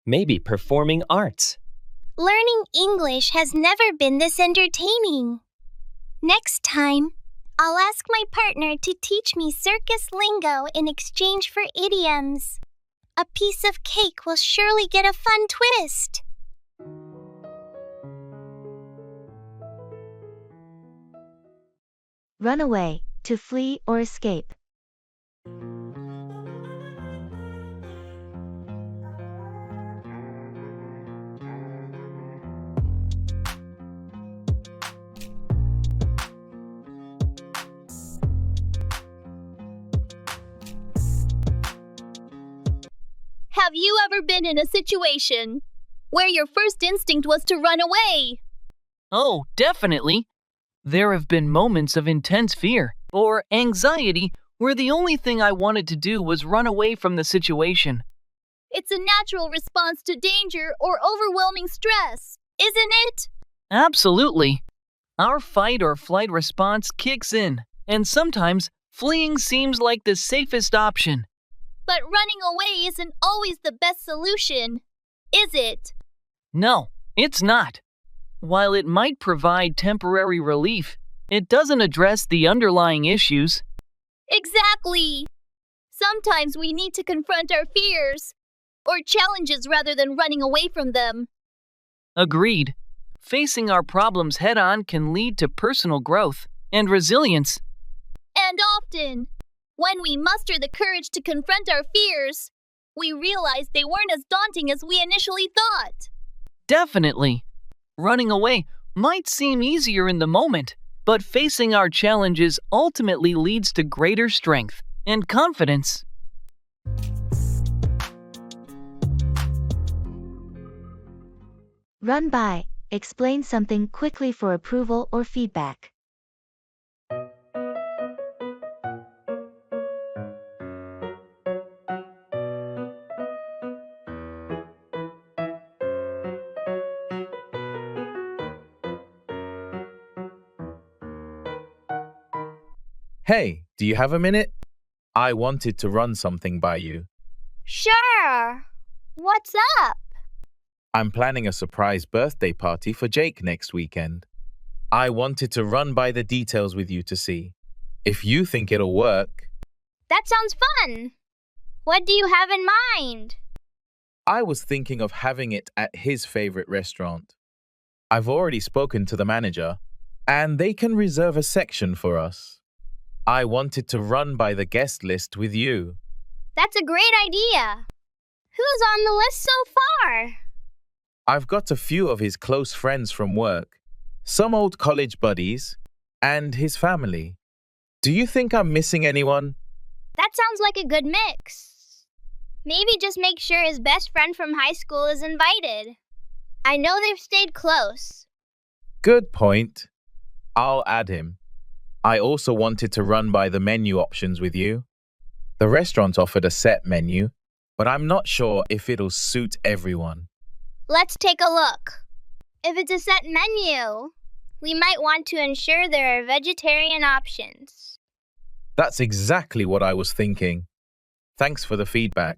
Speaker 19: Maybe performing arts.
Speaker 2: Learning English has never been this entertaining. Next time, I'll ask my partner to teach me circus lingo in exchange for idioms. A piece of cake will surely get a fun twist.
Speaker 1: Run away, to flee or escape.
Speaker 8: Have you ever been in a situation where your first instinct was to run away?
Speaker 10: Oh, definitely. There have been moments of intense fear or anxiety where the only thing I wanted to do was run away from the situation.
Speaker 8: It's a natural response to danger or overwhelming stress, isn't it?
Speaker 10: Absolutely. Our fight or flight response kicks in, and sometimes fleeing seems like the safest option.
Speaker 8: But running away isn't always the best solution, is it?
Speaker 10: No, it's not. While it might provide temporary relief, it doesn't address the underlying issues.
Speaker 8: Exactly. Sometimes we need to confront our fears or challenges rather than running away from them.
Speaker 10: Agreed. Facing our problems head-on can lead to personal growth and resilience.
Speaker 8: And often, when we muster the courage to confront our fears, we realize they weren't as daunting as we initially thought.
Speaker 10: Definitely. Running away might seem easier in the moment, but facing our challenges ultimately leads to greater strength and confidence.
Speaker 1: Run by, explain something quickly for approval or feedback.
Speaker 6: Hey, do you have a minute? I wanted to run something by you.
Speaker 2: Sure. What's up?
Speaker 6: I'm planning a surprise birthday party for Jake next weekend. I wanted to run by the details with you to see if you think it'll work.
Speaker 2: That sounds fun. What do you have in mind?
Speaker 6: I was thinking of having it at his favorite restaurant. I've already spoken to the manager, and they can reserve a section for us. I wanted to run by the guest list with you.
Speaker 2: That's a great idea. Who's on the list so far?
Speaker 6: I've got a few of his close friends from work, some old college buddies, and his family. Do you think I'm missing anyone?
Speaker 2: That sounds like a good mix. Maybe just make sure his best friend from high school is invited. I know they've stayed close.
Speaker 6: Good point. I'll add him. I also wanted to run by the menu options with you. The restaurant offered a set menu, but I'm not sure if it'll suit everyone.
Speaker 2: Let's take a look. If it's a set menu, we might want to ensure there are vegetarian options.
Speaker 6: That's exactly what I was thinking. Thanks for the feedback.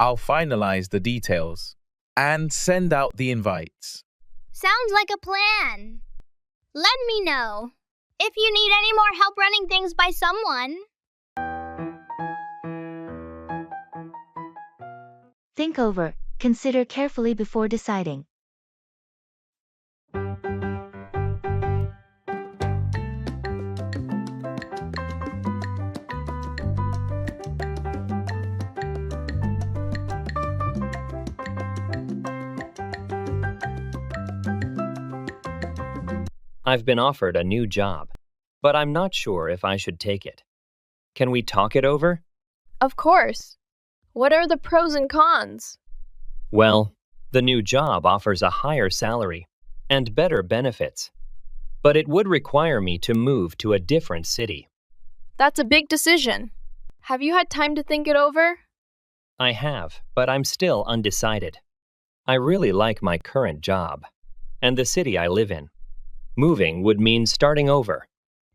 Speaker 6: I'll finalize the details and send out the invites.
Speaker 2: Sounds like a plan. Let me know if you need any more help running things by someone.
Speaker 1: Think over, consider carefully before deciding.
Speaker 19: I've been offered a new job, but I'm not sure if I should take it. Can we talk it over?
Speaker 14: Of course. What are the pros and cons?
Speaker 19: Well, the new job offers a higher salary and better benefits, but it would require me to move to a different city.
Speaker 14: That's a big decision. Have you had time to think it over?
Speaker 19: I have, but I'm still undecided. I really like my current job and the city I live in. Moving would mean starting over.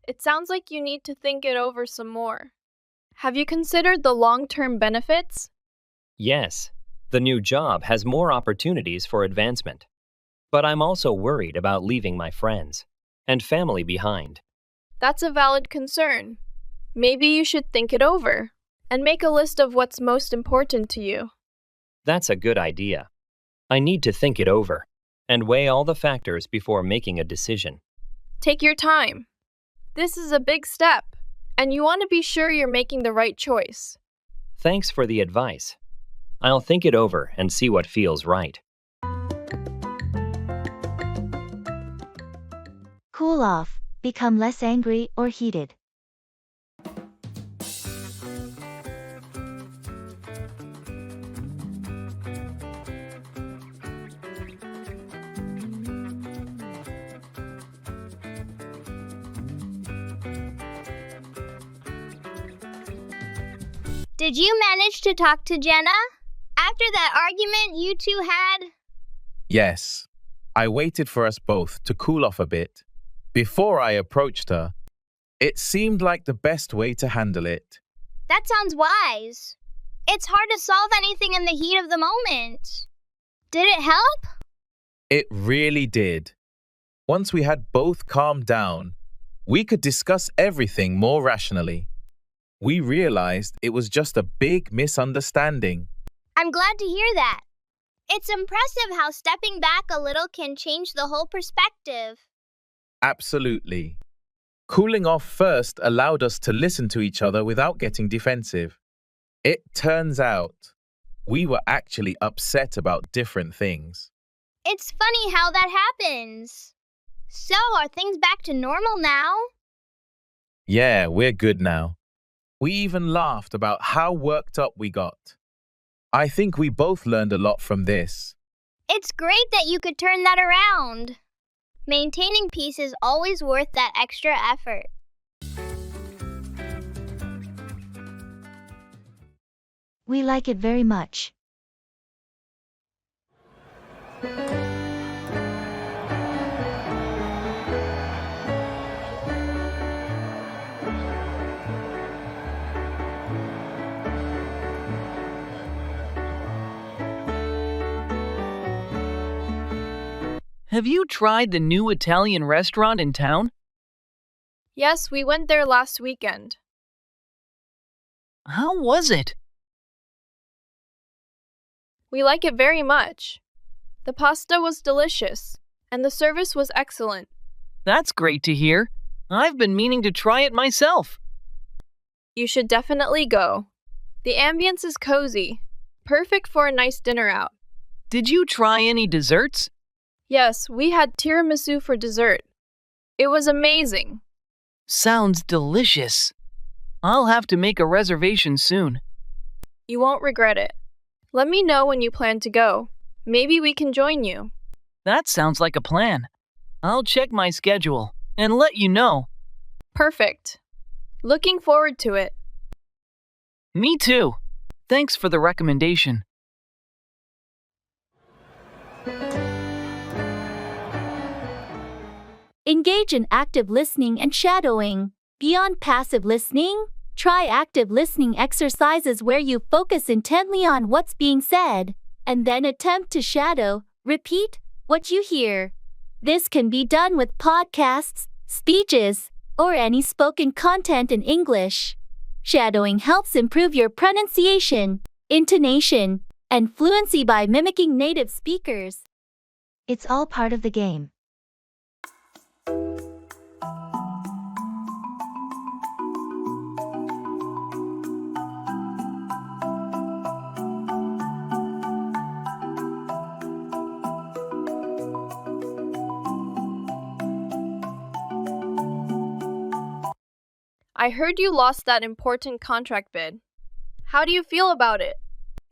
Speaker 14: It sounds like you need to think it over some more. Have you considered the long-term benefits?
Speaker 19: Yes, the new job has more opportunities for advancement. But I'm also worried about leaving my friends and family behind.
Speaker 14: That's a valid concern. Maybe you should think it over and make a list of what's most important to you.
Speaker 19: That's a good idea. I need to think it over and weigh all the factors before making a decision.
Speaker 14: Take your time. This is a big step, and you want to be sure you're making the right choice.
Speaker 19: Thanks for the advice. I'll think it over and see what feels right.
Speaker 1: Cool off, become less angry or heated.
Speaker 2: Did you manage to talk to Jenna after that argument you two had?
Speaker 6: Yes. I waited for us both to cool off a bit before I approached her. It seemed like the best way to handle it.
Speaker 2: That sounds wise. It's hard to solve anything in the heat of the moment. Did it help?
Speaker 6: It really did. Once we had both calmed down, we could discuss everything more rationally. We realized it was just a big misunderstanding.
Speaker 2: I'm glad to hear that. It's impressive how stepping back a little can change the whole perspective.
Speaker 6: Absolutely. Cooling off first allowed us to listen to each other without getting defensive. It turns out we were actually upset about different things.
Speaker 2: It's funny how that happens. So, are things back to normal now?
Speaker 6: Yeah, we're good now. We even laughed about how worked up we got. I think we both learned a lot from this.
Speaker 2: It's great that you could turn that around. Maintaining peace is always worth that extra effort.
Speaker 1: We like it very much.
Speaker 10: Have you tried the new Italian restaurant in town?
Speaker 14: Yes, we went there last weekend.
Speaker 10: How was it?
Speaker 14: We like it very much. The pasta was delicious, and the service was excellent.
Speaker 10: That's great to hear. I've been meaning to try it myself.
Speaker 14: You should definitely go. The ambience is cozy, perfect for a nice dinner out.
Speaker 10: Did you try any desserts?
Speaker 14: Yes, we had tiramisu for dessert. It was amazing.
Speaker 10: Sounds delicious. I'll have to make a reservation soon.
Speaker 14: You won't regret it. Let me know when you plan to go. Maybe we can join you.
Speaker 10: That sounds like a plan. I'll check my schedule and let you know.
Speaker 14: Perfect. Looking forward to it.
Speaker 10: Me too. Thanks for the recommendation.
Speaker 15: Engage in active listening and shadowing. Beyond passive listening, try active listening exercises where you focus intently on what's being said, and then attempt to shadow, repeat, what you hear. This can be done with podcasts, speeches, or any spoken content in English. Shadowing helps improve your pronunciation, intonation, and fluency by mimicking native speakers.
Speaker 1: It's all part of the game.
Speaker 14: I heard you lost that important contract bid. How do you feel about it?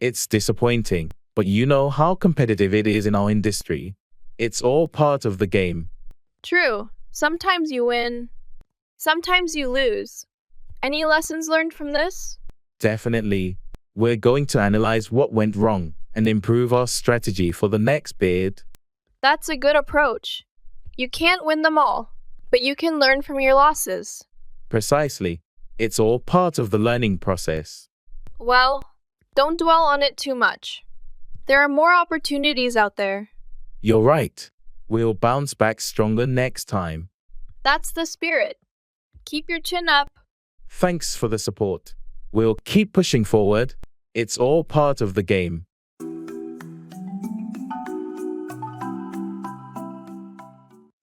Speaker 6: It's disappointing, but you know how competitive it is in our industry. It's all part of the game.
Speaker 14: True. Sometimes you win. Sometimes you lose. Any lessons learned from this?
Speaker 6: Definitely. We're going to analyze what went wrong and improve our strategy for the next bid.
Speaker 14: That's a good approach. You can't win them all, but you can learn from your losses.
Speaker 6: Precisely. It's all part of the learning process.
Speaker 14: Well, don't dwell on it too much. There are more opportunities out there.
Speaker 6: You're right. We'll bounce back stronger next time.
Speaker 14: That's the spirit. Keep your chin up.
Speaker 6: Thanks for the support. We'll keep pushing forward. It's all part of the game.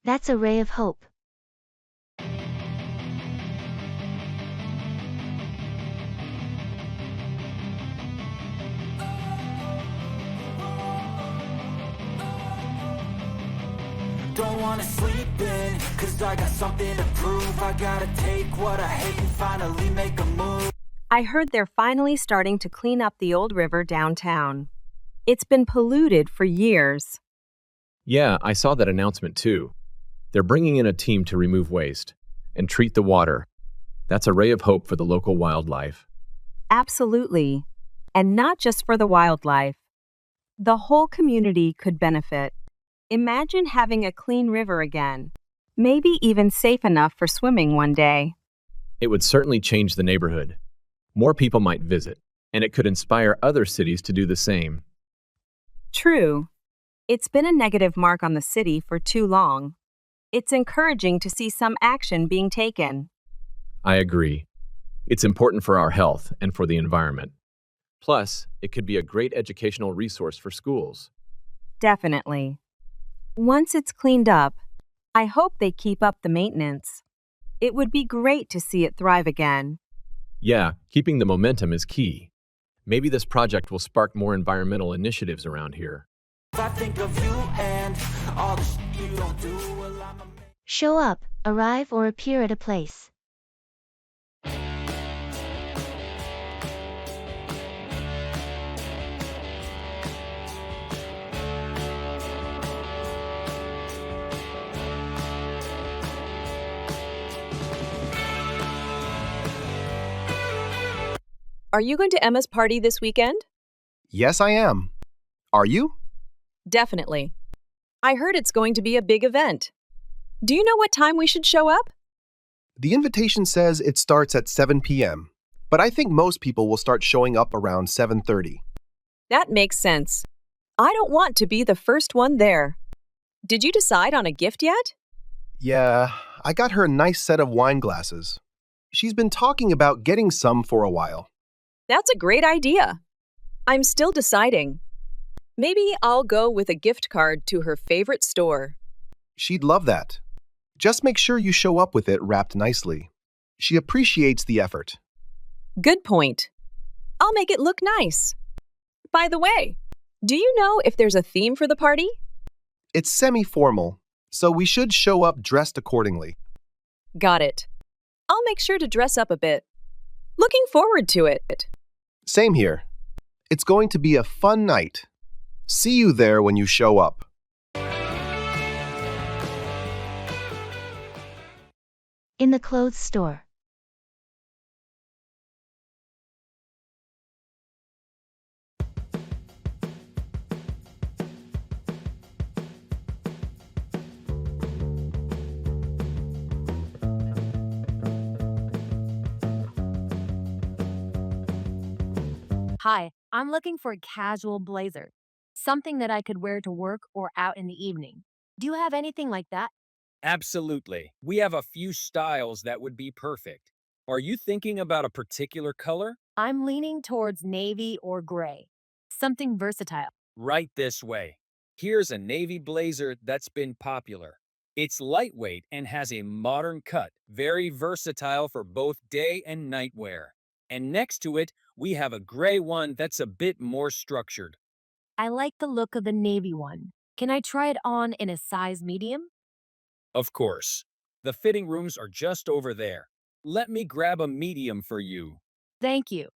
Speaker 1: That's a ray of hope.
Speaker 13: Don't wanna sleep in, cause I got something to prove. I gotta take what I hate and finally make a move.
Speaker 12: I heard they're finally starting to clean up the old river downtown. It's been polluted for years.
Speaker 7: Yeah, I saw that announcement too. They're bringing in a team to remove waste and treat the water. That's a ray of hope for the local wildlife.
Speaker 12: Absolutely. And not just for the wildlife. The whole community could benefit. Imagine having a clean river again, maybe even safe enough for swimming one day.
Speaker 7: It would certainly change the neighborhood. More people might visit, and it could inspire other cities to do the same.
Speaker 12: True. It's been a negative mark on the city for too long. It's encouraging to see some action being taken.
Speaker 7: I agree. It's important for our health and for the environment. Plus, it could be a great educational resource for schools.
Speaker 12: Definitely. Once it's cleaned up, I hope they keep up the maintenance. It would be great to see it thrive again.
Speaker 7: Yeah, keeping the momentum is key. Maybe this project will spark more environmental initiatives around here.
Speaker 13: I think of you and all the shit you don't do. Well,
Speaker 1: Show up, arrive, or appear at a place.
Speaker 22: Are you going to Emma's party this weekend?
Speaker 11: Yes, I am. Are you?
Speaker 22: Definitely. I heard it's going to be a big event. Do you know what time we should show up?
Speaker 11: The invitation says it starts at 7 p.m., but I think most people will start showing up around 7:30.
Speaker 22: That makes sense. I don't want to be the first one there. Did you decide on a gift yet?
Speaker 11: Yeah, I got her a nice set of wine glasses. She's been talking about getting some for a while.
Speaker 22: That's a great idea. I'm still deciding. Maybe I'll go with a gift card to her favorite store.
Speaker 11: She'd love that. Just make sure you show up with it wrapped nicely. She appreciates the effort.
Speaker 22: Good point. I'll make it look nice. By the way, do you know if there's a theme for the party?
Speaker 11: It's semi-formal, so we should show up dressed accordingly.
Speaker 22: Got it. I'll make sure to dress up a bit. Looking forward to it.
Speaker 11: Same here. It's going to be a fun night. See you there when you show up.
Speaker 1: In the clothes store.
Speaker 4: Hi, I'm looking for a casual blazer, something that I could wear to work or out in the evening. Do you have anything like that?
Speaker 20: Absolutely. We have a few styles that would be perfect. Are you thinking about a particular color?
Speaker 4: I'm leaning towards navy or gray, something versatile.
Speaker 20: Right this way. Here's a navy blazer that's been popular. It's lightweight and has a modern cut, very versatile for both day and night wear. And next to it, we have a gray one that's a bit more structured.
Speaker 4: I like the look of the navy one. Can I try it on in a size medium?
Speaker 20: Of course. The fitting rooms are just over there. Let me grab a medium for you.
Speaker 4: Thank you.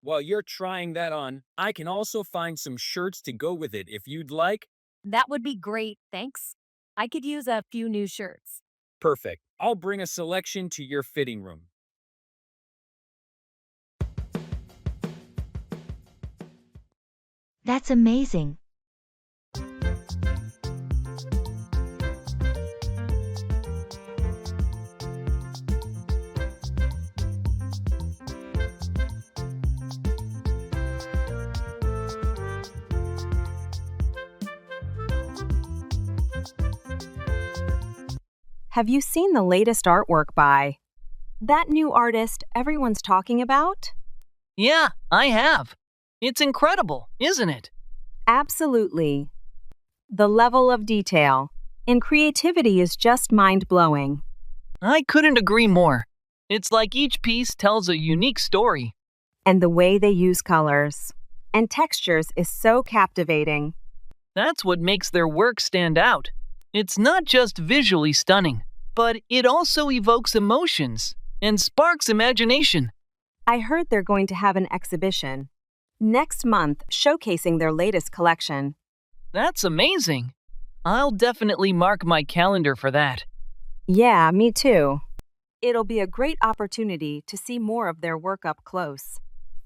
Speaker 20: While you're trying that on, I can also find some shirts to go with it if you'd like.
Speaker 4: That would be great, thanks. I could use a few new shirts.
Speaker 20: Perfect. I'll bring a selection to your fitting room.
Speaker 1: That's amazing.
Speaker 12: Have you seen the latest artwork by that new artist everyone's talking about?
Speaker 10: Yeah, I have. It's incredible, isn't it?
Speaker 12: Absolutely. The level of detail and creativity is just mind-blowing.
Speaker 10: I couldn't agree more. It's like each piece tells a unique story.
Speaker 12: And the way they use colors and textures is so captivating.
Speaker 10: That's what makes their work stand out. It's not just visually stunning, but it also evokes emotions and sparks imagination.
Speaker 12: I heard they're going to have an exhibition next month showcasing their latest collection.
Speaker 10: That's amazing. I'll definitely mark my calendar for that.
Speaker 12: Yeah, me too. It'll be a great opportunity to see more of their work up close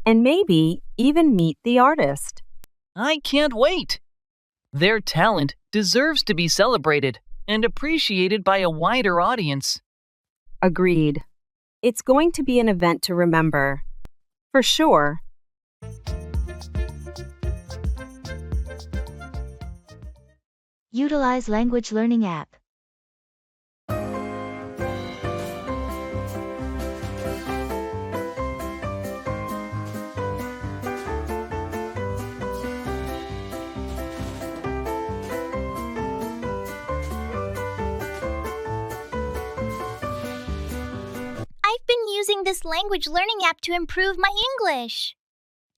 Speaker 12: and maybe even meet the artist.
Speaker 10: I can't wait. Their talent deserves to be celebrated and appreciated by a wider audience.
Speaker 12: Agreed. It's going to be an event to remember. For sure.
Speaker 1: Utilize language learning app.
Speaker 2: I've been using this language learning app to improve my English.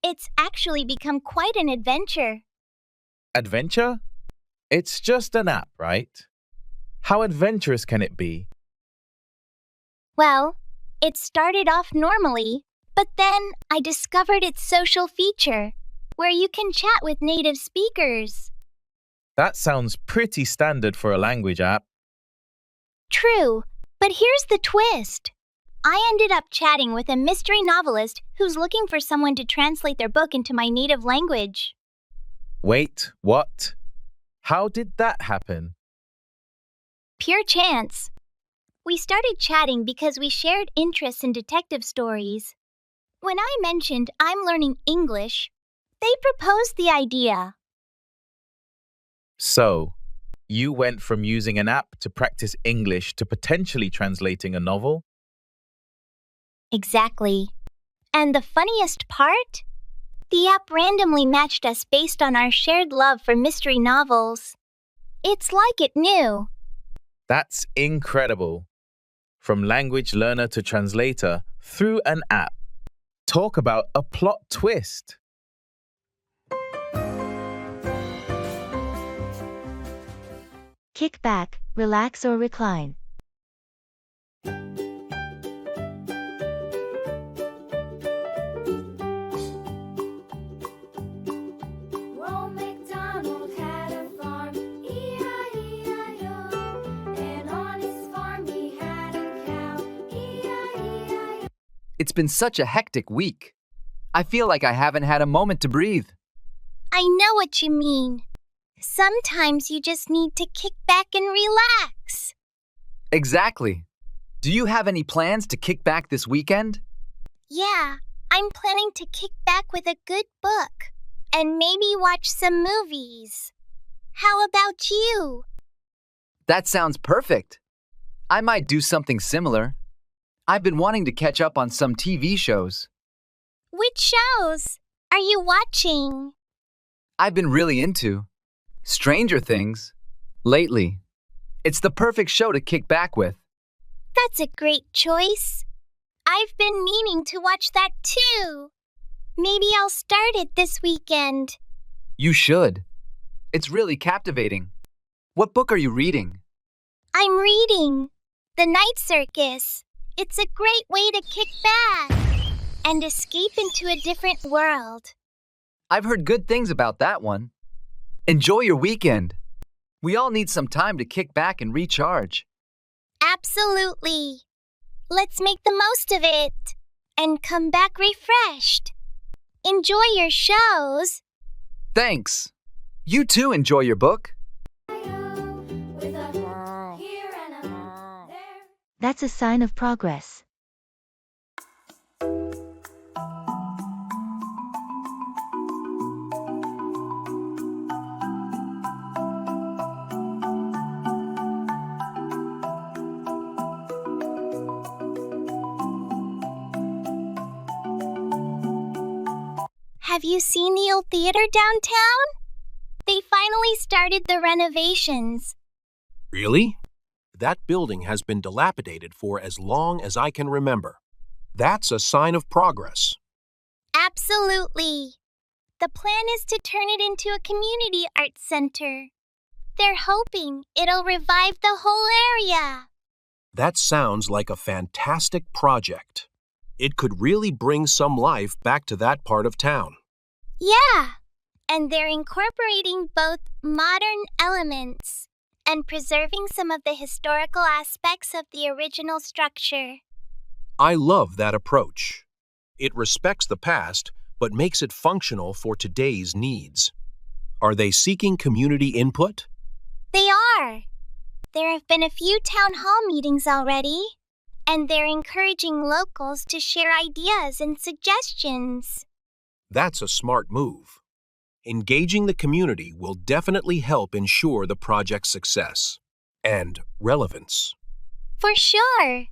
Speaker 2: It's actually become quite an adventure.
Speaker 6: Adventure? It's just an app, right? How adventurous can it be?
Speaker 2: Well, it started off normally, but then I discovered its social feature, where you can chat with native speakers.
Speaker 6: That sounds pretty standard for a language app.
Speaker 2: True, but here's the twist. I ended up chatting with a mystery novelist who's looking for someone to translate their book into my native language.
Speaker 6: Wait, what? How did that happen?
Speaker 2: Pure chance. We started chatting because we shared interests in detective stories. When I mentioned I'm learning English, they proposed the idea.
Speaker 6: So, you went from using an app to practice English to potentially translating a novel?
Speaker 2: Exactly. And the funniest part? The app randomly matched us based on our shared love for mystery novels. It's like it knew.
Speaker 6: That's incredible. From language learner to translator through an app. Talk about a plot twist.
Speaker 1: Kick back, relax or recline.
Speaker 17: It's been such a hectic week. I feel like I haven't had a moment to breathe.
Speaker 2: I know what you mean. Sometimes you just need to kick back and relax.
Speaker 17: Exactly. Do you have any plans to kick back this weekend?
Speaker 2: Yeah, I'm planning to kick back with a good book and maybe watch some movies. How about you?
Speaker 17: That sounds perfect. I might do something similar. I've been wanting to catch up on some TV shows.
Speaker 2: Which shows are you watching?
Speaker 17: I've been really into Stranger Things lately. It's the perfect show to kick back with.
Speaker 2: That's a great choice. I've been meaning to watch that too. Maybe I'll start it this weekend.
Speaker 17: You should. It's really captivating. What book are you reading?
Speaker 2: I'm reading The Night Circus. It's a great way to kick back and escape into a different world.
Speaker 17: I've heard good things about that one. Enjoy your weekend. We all need some time to kick back and recharge.
Speaker 2: Absolutely. Let's make the most of it and come back refreshed. Enjoy your shows.
Speaker 17: Thanks. You too enjoy your book.
Speaker 1: That's a sign of progress.
Speaker 2: Have you seen the old theater downtown? They finally started the renovations.
Speaker 21: Really? That building has been dilapidated for as long as I can remember. That's a sign of progress.
Speaker 2: Absolutely. The plan is to turn it into a community arts center. They're hoping it'll revive the whole area.
Speaker 21: That sounds like a fantastic project. It could really bring some life back to that part of town.
Speaker 2: Yeah, and they're incorporating both modern elements and preserving some of the historical aspects of the original structure.
Speaker 21: I love that approach. It respects the past, but makes it functional for today's needs. Are they seeking community input?
Speaker 2: They are. There have been a few town hall meetings already, and they're encouraging locals to share ideas and suggestions.
Speaker 21: That's a smart move. Engaging the community will definitely help ensure the project's success and relevance.
Speaker 2: For sure.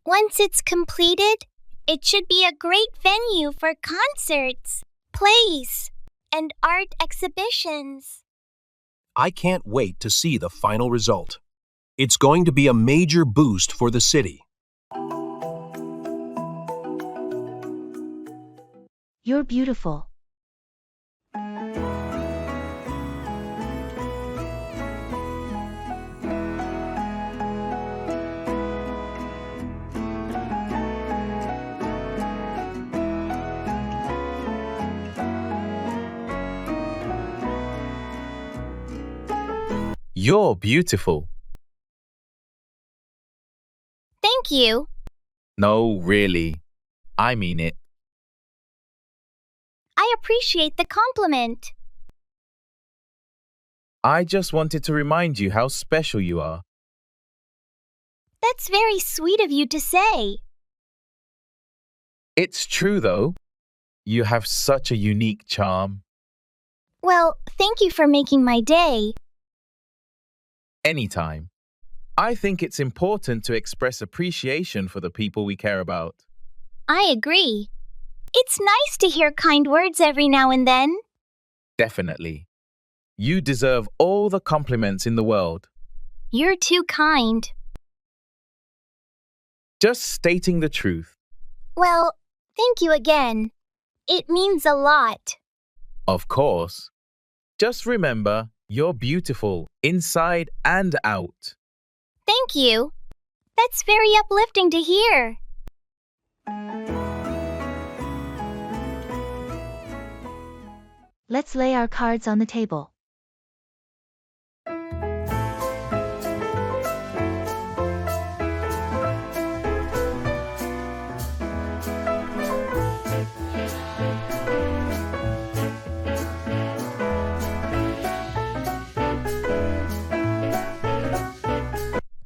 Speaker 2: Once it's completed, it should be a great venue for concerts, plays, and art exhibitions.
Speaker 21: I can't wait to see the final result. It's going to be a major boost for the city.
Speaker 1: You're beautiful.
Speaker 6: You're beautiful.
Speaker 2: Thank you.
Speaker 6: No, really. I mean it.
Speaker 2: I appreciate the compliment.
Speaker 6: I just wanted to remind you how special you are.
Speaker 2: That's very sweet of you to say.
Speaker 6: It's true, though. You have such a unique charm.
Speaker 2: Well, thank you for making my day.
Speaker 6: Anytime. I think it's important to express appreciation for the people we care about.
Speaker 2: I agree. It's nice to hear kind words every now and then.
Speaker 6: Definitely. You deserve all the compliments in the world.
Speaker 2: You're too kind.
Speaker 6: Just stating the truth.
Speaker 2: Well, thank you again. It means a lot.
Speaker 6: Of course. Just remember, you're beautiful inside and out.
Speaker 2: Thank you. That's very uplifting to hear.
Speaker 1: Let's lay our cards on the table.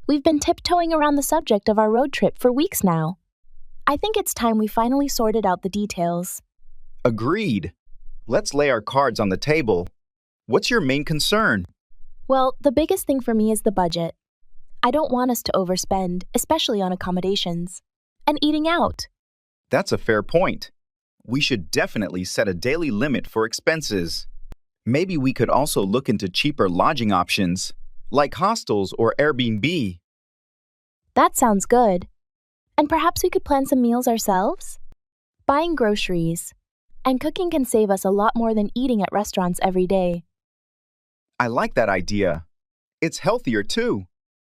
Speaker 9: We've been tiptoeing around the subject of our road trip for weeks now. I think it's time we finally sorted out the details.
Speaker 18: Agreed. Let's lay our cards on the table. What's your main concern?
Speaker 9: Well, the biggest thing for me is the budget. I don't want us to overspend, especially on accommodations. And eating out.
Speaker 18: That's a fair point. We should definitely set a daily limit for expenses. Maybe we could also look into cheaper lodging options, like hostels or Airbnb.
Speaker 9: That sounds good. And perhaps we could plan some meals ourselves? Buying groceries and cooking can save us a lot more than eating at restaurants every day.
Speaker 18: I like that idea. It's healthier too.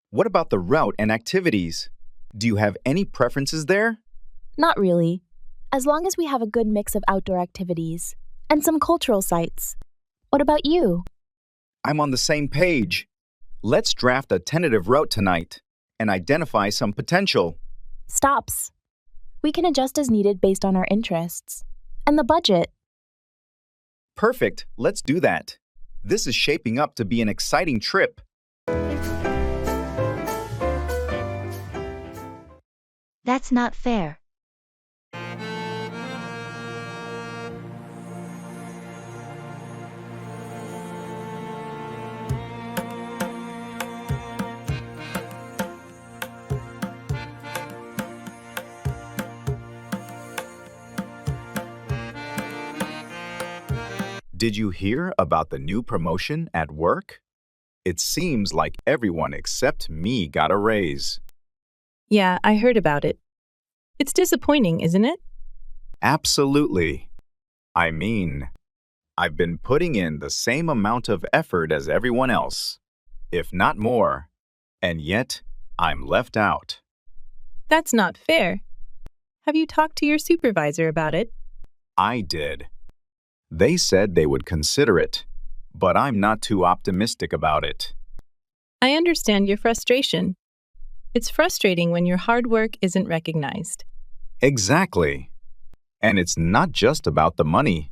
Speaker 18: What about the route and activities? Do you have any preferences there?
Speaker 9: Not really, as long as we have a good mix of outdoor activities and some cultural sites. What about you?
Speaker 18: I'm on the same page. Let's draft a tentative route tonight and identify some potential.
Speaker 9: Stops. We can adjust as needed based on our interests. And the budget.
Speaker 18: Perfect. Let's do that. This is shaping up to be an exciting trip.
Speaker 1: That's not fair.
Speaker 18: Did you hear about the new promotion at work? It seems like everyone except me got a raise.
Speaker 3: Yeah, I heard about it. It's disappointing, isn't it?
Speaker 18: Absolutely. I mean, I've been putting in the same amount of effort as everyone else, if not more, and yet I'm left out.
Speaker 3: That's not fair. Have you talked to your supervisor about it?
Speaker 18: I did. They said they would consider it, but I'm not too optimistic about it.
Speaker 3: I understand your frustration. It's frustrating when your hard work isn't recognized.
Speaker 18: Exactly. And it's not just about the money.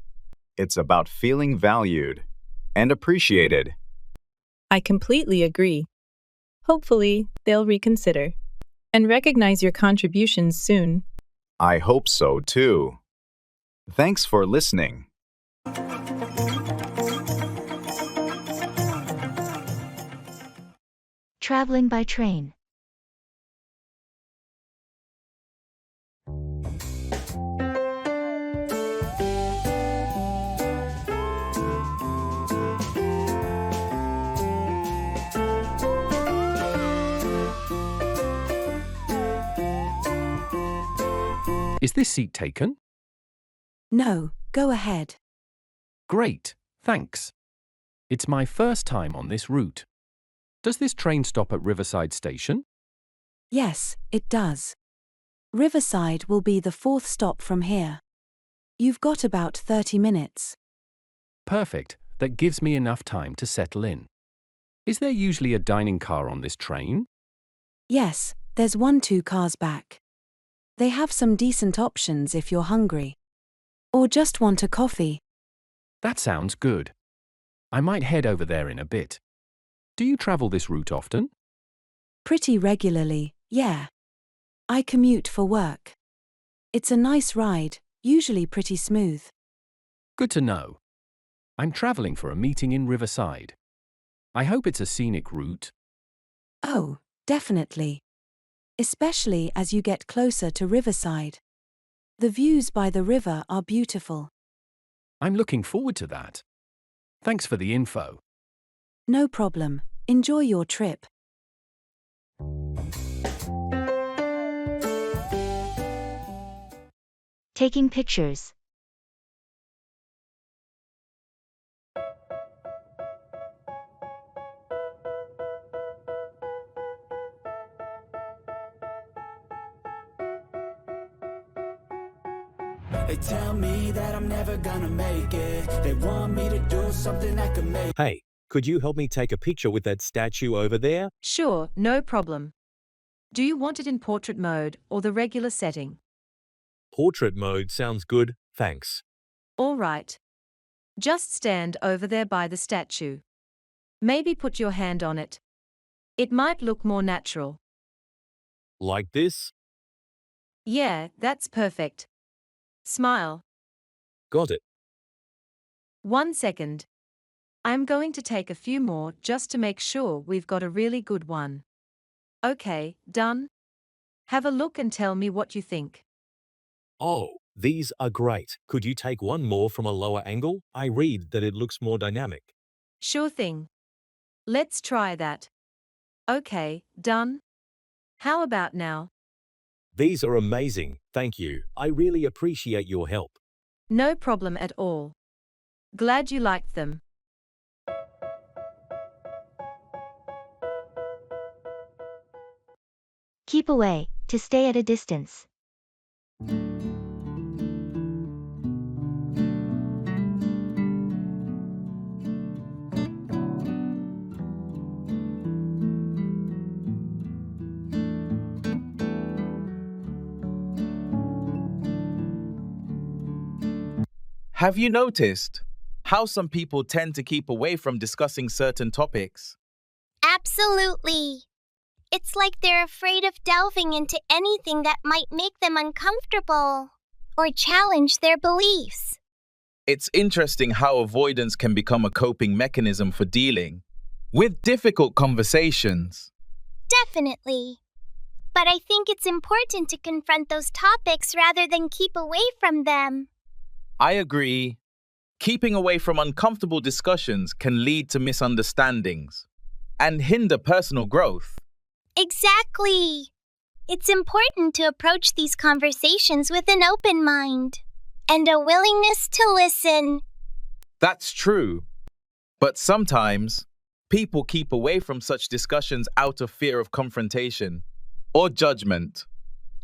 Speaker 18: It's about feeling valued and appreciated.
Speaker 3: I completely agree. Hopefully, they'll reconsider and recognize your contributions soon.
Speaker 18: I hope so, too. Thanks for listening.
Speaker 1: Traveling by train.
Speaker 21: Is this seat taken?
Speaker 23: No, go ahead.
Speaker 21: Great, thanks. It's my first time on this route. Does this train stop at Riverside Station?
Speaker 23: Yes, it does. Riverside will be the fourth stop from here. You've got about 30 minutes.
Speaker 21: Perfect. That gives me enough time to settle in. Is there usually a dining car on this train?
Speaker 23: Yes, there's 2 cars back. They have some decent options if you're hungry. Or just want a coffee.
Speaker 21: That sounds good. I might head over there in a bit. Do you travel this route often?
Speaker 23: Pretty regularly, yeah. I commute for work. It's a nice ride, usually pretty smooth.
Speaker 21: Good to know. I'm traveling for a meeting in Riverside. I hope it's a scenic route.
Speaker 23: Oh, definitely. Especially as you get closer to Riverside. The views by the river are beautiful.
Speaker 21: I'm looking forward to that. Thanks for the info.
Speaker 23: No problem. Enjoy your trip.
Speaker 1: Taking pictures.
Speaker 13: They tell me that I'm never gonna make it. They want me to do something that could make.
Speaker 24: Hey, could you help me take a picture with that statue over there?
Speaker 25: Sure, no problem. Do you want it in portrait mode or the regular setting?
Speaker 24: Portrait mode sounds good, thanks.
Speaker 25: All right. Just stand over there by the statue. Maybe put your hand on it. It might look more natural.
Speaker 24: Like this?
Speaker 25: Yeah, that's perfect. Smile.
Speaker 24: Got it.
Speaker 25: 1 second. I'm going to take a few more just to make sure we've got a really good one. Okay, done. Have a look and tell me what you think.
Speaker 24: Oh, these are great. Could you take one more from a lower angle? I read that it looks more dynamic.
Speaker 25: Sure thing. Let's try that. Okay, done. How about now?
Speaker 24: These are amazing, thank you. I really appreciate your help.
Speaker 25: No problem at all. Glad you liked them.
Speaker 1: Keep away, to stay at a distance.
Speaker 6: Have you noticed how some people tend to keep away from discussing certain topics?
Speaker 2: Absolutely. It's like they're afraid of delving into anything that might make them uncomfortable or challenge their beliefs.
Speaker 6: It's interesting how avoidance can become a coping mechanism for dealing with difficult conversations.
Speaker 2: Definitely. But I think it's important to confront those topics rather than keep away from them.
Speaker 6: I agree. Keeping away from uncomfortable discussions can lead to misunderstandings and hinder personal growth.
Speaker 2: Exactly. It's important to approach these conversations with an open mind and a willingness to listen.
Speaker 6: That's true. But sometimes, people keep away from such discussions out of fear of confrontation or judgment.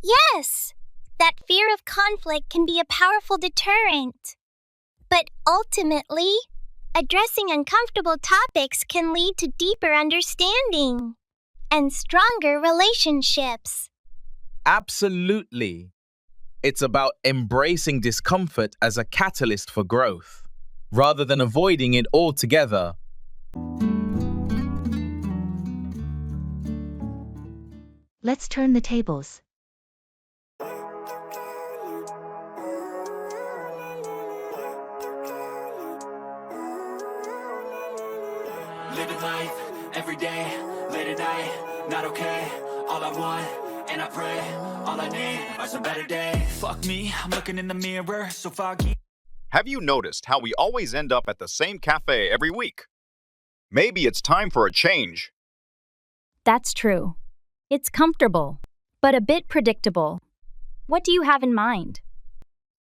Speaker 2: Yes, that fear of conflict can be a powerful deterrent. But ultimately, addressing uncomfortable topics can lead to deeper understanding and stronger relationships.
Speaker 6: Absolutely. It's about embracing discomfort as a catalyst for growth, rather than avoiding it altogether.
Speaker 1: Let's turn the tables.
Speaker 13: Living life, every day, late at night, not okay. All I want, and I pray, all I need are some better days. Fuck me, I'm looking in the mirror, so foggy.
Speaker 18: Have you noticed how we always end up at the same cafe every week? Maybe it's time for a change.
Speaker 5: That's true. It's comfortable, but a bit predictable. What do you have in mind?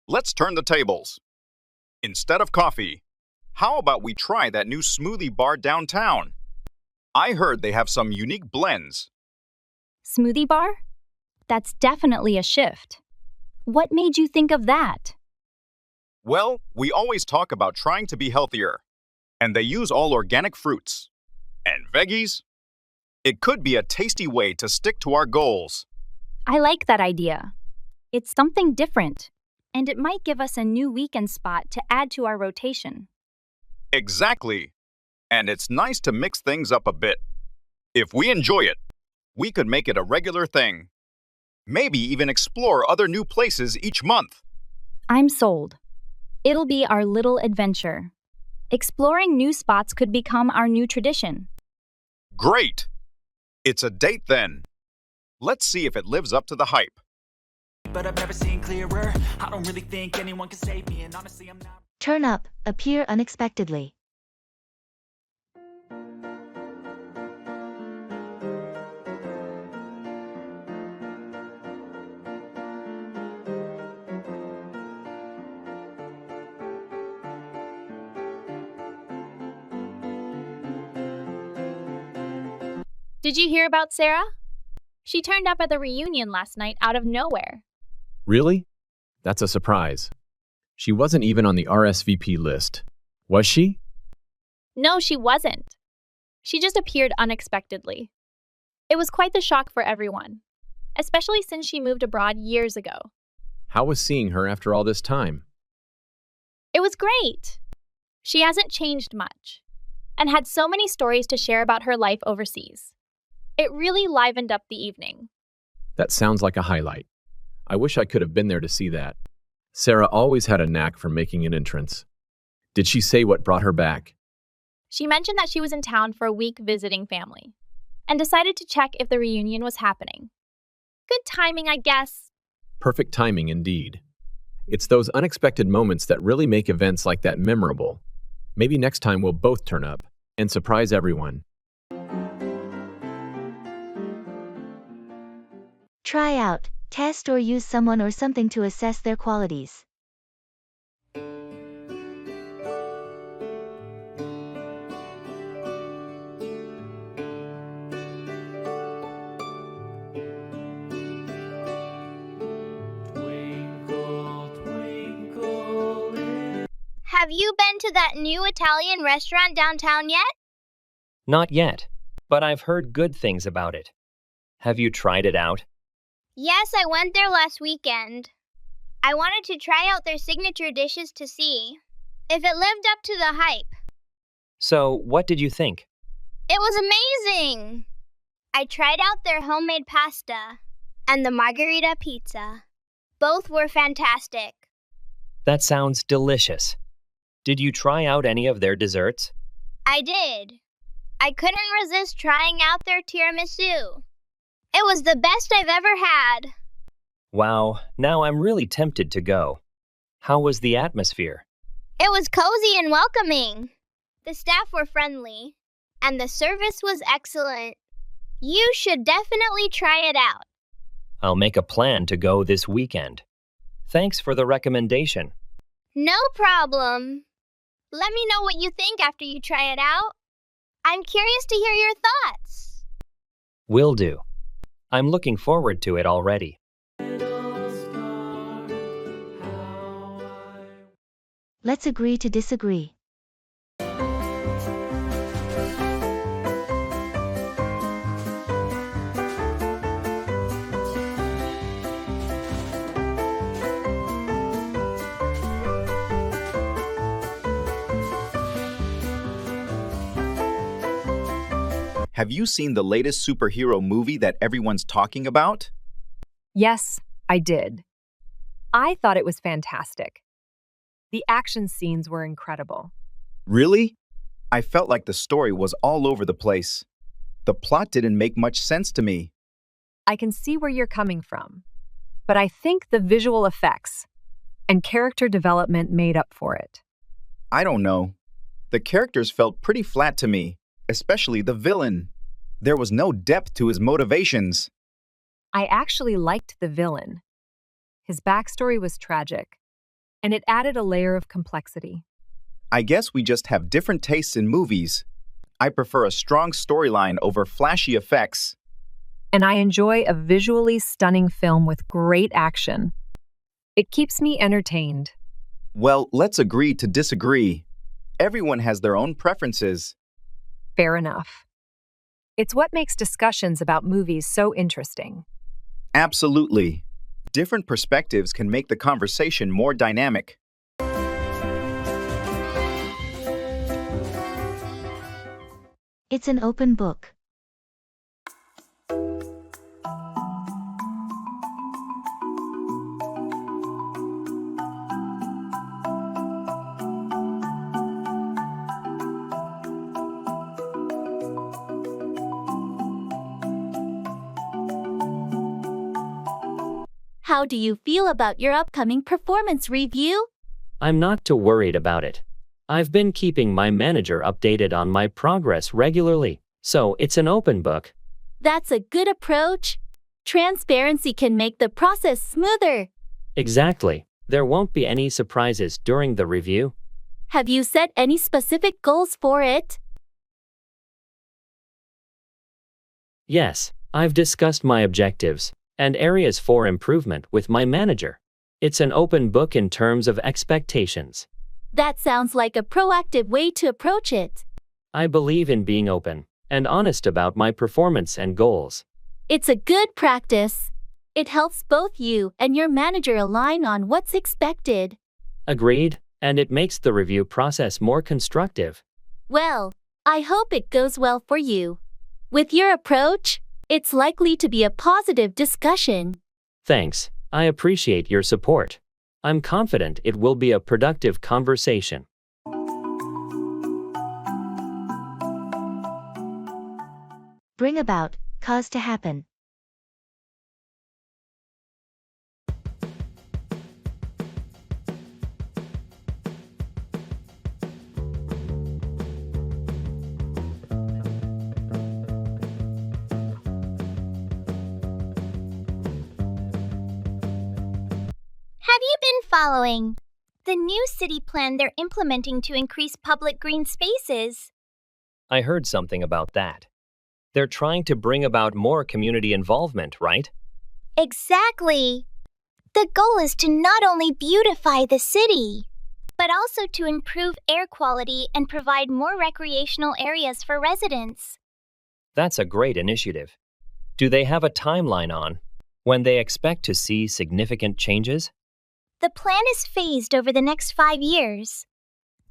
Speaker 18: Let's turn the tables. Instead of coffee, how about we try that new smoothie bar downtown? I heard they have some unique blends.
Speaker 5: Smoothie bar? That's definitely a shift. What made you think of that?
Speaker 18: Well, we always talk about trying to be healthier, and they use all organic fruits. And veggies? It could be a tasty way to stick to our goals.
Speaker 5: I like that idea. It's something different, and it might give us a new weekend spot to add to our rotation.
Speaker 18: Exactly. And it's nice to mix things up a bit. If we enjoy it, we could make it a regular thing. Maybe even explore other new places each month.
Speaker 5: I'm sold. It'll be our little adventure. Exploring new spots could become our new tradition.
Speaker 18: Great! It's a date then. Let's see if it lives up to the hype.
Speaker 13: But I've never seen clearer. I don't really think anyone can save me, and honestly, I'm not.
Speaker 1: Turn up, appear unexpectedly.
Speaker 14: Did you hear about Sarah? She turned up at the reunion last night out of nowhere.
Speaker 7: Really? That's a surprise. She wasn't even on the RSVP list. Was she?
Speaker 14: No, she wasn't. She just appeared unexpectedly. It was quite the shock for everyone, especially since she moved abroad years ago.
Speaker 7: How was seeing her after all this time?
Speaker 14: It was great. She hasn't changed much and had so many stories to share about her life overseas. It really livened up the evening.
Speaker 7: That sounds like a highlight. I wish I could have been there to see that. Sarah always had a knack for making an entrance. Did she say what brought her back?
Speaker 14: She mentioned that she was in town for a week visiting family and decided to check if the reunion was happening. Good timing, I guess.
Speaker 7: Perfect timing indeed. It's those unexpected moments that really make events like that memorable. Maybe next time we'll both turn up and surprise everyone.
Speaker 1: Try out, test or use someone or something to assess their qualities.
Speaker 2: Have you been to that new Italian restaurant downtown yet?
Speaker 8: Not yet, but I've heard good things about it. Have you tried it out?
Speaker 2: Yes, I went there last weekend. I wanted to try out their signature dishes to see if it lived up to the hype.
Speaker 8: So, what did you think?
Speaker 2: It was amazing! I tried out their homemade pasta and the margherita pizza. Both were fantastic.
Speaker 8: That sounds delicious. Did you try out any of their desserts?
Speaker 2: I did. I couldn't resist trying out their tiramisu. It was the best I've ever had.
Speaker 8: Wow, now I'm really tempted to go. How was the atmosphere?
Speaker 2: It was cozy and welcoming. The staff were friendly, and the service was excellent. You should definitely try it out.
Speaker 8: I'll make a plan to go this weekend. Thanks for the recommendation.
Speaker 2: No problem. Let me know what you think after you try it out. I'm curious to hear your thoughts.
Speaker 8: Will do. I'm looking forward to it already.
Speaker 1: Let's agree to disagree.
Speaker 18: Have you seen the latest superhero movie that everyone's talking about?
Speaker 12: Yes, I did. I thought it was fantastic. The action scenes were incredible.
Speaker 18: Really? I felt like the story was all over the place. The plot didn't make much sense to me.
Speaker 12: I can see where you're coming from, but I think the visual effects and character development made up for it.
Speaker 18: I don't know. The characters felt pretty flat to me, especially the villain. There was no depth to his motivations.
Speaker 12: I actually liked the villain. His backstory was tragic, and it added a layer of complexity.
Speaker 18: I guess we just have different tastes in movies. I prefer a strong storyline over flashy effects.
Speaker 12: And I enjoy a visually stunning film with great action. It keeps me entertained.
Speaker 18: Well, let's agree to disagree. Everyone has their own preferences.
Speaker 12: Fair enough. It's what makes discussions about movies so interesting.
Speaker 18: Absolutely. Different perspectives can make the conversation more dynamic.
Speaker 1: It's an open book.
Speaker 15: How do you feel about your upcoming performance review?
Speaker 8: I'm not too worried about it. I've been keeping my manager updated on my progress regularly, so it's an open book.
Speaker 15: That's a good approach. Transparency can make the process smoother.
Speaker 8: Exactly. There won't be any surprises during the review.
Speaker 15: Have you set any specific goals for it?
Speaker 8: Yes, I've discussed my objectives and areas for improvement with my manager. It's an open book in terms of expectations.
Speaker 15: That sounds like a proactive way to approach it.
Speaker 8: I believe in being open and honest about my performance and goals.
Speaker 15: It's a good practice. It helps both you and your manager align on what's expected.
Speaker 8: Agreed, and it makes the review process more constructive.
Speaker 15: Well, I hope it goes well for you. With your approach, It's likely to be a positive discussion.
Speaker 8: Thanks. I appreciate your support. I'm confident it will be a productive conversation.
Speaker 1: Bring about, cause to happen.
Speaker 2: Have you been following the new city plan they're implementing to increase public green spaces?
Speaker 8: I heard something about that. They're trying to bring about more community involvement, right?
Speaker 2: Exactly. The goal is to not only beautify the city, but also to improve air quality and provide more recreational areas for residents.
Speaker 8: That's a great initiative. Do they have a timeline on when they expect to see significant changes?
Speaker 2: The plan is phased over the next 5 years.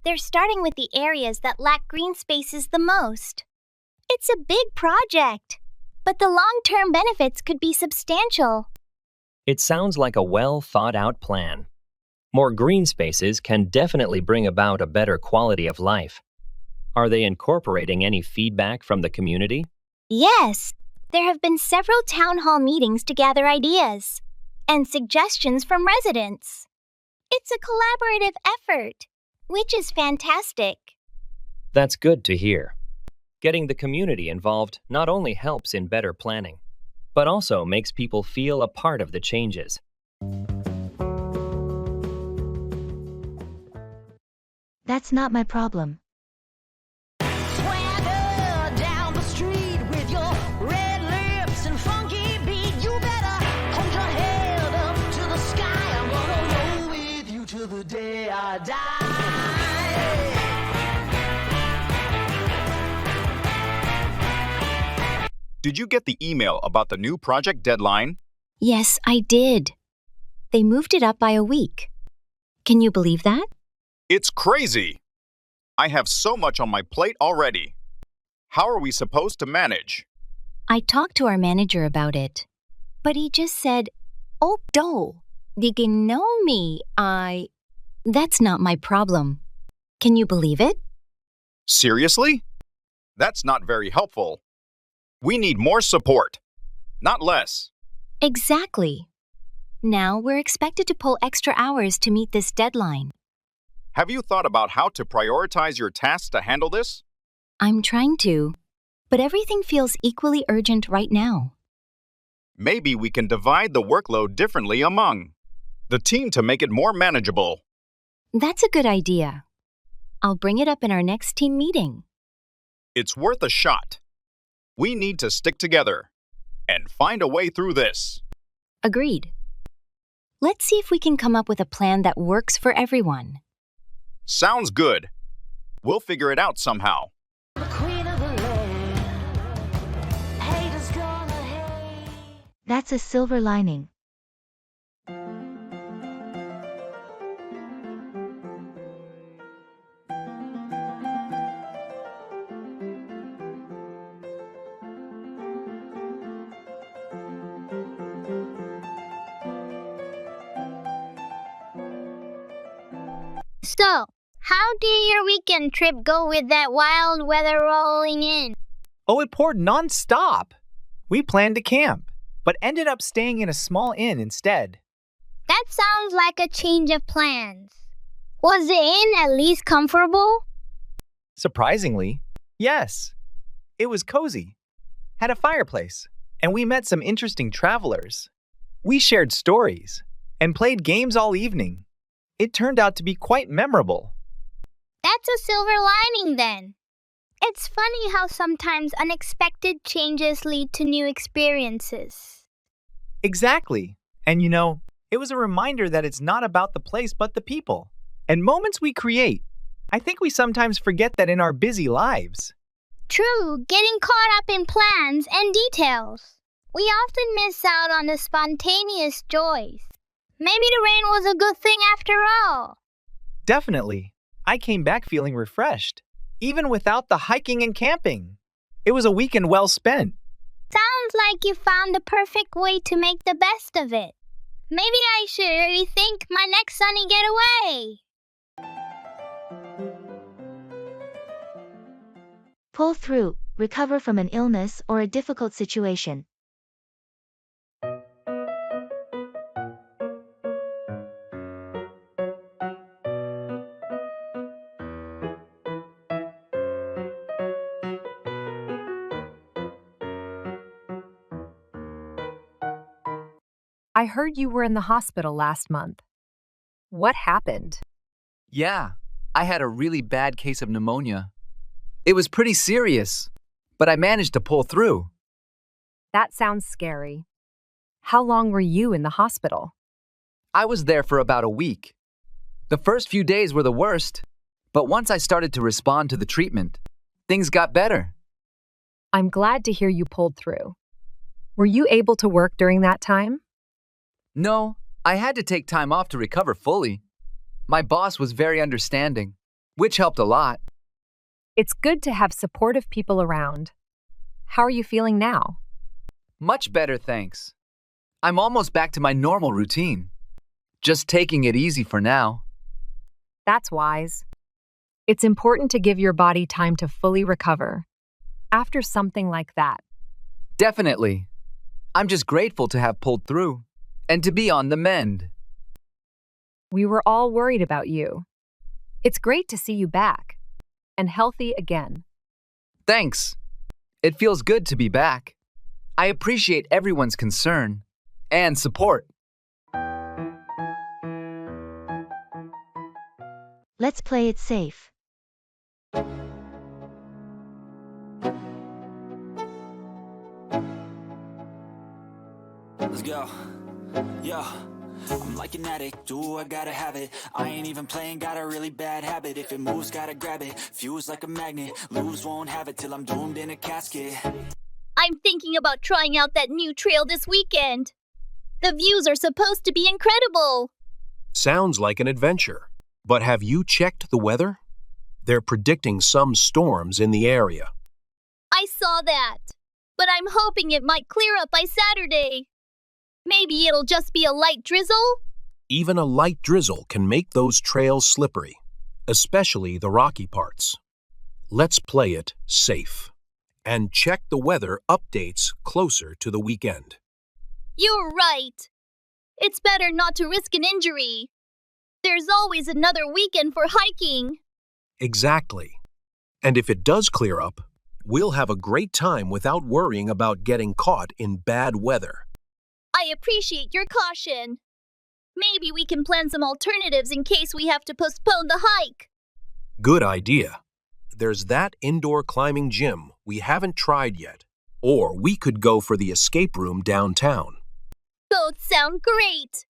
Speaker 2: They're starting with the areas that lack green spaces the most. It's a big project, but the long-term benefits could be substantial.
Speaker 8: It sounds like a well-thought-out plan. More green spaces can definitely bring about a better quality of life. Are they incorporating any feedback from the community?
Speaker 2: Yes, there have been several town hall meetings to gather ideas and suggestions from residents. It's a collaborative effort, which is fantastic.
Speaker 8: That's good to hear. Getting the community involved not only helps in better planning, but also makes people feel a part of the changes.
Speaker 1: That's not my problem.
Speaker 13: Swagger down the street with your red lips and funky beat. You better hold your head up to the sky. I'm gonna roll with you till the day I die.
Speaker 18: Did you get the email about the new project deadline?
Speaker 5: Yes, I did. They moved it up by a week. Can you believe that?
Speaker 18: It's crazy! I have so much on my plate already. How are we supposed to manage?
Speaker 5: I talked to our manager about it, but he just said, "Oh, no, they can know me. That's not my problem." Can you believe it?
Speaker 18: Seriously? That's not very helpful. We need more support, not less.
Speaker 5: Exactly. Now we're expected to pull extra hours to meet this deadline.
Speaker 18: Have you thought about how to prioritize your tasks to handle this?
Speaker 5: I'm trying to, but everything feels equally urgent right now.
Speaker 18: Maybe we can divide the workload differently among the team to make it more manageable.
Speaker 5: That's a good idea. I'll bring it up in our next team meeting.
Speaker 18: It's worth a shot. We need to stick together and find a way through this.
Speaker 5: Agreed. Let's see if we can come up with a plan that works for everyone.
Speaker 18: Sounds good. We'll figure it out somehow.
Speaker 1: That's a silver lining.
Speaker 2: So, how did your weekend trip go with that wild weather rolling in?
Speaker 4: Oh, it poured non-stop. We planned to camp, but ended up staying in a small inn instead.
Speaker 2: That sounds like a change of plans. Was the inn at least comfortable?
Speaker 4: Surprisingly, yes. It was cozy, had a fireplace, and we met some interesting travelers. We shared stories and played games all evening. It turned out to be quite memorable.
Speaker 2: That's a silver lining then. It's funny how sometimes unexpected changes lead to new experiences.
Speaker 4: Exactly. And you know, it was a reminder that it's not about the place but the people and moments we create. I think we sometimes forget that in our busy lives.
Speaker 2: True, getting caught up in plans and details. We often miss out on the spontaneous joys. Maybe the rain was a good thing after all.
Speaker 4: Definitely. I came back feeling refreshed, even without the hiking and camping. It was a weekend well spent.
Speaker 2: Sounds like you found the perfect way to make the best of it. Maybe I should rethink my next sunny getaway.
Speaker 1: Pull through, recover from an illness or a difficult situation.
Speaker 11: I heard you were in the hospital last month. What happened?
Speaker 17: Yeah, I had a really bad case of pneumonia. It was pretty serious, but I managed to pull through.
Speaker 11: That sounds scary. How long were you in the hospital?
Speaker 17: I was there for about a week. The first few days were the worst, but once I started to respond to the treatment, things got better.
Speaker 11: I'm glad to hear you pulled through. Were you able to work during that time?
Speaker 17: No, I had to take time off to recover fully. My boss was very understanding, which helped a lot.
Speaker 11: It's good to have supportive people around. How are you feeling now?
Speaker 17: Much better, thanks. I'm almost back to my normal routine. Just taking it easy for now.
Speaker 11: That's wise. It's important to give your body time to fully recover after something like that.
Speaker 17: Definitely. I'm just grateful to have pulled through and to be on the mend.
Speaker 11: We were all worried about you. It's great to see you back and healthy again.
Speaker 17: Thanks. It feels good to be back. I appreciate everyone's concern and support.
Speaker 1: Let's play it safe.
Speaker 13: Let's go. Yo, I'm like an addict, do I gotta have it. I ain't even playing, got a really bad habit. If it moves, gotta grab it, fuse like a magnet. Lose, won't have it till I'm doomed in a casket.
Speaker 15: I'm thinking about trying out that new trail this weekend. The views are supposed to be incredible.
Speaker 21: Sounds like an adventure. But have you checked the weather? They're predicting some storms in the area.
Speaker 15: I saw that, but I'm hoping it might clear up by Saturday. Maybe it'll just be a light drizzle?
Speaker 21: Even a light drizzle can make those trails slippery, especially the rocky parts. Let's play it safe and check the weather updates closer to the weekend.
Speaker 15: You're right. It's better not to risk an injury. There's always another weekend for hiking.
Speaker 21: Exactly. And if it does clear up, we'll have a great time without worrying about getting caught in bad weather.
Speaker 15: I appreciate your caution. Maybe we can plan some alternatives in case we have to postpone the hike.
Speaker 21: Good idea. There's that indoor climbing gym we haven't tried yet. Or we could go for the escape room downtown.
Speaker 15: Both sound great.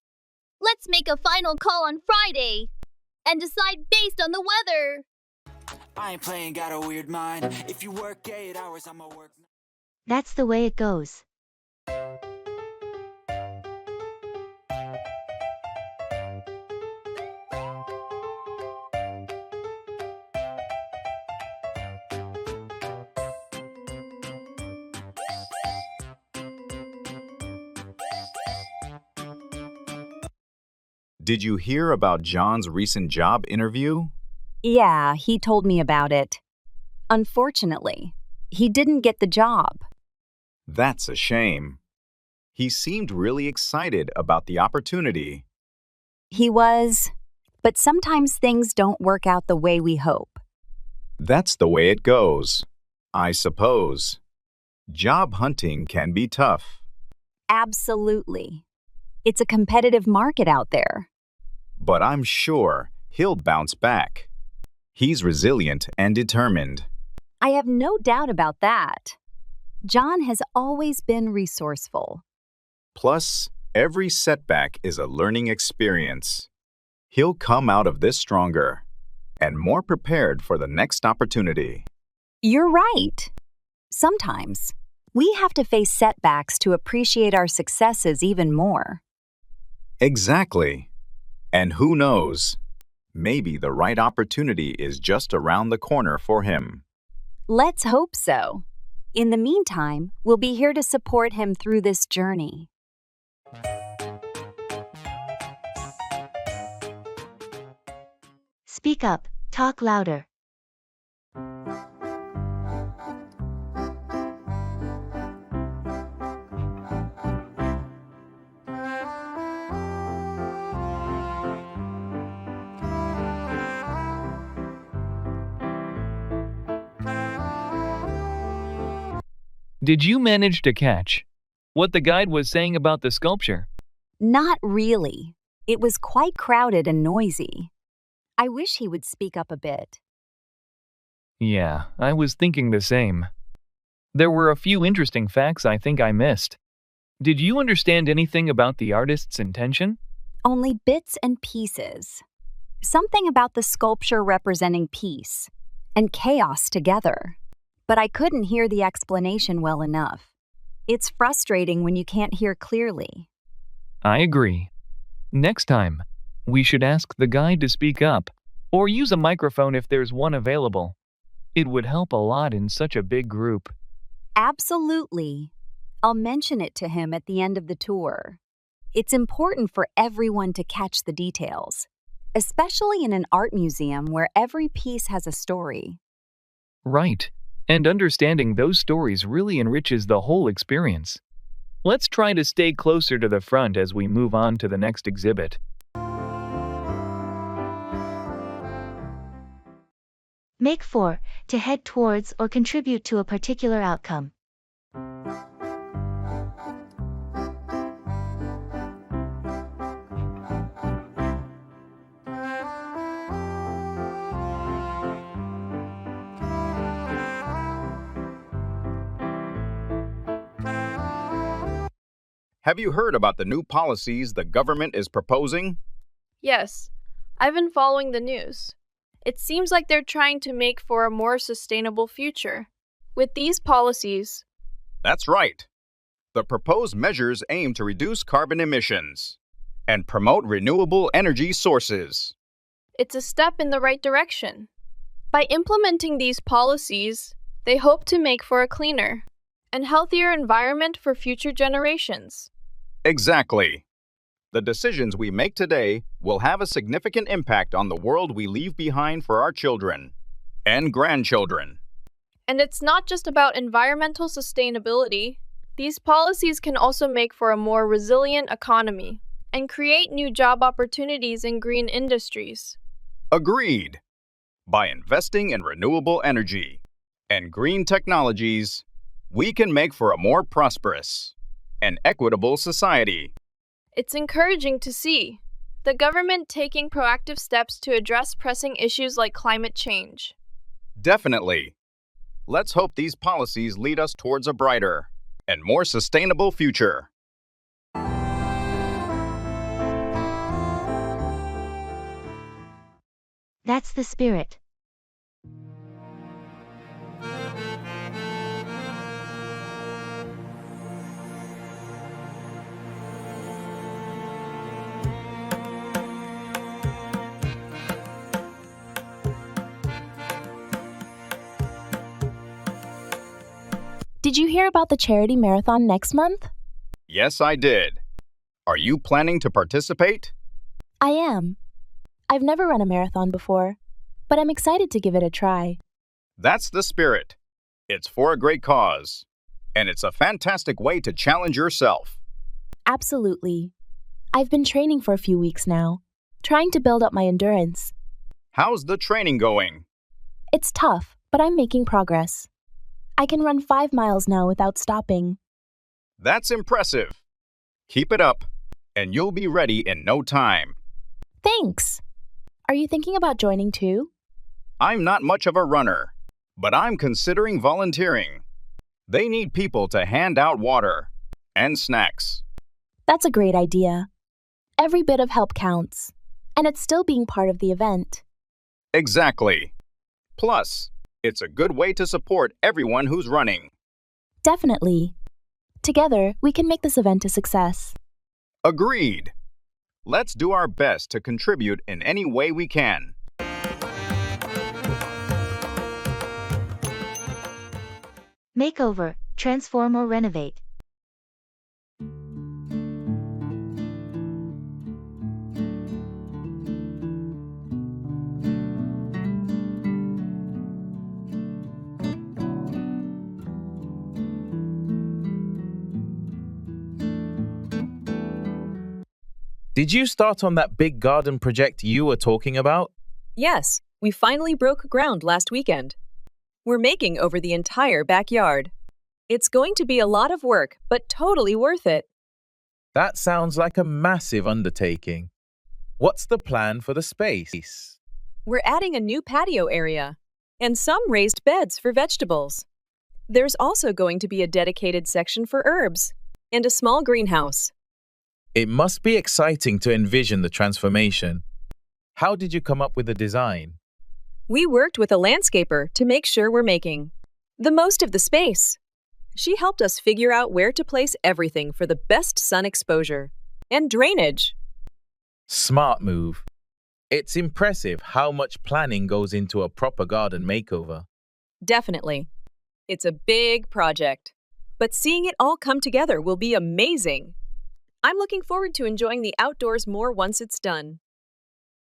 Speaker 15: Let's make a final call on Friday and decide based on the weather.
Speaker 13: I ain't playing, got a weird mind. If you work 8 hours, I'ma work.
Speaker 1: That's the way it goes.
Speaker 18: Did you hear about John's recent job interview?
Speaker 12: Yeah, he told me about it. Unfortunately, he didn't get the job.
Speaker 18: That's a shame. He seemed really excited about the opportunity.
Speaker 12: He was, but sometimes things don't work out the way we hope.
Speaker 18: That's the way it goes, I suppose. Job hunting can be tough.
Speaker 12: Absolutely. It's a competitive market out there.
Speaker 18: But I'm sure he'll bounce back. He's resilient and determined.
Speaker 12: I have no doubt about that. John has always been resourceful.
Speaker 18: Plus, every setback is a learning experience. He'll come out of this stronger and more prepared for the next opportunity.
Speaker 12: You're right. Sometimes we have to face setbacks to appreciate our successes even more.
Speaker 18: Exactly. And who knows? Maybe the right opportunity is just around the corner for him.
Speaker 12: Let's hope so. In the meantime, we'll be here to support him through this journey.
Speaker 1: Speak up, talk louder.
Speaker 10: Did you manage to catch what the guide was saying about the sculpture?
Speaker 12: Not really. It was quite crowded and noisy. I wish he would speak up a bit.
Speaker 10: Yeah, I was thinking the same. There were a few interesting facts I think I missed. Did you understand anything about the artist's intention?
Speaker 12: Only bits and pieces. Something about the sculpture representing peace and chaos together. But I couldn't hear the explanation well enough. It's frustrating when you can't hear clearly.
Speaker 10: I agree. Next time, we should ask the guide to speak up, or use a microphone if there's one available. It would help a lot in such a big group.
Speaker 12: Absolutely. I'll mention it to him at the end of the tour. It's important for everyone to catch the details, especially in an art museum where every piece has a story.
Speaker 10: Right. And understanding those stories really enriches the whole experience. Let's try to stay closer to the front as we move on to the next exhibit.
Speaker 1: Make 4 to head towards or contribute to a particular outcome.
Speaker 18: Have you heard about the new policies the government is proposing?
Speaker 14: Yes, I've been following the news. It seems like they're trying to make for a more sustainable future. With these policies,
Speaker 18: That's right. The proposed measures aim to reduce carbon emissions and promote renewable energy sources.
Speaker 14: it's a step in the right direction. By implementing these policies, they hope to make for a cleaner and healthier environment for future generations.
Speaker 18: Exactly. The decisions we make today will have a significant impact on the world we leave behind for our children and grandchildren.
Speaker 14: And it's not just about environmental sustainability. These policies can also make for a more resilient economy and create new job opportunities in green industries.
Speaker 18: Agreed. By investing in renewable energy and green technologies, we can make for a more prosperous and equitable society.
Speaker 14: It's encouraging to see the government taking proactive steps to address pressing issues like climate change.
Speaker 18: Definitely. Let's hope these policies lead us towards a brighter and more sustainable future.
Speaker 1: That's the spirit.
Speaker 9: Did you hear about the charity marathon next month?
Speaker 18: Yes, I did. Are you planning to participate?
Speaker 9: I am. I've never run a marathon before, but I'm excited to give it a try.
Speaker 18: That's the spirit. It's for a great cause, and it's a fantastic way to challenge yourself.
Speaker 9: Absolutely. I've been training for a few weeks now, trying to build up my endurance.
Speaker 18: How's the training going?
Speaker 9: It's tough, but I'm making progress. I can run 5 miles now without stopping.
Speaker 18: That's impressive. Keep it up, and you'll be ready in no time.
Speaker 9: Thanks. Are you thinking about joining too?
Speaker 18: I'm not much of a runner, but I'm considering volunteering. They need people to hand out water and snacks.
Speaker 9: That's a great idea. Every bit of help counts, and it's still being part of the event.
Speaker 18: Exactly. Plus, it's a good way to support everyone who's running.
Speaker 9: Definitely. Together, we can make this event a success.
Speaker 18: Agreed. Let's do our best to contribute in any way we can.
Speaker 1: Makeover, transform or renovate.
Speaker 6: Did you start on that big garden project you were talking about?
Speaker 3: Yes, we finally broke ground last weekend. We're making over the entire backyard. It's going to be a lot of work, but totally worth it.
Speaker 6: That sounds like a massive undertaking. What's the plan for the space?
Speaker 3: We're adding a new patio area and some raised beds for vegetables. There's also going to be a dedicated section for herbs and a small greenhouse.
Speaker 6: It must be exciting to envision the transformation. How did you come up with the design?
Speaker 3: We worked with a landscaper to make sure we're making the most of the space. She helped us figure out where to place everything for the best sun exposure and drainage.
Speaker 6: Smart move. It's impressive how much planning goes into a proper garden makeover.
Speaker 3: Definitely. It's a big project, but seeing it all come together will be amazing. I'm looking forward to enjoying the outdoors more once it's done.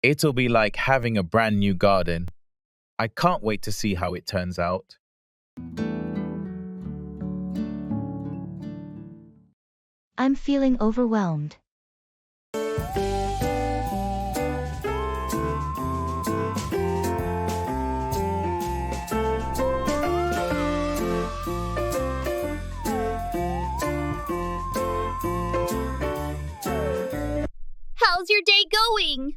Speaker 6: It'll be like having a brand new garden. I can't wait to see how it turns out.
Speaker 1: I'm feeling overwhelmed.
Speaker 15: How's your day going?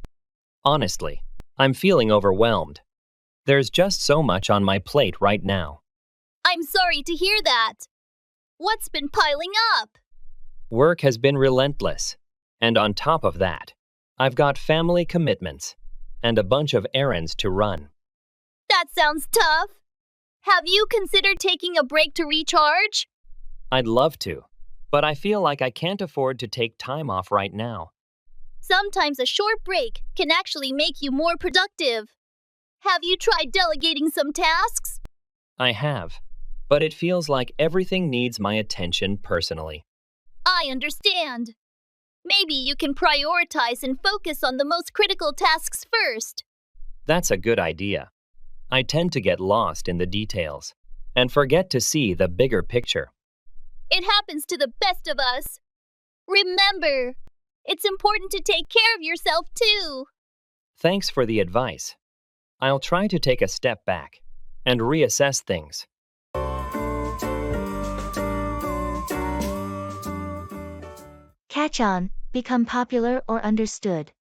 Speaker 8: Honestly, I'm feeling overwhelmed. There's just so much on my plate right now.
Speaker 15: I'm sorry to hear that. What's been piling up?
Speaker 8: Work has been relentless, and on top of that, I've got family commitments and a bunch of errands to run.
Speaker 15: That sounds tough. Have you considered taking a break to recharge?
Speaker 8: I'd love to, but I feel like I can't afford to take time off right now.
Speaker 15: Sometimes a short break can actually make you more productive. Have you tried delegating some tasks?
Speaker 8: I have, but it feels like everything needs my attention personally.
Speaker 15: I understand. Maybe you can prioritize and focus on the most critical tasks first.
Speaker 8: That's a good idea. I tend to get lost in the details and forget to see the bigger picture.
Speaker 15: It happens to the best of us. Remember, it's important to take care of yourself too.
Speaker 8: Thanks for the advice. I'll try to take a step back and reassess things.
Speaker 1: Catch on, become popular or understood.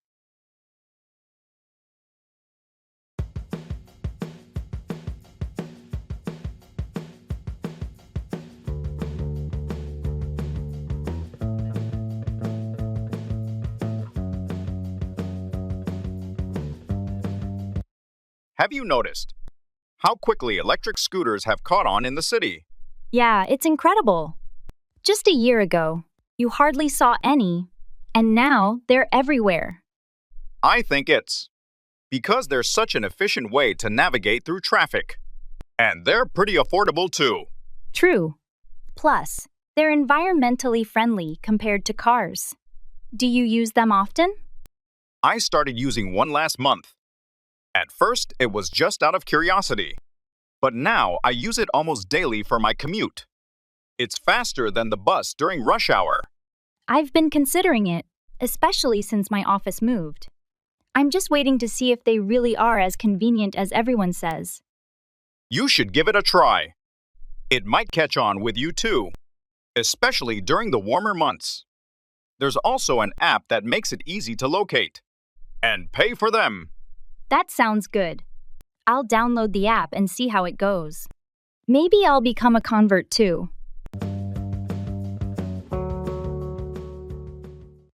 Speaker 18: Have you noticed how quickly electric scooters have caught on in the city?
Speaker 16: Yeah, it's incredible. Just a year ago, you hardly saw any, and now they're everywhere.
Speaker 18: I think it's because they're such an efficient way to navigate through traffic. And they're pretty affordable too.
Speaker 16: True. Plus, they're environmentally friendly compared to cars. Do you use them often?
Speaker 18: I started using one last month. At first, it was just out of curiosity. But now I use it almost daily for my commute. It's faster than the bus during rush hour.
Speaker 16: I've been considering it, especially since my office moved. I'm just waiting to see if they really are as convenient as everyone says.
Speaker 18: You should give it a try. It might catch on with you too, especially during the warmer months. There's also an app that makes it easy to locate and pay for them.
Speaker 16: That sounds good. I'll download the app and see how it goes. Maybe I'll become a convert too.